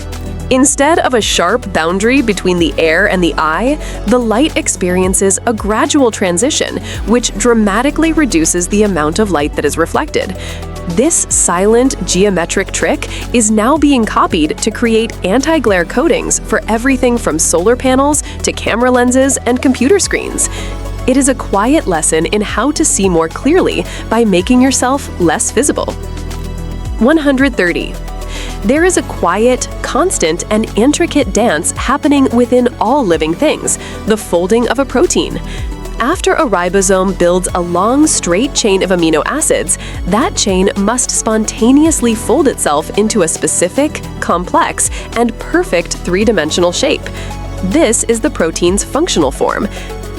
Instead of a sharp boundary between the air and the eye, the light experiences a gradual transition, which dramatically reduces the amount of light that is reflected. This silent, geometric trick is now being copied to create anti-glare coatings for everything from solar panels to camera lenses and computer screens. It is a quiet lesson in how to see more clearly by making yourself less visible. 130. There is a quiet, constant, and intricate dance happening within all living things, the folding of a protein. After a ribosome builds a long, straight chain of amino acids, that chain must spontaneously fold itself into a specific, complex, and perfect 3-dimensional shape. This is the protein's functional form.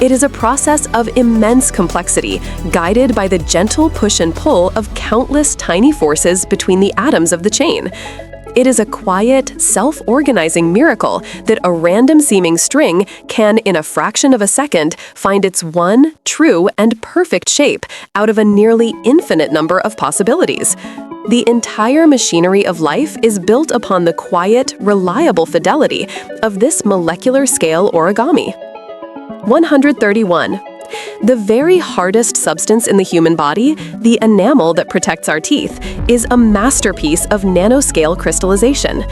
It is a process of immense complexity, guided by the gentle push and pull of countless tiny forces between the atoms of the chain. It is a quiet, self-organizing miracle that a random-seeming string can, in a fraction of a second, find its one, true, and perfect shape out of a nearly infinite number of possibilities. The entire machinery of life is built upon the quiet, reliable fidelity of this molecular scale origami. 131. The very hardest substance in the human body, the enamel that protects our teeth, is a masterpiece of nanoscale crystallization.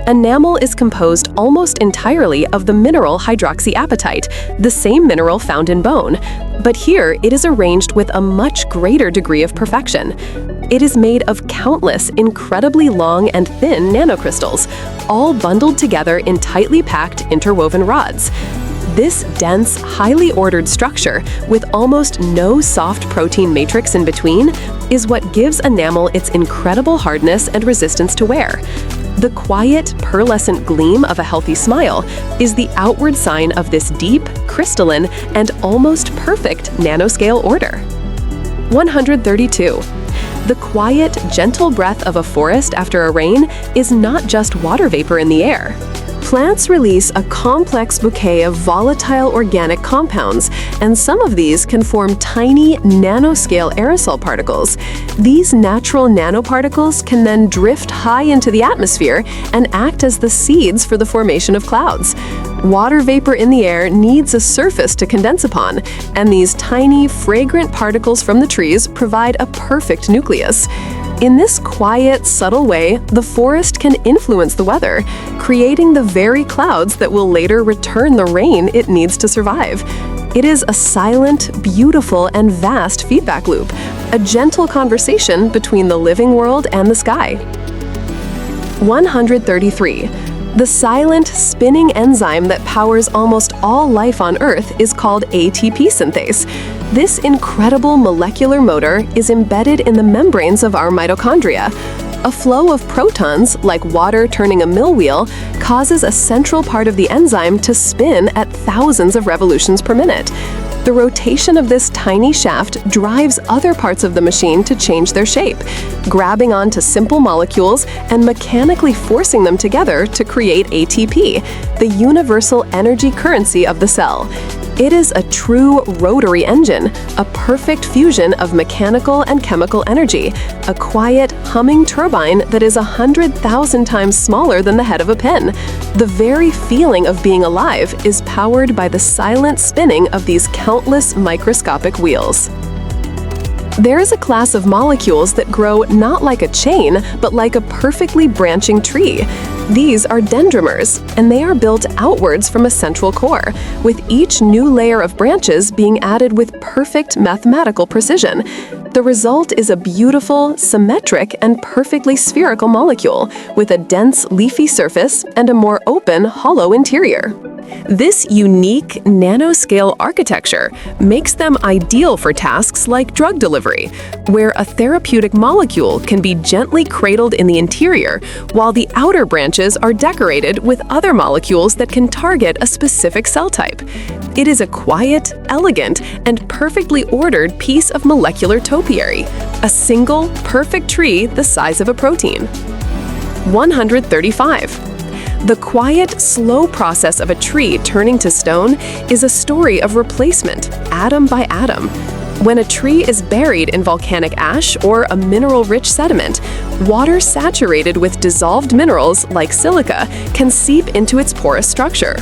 Enamel is composed almost entirely of the mineral hydroxyapatite, the same mineral found in bone, but here it is arranged with a much greater degree of perfection. It is made of countless, incredibly long and thin nanocrystals, all bundled together in tightly packed interwoven rods. This dense, highly ordered structure, with almost no soft protein matrix in between, is what gives enamel its incredible hardness and resistance to wear. The quiet, pearlescent gleam of a healthy smile is the outward sign of this deep, crystalline, and almost perfect nanoscale order. 132. The quiet, gentle breath of a forest after a rain is not just water vapor in the air. Plants release a complex bouquet of volatile organic compounds, and some of these can form tiny, nanoscale aerosol particles. These natural nanoparticles can then drift high into the atmosphere and act as the seeds for the formation of clouds. Water vapor in the air needs a surface to condense upon, and these tiny, fragrant particles from the trees provide a perfect nucleus. In this quiet, subtle way, the forest can influence the weather, creating the very clouds that will later return the rain it needs to survive. It is a silent, beautiful, and vast feedback loop, a gentle conversation between the living world and the sky. 133. The silent, spinning enzyme that powers almost all life on Earth is called ATP synthase. This incredible molecular motor is embedded in the membranes of our mitochondria. A flow of protons, like water turning a mill wheel, causes a central part of the enzyme to spin at thousands of revolutions per minute. The rotation of this tiny shaft drives other parts of the machine to change their shape, grabbing onto simple molecules and mechanically forcing them together to create ATP, the universal energy currency of the cell. It is a true rotary engine, a perfect fusion of mechanical and chemical energy, a quiet, humming turbine that is 100,000 times smaller than the head of a pin. The very feeling of being alive is powered by the silent spinning of these countless microscopic wheels. There is a class of molecules that grow not like a chain, but like a perfectly branching tree. These are dendrimers, and they are built outwards from a central core, with each new layer of branches being added with perfect mathematical precision. The result is a beautiful, symmetric, and perfectly spherical molecule, with a dense, leafy surface and a more open, hollow interior. This unique nanoscale architecture makes them ideal for tasks like drug delivery, where a therapeutic molecule can be gently cradled in the interior, while the outer branches are decorated with other molecules that can target a specific cell type. It is a quiet, elegant, and perfectly ordered piece of molecular topiary, a single, perfect tree the size of a protein. 135. The quiet, slow process of a tree turning to stone is a story of replacement, atom by atom. When a tree is buried in volcanic ash or a mineral-rich sediment, water saturated with dissolved minerals like silica can seep into its porous structure.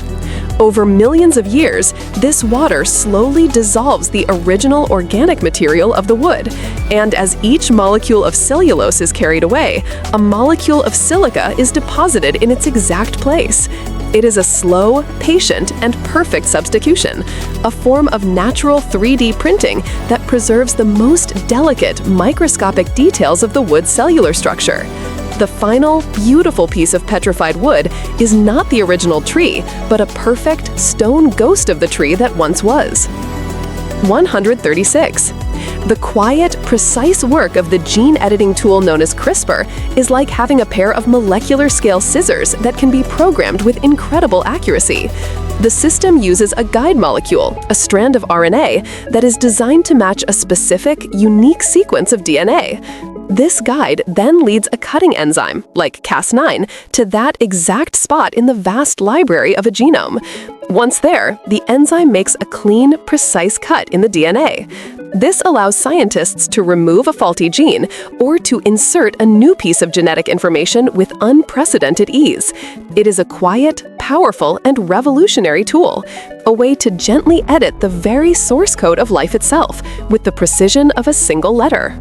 Over millions of years, this water slowly dissolves the original organic material of the wood, and as each molecule of cellulose is carried away, a molecule of silica is deposited in its exact place. It is a slow, patient, and perfect substitution, a form of natural 3D printing that preserves the most delicate, microscopic details of the wood's cellular structure. The final, beautiful piece of petrified wood is not the original tree, but a perfect stone ghost of the tree that once was. 136. The quiet, precise work of the gene editing tool known as CRISPR is like having a pair of molecular-scale scissors that can be programmed with incredible accuracy. The system uses a guide molecule, a strand of RNA, that is designed to match a specific, unique sequence of DNA. This guide then leads a cutting enzyme, like Cas9, to that exact spot in the vast library of a genome. Once there, the enzyme makes a clean, precise cut in the DNA. This allows scientists to remove a faulty gene or to insert a new piece of genetic information with unprecedented ease. It is a quiet, powerful and revolutionary tool, a way to gently edit the very source code of life itself with the precision of a single letter.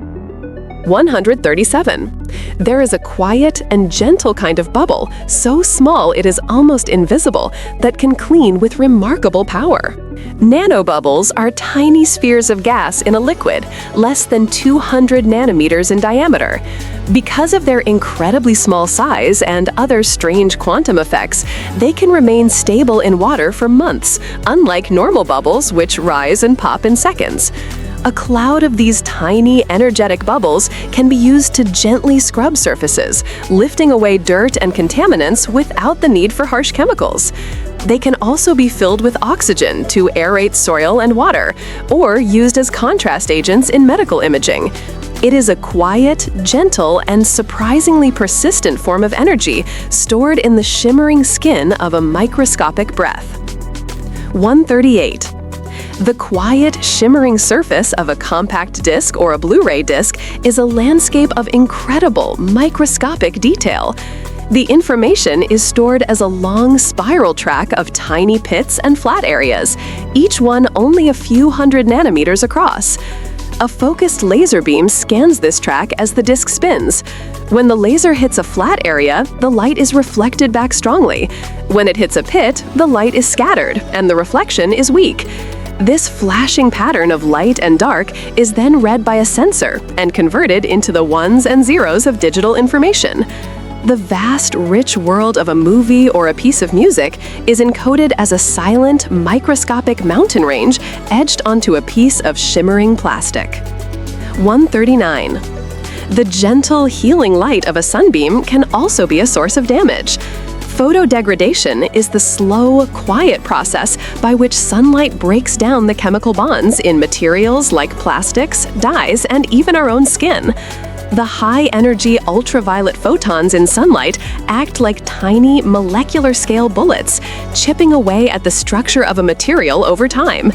137. There is a quiet and gentle kind of bubble, so small it is almost invisible, that can clean with remarkable power. Nanobubbles are tiny spheres of gas in a liquid, less than 200 nanometers in diameter. Because of their incredibly small size and other strange quantum effects, they can remain stable in water for months, unlike normal bubbles which rise and pop in seconds. A cloud of these tiny, energetic bubbles can be used to gently scrub surfaces, lifting away dirt and contaminants without the need for harsh chemicals. They can also be filled with oxygen to aerate soil and water, or used as contrast agents in medical imaging. It is a quiet, gentle, and surprisingly persistent form of energy stored in the shimmering skin of a microscopic breath. 138. The quiet, shimmering surface of a compact disc or a Blu-ray disc is a landscape of incredible, microscopic detail. The information is stored as a long spiral track of tiny pits and flat areas, each one only a few hundred nanometers across. A focused laser beam scans this track as the disc spins. When the laser hits a flat area, the light is reflected back strongly. When it hits a pit, the light is scattered, and the reflection is weak. This flashing pattern of light and dark is then read by a sensor and converted into the ones and zeros of digital information. The vast, rich world of a movie or a piece of music is encoded as a silent, microscopic mountain range etched onto a piece of shimmering plastic. 139. The gentle, healing light of a sunbeam can also be a source of damage. Photodegradation is the slow, quiet process by which sunlight breaks down the chemical bonds in materials like plastics, dyes, and even our own skin. The high-energy ultraviolet photons in sunlight act like tiny, molecular-scale bullets, chipping away at the structure of a material over time.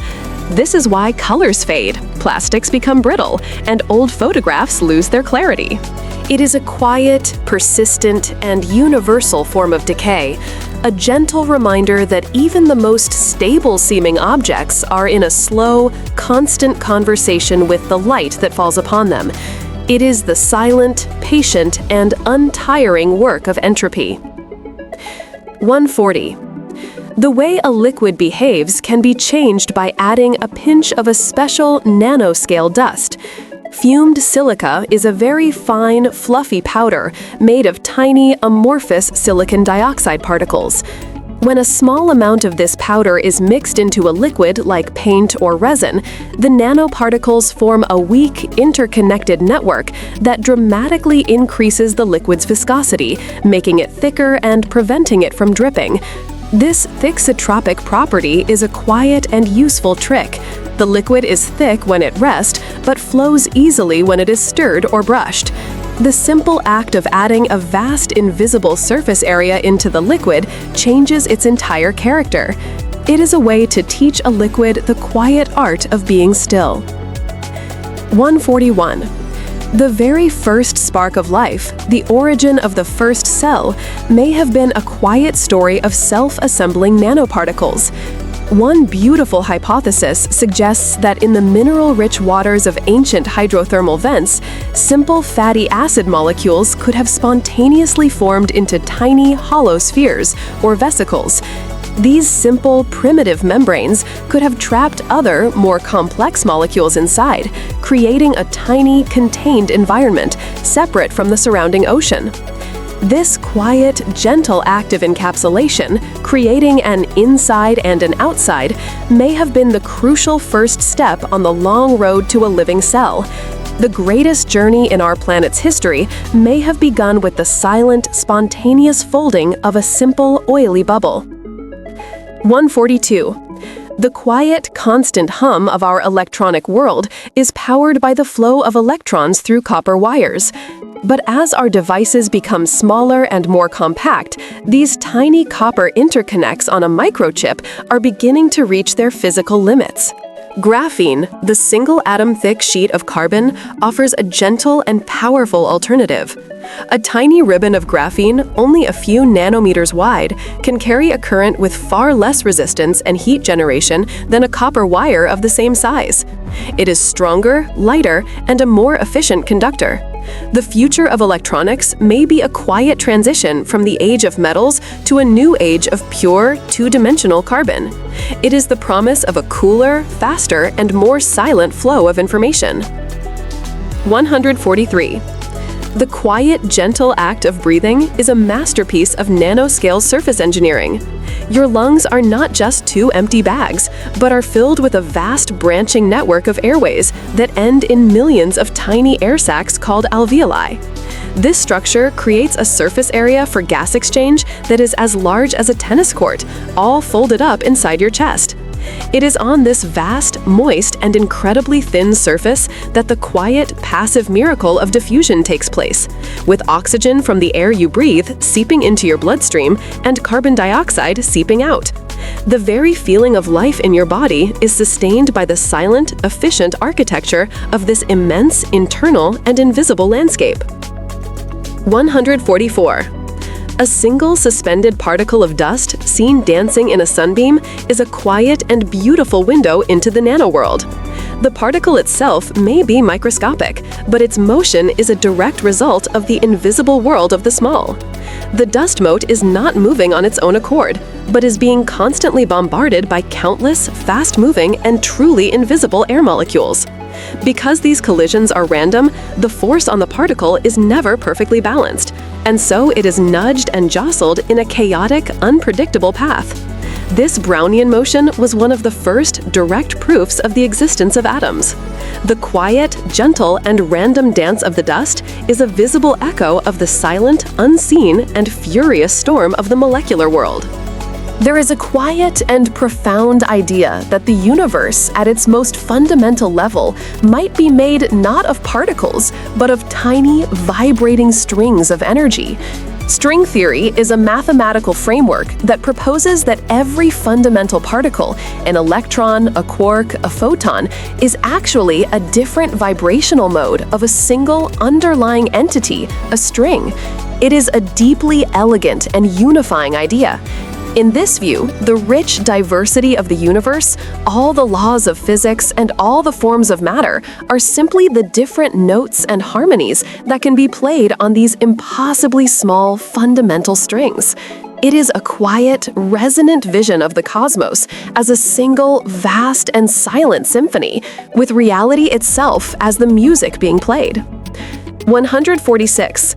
This is why colors fade, plastics become brittle, and old photographs lose their clarity. It is a quiet, persistent, and universal form of decay, a gentle reminder that even the most stable-seeming objects are in a slow, constant conversation with the light that falls upon them. It is the silent, patient, and untiring work of entropy. 140. The way a liquid behaves can be changed by adding a pinch of a special nanoscale dust. Fumed silica is a very fine, fluffy powder made of tiny, amorphous silicon dioxide particles. When a small amount of this powder is mixed into a liquid like paint or resin, the nanoparticles form a weak, interconnected network that dramatically increases the liquid's viscosity, making it thicker and preventing it from dripping. This thixotropic property is a quiet and useful trick. The liquid is thick when at rest, but flows easily when it is stirred or brushed. The simple act of adding a vast invisible surface area into the liquid changes its entire character. It is a way to teach a liquid the quiet art of being still. 141. The very first spark of life, the origin of the first cell, may have been a quiet story of self-assembling nanoparticles. One beautiful hypothesis suggests that in the mineral-rich waters of ancient hydrothermal vents, simple fatty acid molecules could have spontaneously formed into tiny, hollow spheres, or vesicles. These simple, primitive membranes could have trapped other, more complex molecules inside, creating a tiny, contained environment, separate from the surrounding ocean. This quiet, gentle act of encapsulation, creating an inside and an outside, may have been the crucial first step on the long road to a living cell. The greatest journey in our planet's history may have begun with the silent, spontaneous folding of a simple, oily bubble. 142. The quiet, constant hum of our electronic world is powered by the flow of electrons through copper wires. But as our devices become smaller and more compact, these tiny copper interconnects on a microchip are beginning to reach their physical limits. Graphene, the single atom-thick sheet of carbon, offers a gentle and powerful alternative. A tiny ribbon of graphene, only a few nanometers wide, can carry a current with far less resistance and heat generation than a copper wire of the same size. It is stronger, lighter, and a more efficient conductor. The future of electronics may be a quiet transition from the age of metals to a new age of pure, two-dimensional carbon. It is the promise of a cooler, faster, and more silent flow of information. 143. The quiet, gentle act of breathing is a masterpiece of nanoscale surface engineering. Your lungs are not just two empty bags, but are filled with a vast branching network of airways that end in millions of tiny air sacs called alveoli. This structure creates a surface area for gas exchange that is as large as a tennis court, all folded up inside your chest. It is on this vast, moist, and incredibly thin surface that the quiet, passive miracle of diffusion takes place, with oxygen from the air you breathe seeping into your bloodstream and carbon dioxide seeping out. The very feeling of life in your body is sustained by the silent, efficient architecture of this immense, internal, and invisible landscape. 144. A single suspended particle of dust seen dancing in a sunbeam is a quiet and beautiful window into the nanoworld. The particle itself may be microscopic, but its motion is a direct result of the invisible world of the small. The dust mote is not moving on its own accord, but is being constantly bombarded by countless, fast-moving, and truly invisible air molecules. Because these collisions are random, the force on the particle is never perfectly balanced, and so it is nudged and jostled in a chaotic, unpredictable path. This Brownian motion was one of the first direct proofs of the existence of atoms. The quiet, gentle, and random dance of the dust is a visible echo of the silent, unseen, and furious storm of the molecular world. There is a quiet and profound idea that the universe, at its most fundamental level, might be made not of particles, but of tiny, vibrating strings of energy. String theory is a mathematical framework that proposes that every fundamental particle, an electron, a quark, a photon, is actually a different vibrational mode of a single underlying entity, a string. It is a deeply elegant and unifying idea. In this view, the rich diversity of the universe, all the laws of physics, and all the forms of matter are simply the different notes and harmonies that can be played on these impossibly small, fundamental strings. It is a quiet, resonant vision of the cosmos as a single, vast, and silent symphony, with reality itself as the music being played. 146.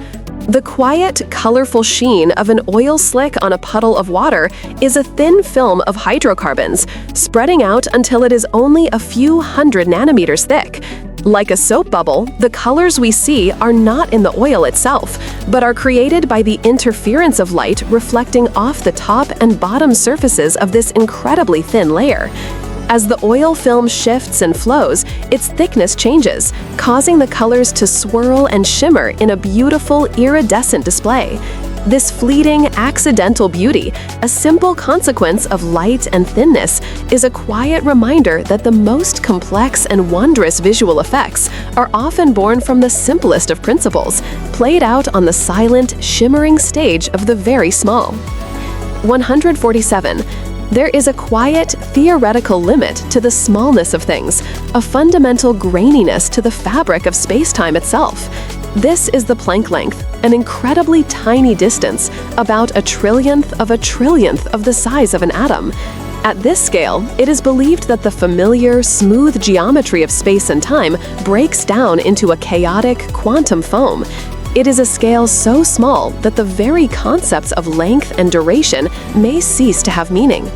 The quiet, colorful sheen of an oil slick on a puddle of water is a thin film of hydrocarbons, spreading out until it is only a few hundred nanometers thick. Like a soap bubble, the colors we see are not in the oil itself, but are created by the interference of light reflecting off the top and bottom surfaces of this incredibly thin layer. As the oil film shifts and flows, its thickness changes, causing the colors to swirl and shimmer in a beautiful, iridescent display. This fleeting, accidental beauty, a simple consequence of light and thinness, is a quiet reminder that the most complex and wondrous visual effects are often born from the simplest of principles, played out on the silent, shimmering stage of the very small. 147. There is a quiet, theoretical limit to the smallness of things, a fundamental graininess to the fabric of space-time itself. This is the Planck length, an incredibly tiny distance, about a trillionth of the size of an atom. At this scale, it is believed that the familiar, smooth geometry of space and time breaks down into a chaotic quantum foam. It is a scale so small that the very concepts of length and duration may cease to have meaning.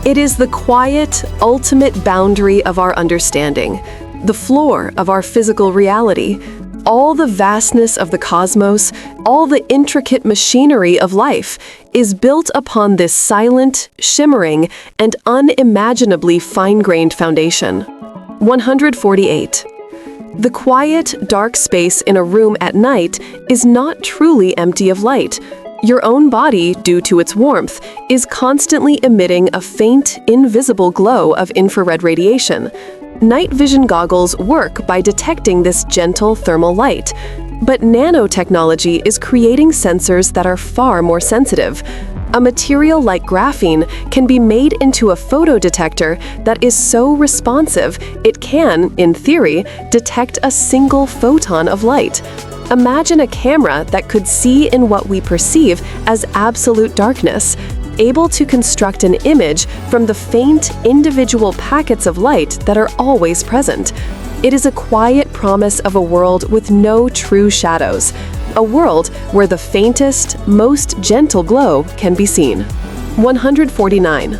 It is the quiet, ultimate boundary of our understanding, the floor of our physical reality. All the vastness of the cosmos, all the intricate machinery of life, is built upon this silent, shimmering, and unimaginably fine-grained foundation. 148. The quiet, dark space in a room at night is not truly empty of light. Your own body, due to its warmth, is constantly emitting a faint, invisible glow of infrared radiation. Night vision goggles work by detecting this gentle thermal light. But nanotechnology is creating sensors that are far more sensitive. A material like graphene can be made into a photodetector that is so responsive it can, in theory, detect a single photon of light. Imagine a camera that could see in what we perceive as absolute darkness, able to construct an image from the faint, individual packets of light that are always present. It is a quiet promise of a world with no true shadows, a world where the faintest, most gentle glow can be seen. 149.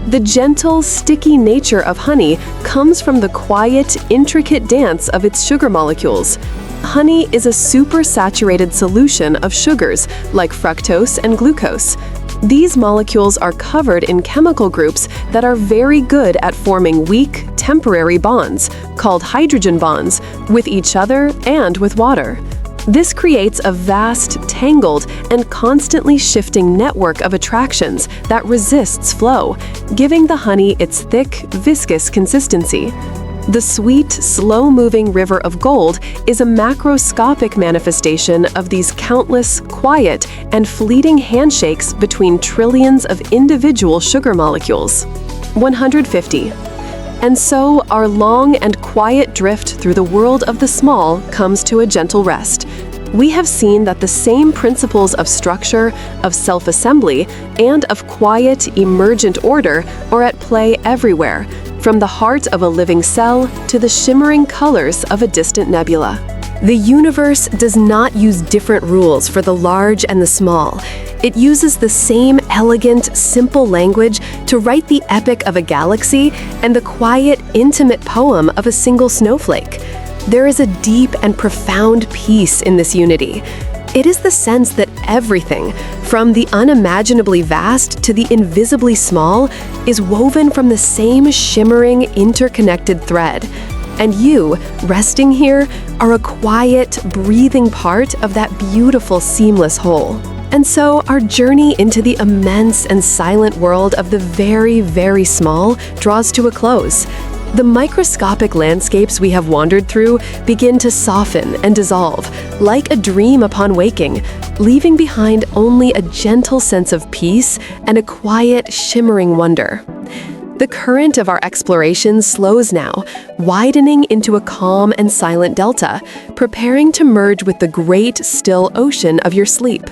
The gentle, sticky nature of honey comes from the quiet, intricate dance of its sugar molecules. Honey is a supersaturated solution of sugars like fructose and glucose. These molecules are covered in chemical groups that are very good at forming weak, temporary bonds, called hydrogen bonds, with each other and with water. This creates a vast, tangled, and constantly shifting network of attractions that resists flow, giving the honey its thick, viscous consistency. The sweet, slow-moving river of gold is a macroscopic manifestation of these countless, quiet, and fleeting handshakes between trillions of individual sugar molecules. 150. And so, our long and quiet drift through the world of the small comes to a gentle rest. We have seen that the same principles of structure, of self-assembly, and of quiet, emergent order are at play everywhere, from the heart of a living cell to the shimmering colors of a distant nebula. The universe does not use different rules for the large and the small. It uses the same elegant, simple language to write the epic of a galaxy and the quiet, intimate poem of a single snowflake. There is a deep and profound peace in this unity. It is the sense that everything, from the unimaginably vast to the invisibly small, is woven from the same shimmering, interconnected thread. And you, resting here, are a quiet, breathing part of that beautiful, seamless whole. And so our journey into the immense and silent world of the very, very small draws to a close. The microscopic landscapes we have wandered through begin to soften and dissolve, like a dream upon waking, leaving behind only a gentle sense of peace and a quiet, shimmering wonder. The current of our exploration slows now, widening into a calm and silent delta, preparing to merge with the great, still ocean of your sleep.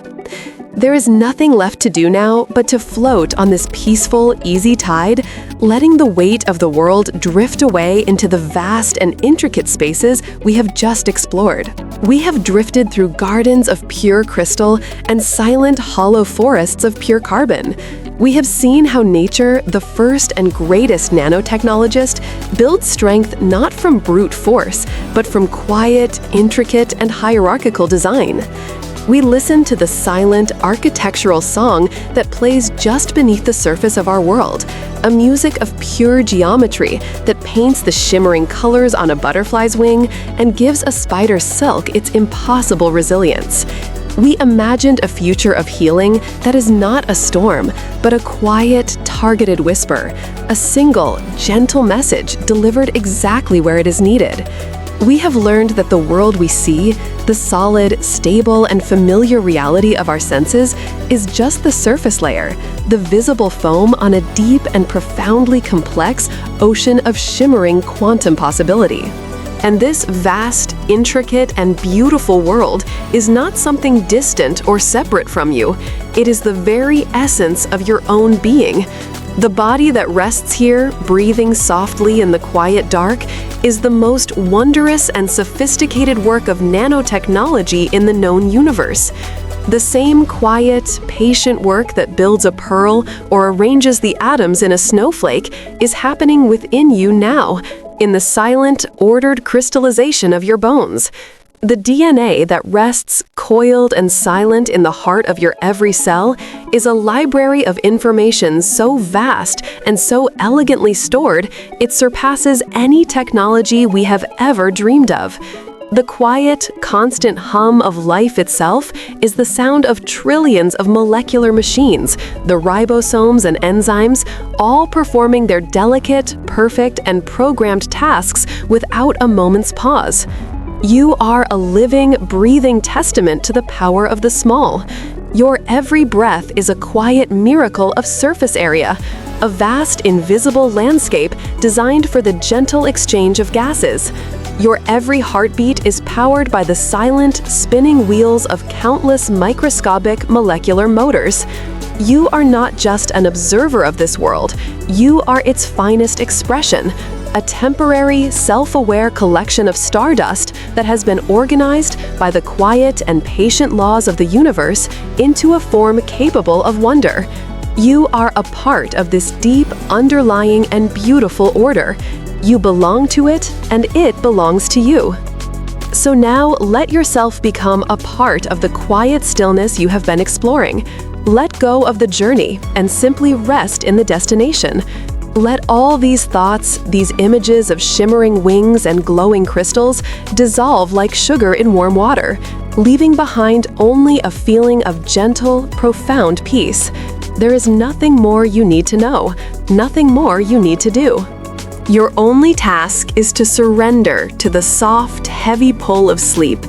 There is nothing left to do now but to float on this peaceful, easy tide, letting the weight of the world drift away into the vast and intricate spaces we have just explored. We have drifted through gardens of pure crystal and silent, hollow forests of pure carbon. We have seen how nature, the first and greatest nanotechnologist, builds strength not from brute force, but from quiet, intricate, and hierarchical design. We listen to the silent, architectural song that plays just beneath the surface of our world, a music of pure geometry that paints the shimmering colors on a butterfly's wing and gives a spider's silk its impossible resilience. We imagined a future of healing that is not a storm, but a quiet, targeted whisper, a single, gentle message delivered exactly where it is needed. We have learned that the world we see, the solid, stable, and familiar reality of our senses, is just the surface layer, the visible foam on a deep and profoundly complex ocean of shimmering quantum possibility. And this vast, intricate, and beautiful world is not something distant or separate from you. It is the very essence of your own being. The body that rests here, breathing softly in the quiet dark, is the most wondrous and sophisticated work of nanotechnology in the known universe. The same quiet, patient work that builds a pearl or arranges the atoms in a snowflake is happening within you now, in the silent, ordered crystallization of your bones. The DNA that rests coiled and silent in the heart of your every cell is a library of information so vast and so elegantly stored, it surpasses any technology we have ever dreamed of. The quiet, constant hum of life itself is the sound of trillions of molecular machines, the ribosomes and enzymes, all performing their delicate, perfect, and programmed tasks without a moment's pause. You are a living, breathing testament to the power of the small. Your every breath is a quiet miracle of surface area, a vast, invisible landscape designed for the gentle exchange of gases. Your every heartbeat is powered by the silent, spinning wheels of countless microscopic molecular motors. You are not just an observer of this world, you are its finest expression, a temporary, self-aware collection of stardust that has been organized by the quiet and patient laws of the universe into a form capable of wonder. You are a part of this deep, underlying, and beautiful order. You belong to it, and it belongs to you. So now, let yourself become a part of the quiet stillness you have been exploring. Let go of the journey and simply rest in the destination. Let all these thoughts, these images of shimmering wings and glowing crystals, dissolve like sugar in warm water, leaving behind only a feeling of gentle, profound peace. There is nothing more you need to know, nothing more you need to do. Your only task is to surrender to the soft, heavy pull of sleep,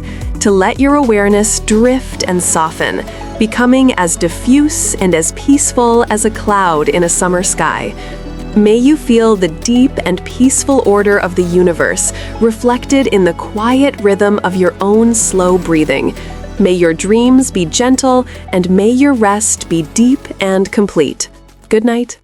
to let your awareness drift and soften, becoming as diffuse and as peaceful as a cloud in a summer sky. May you feel the deep and peaceful order of the universe reflected in the quiet rhythm of your own slow breathing. May your dreams be gentle, and may your rest be deep and complete. Good night.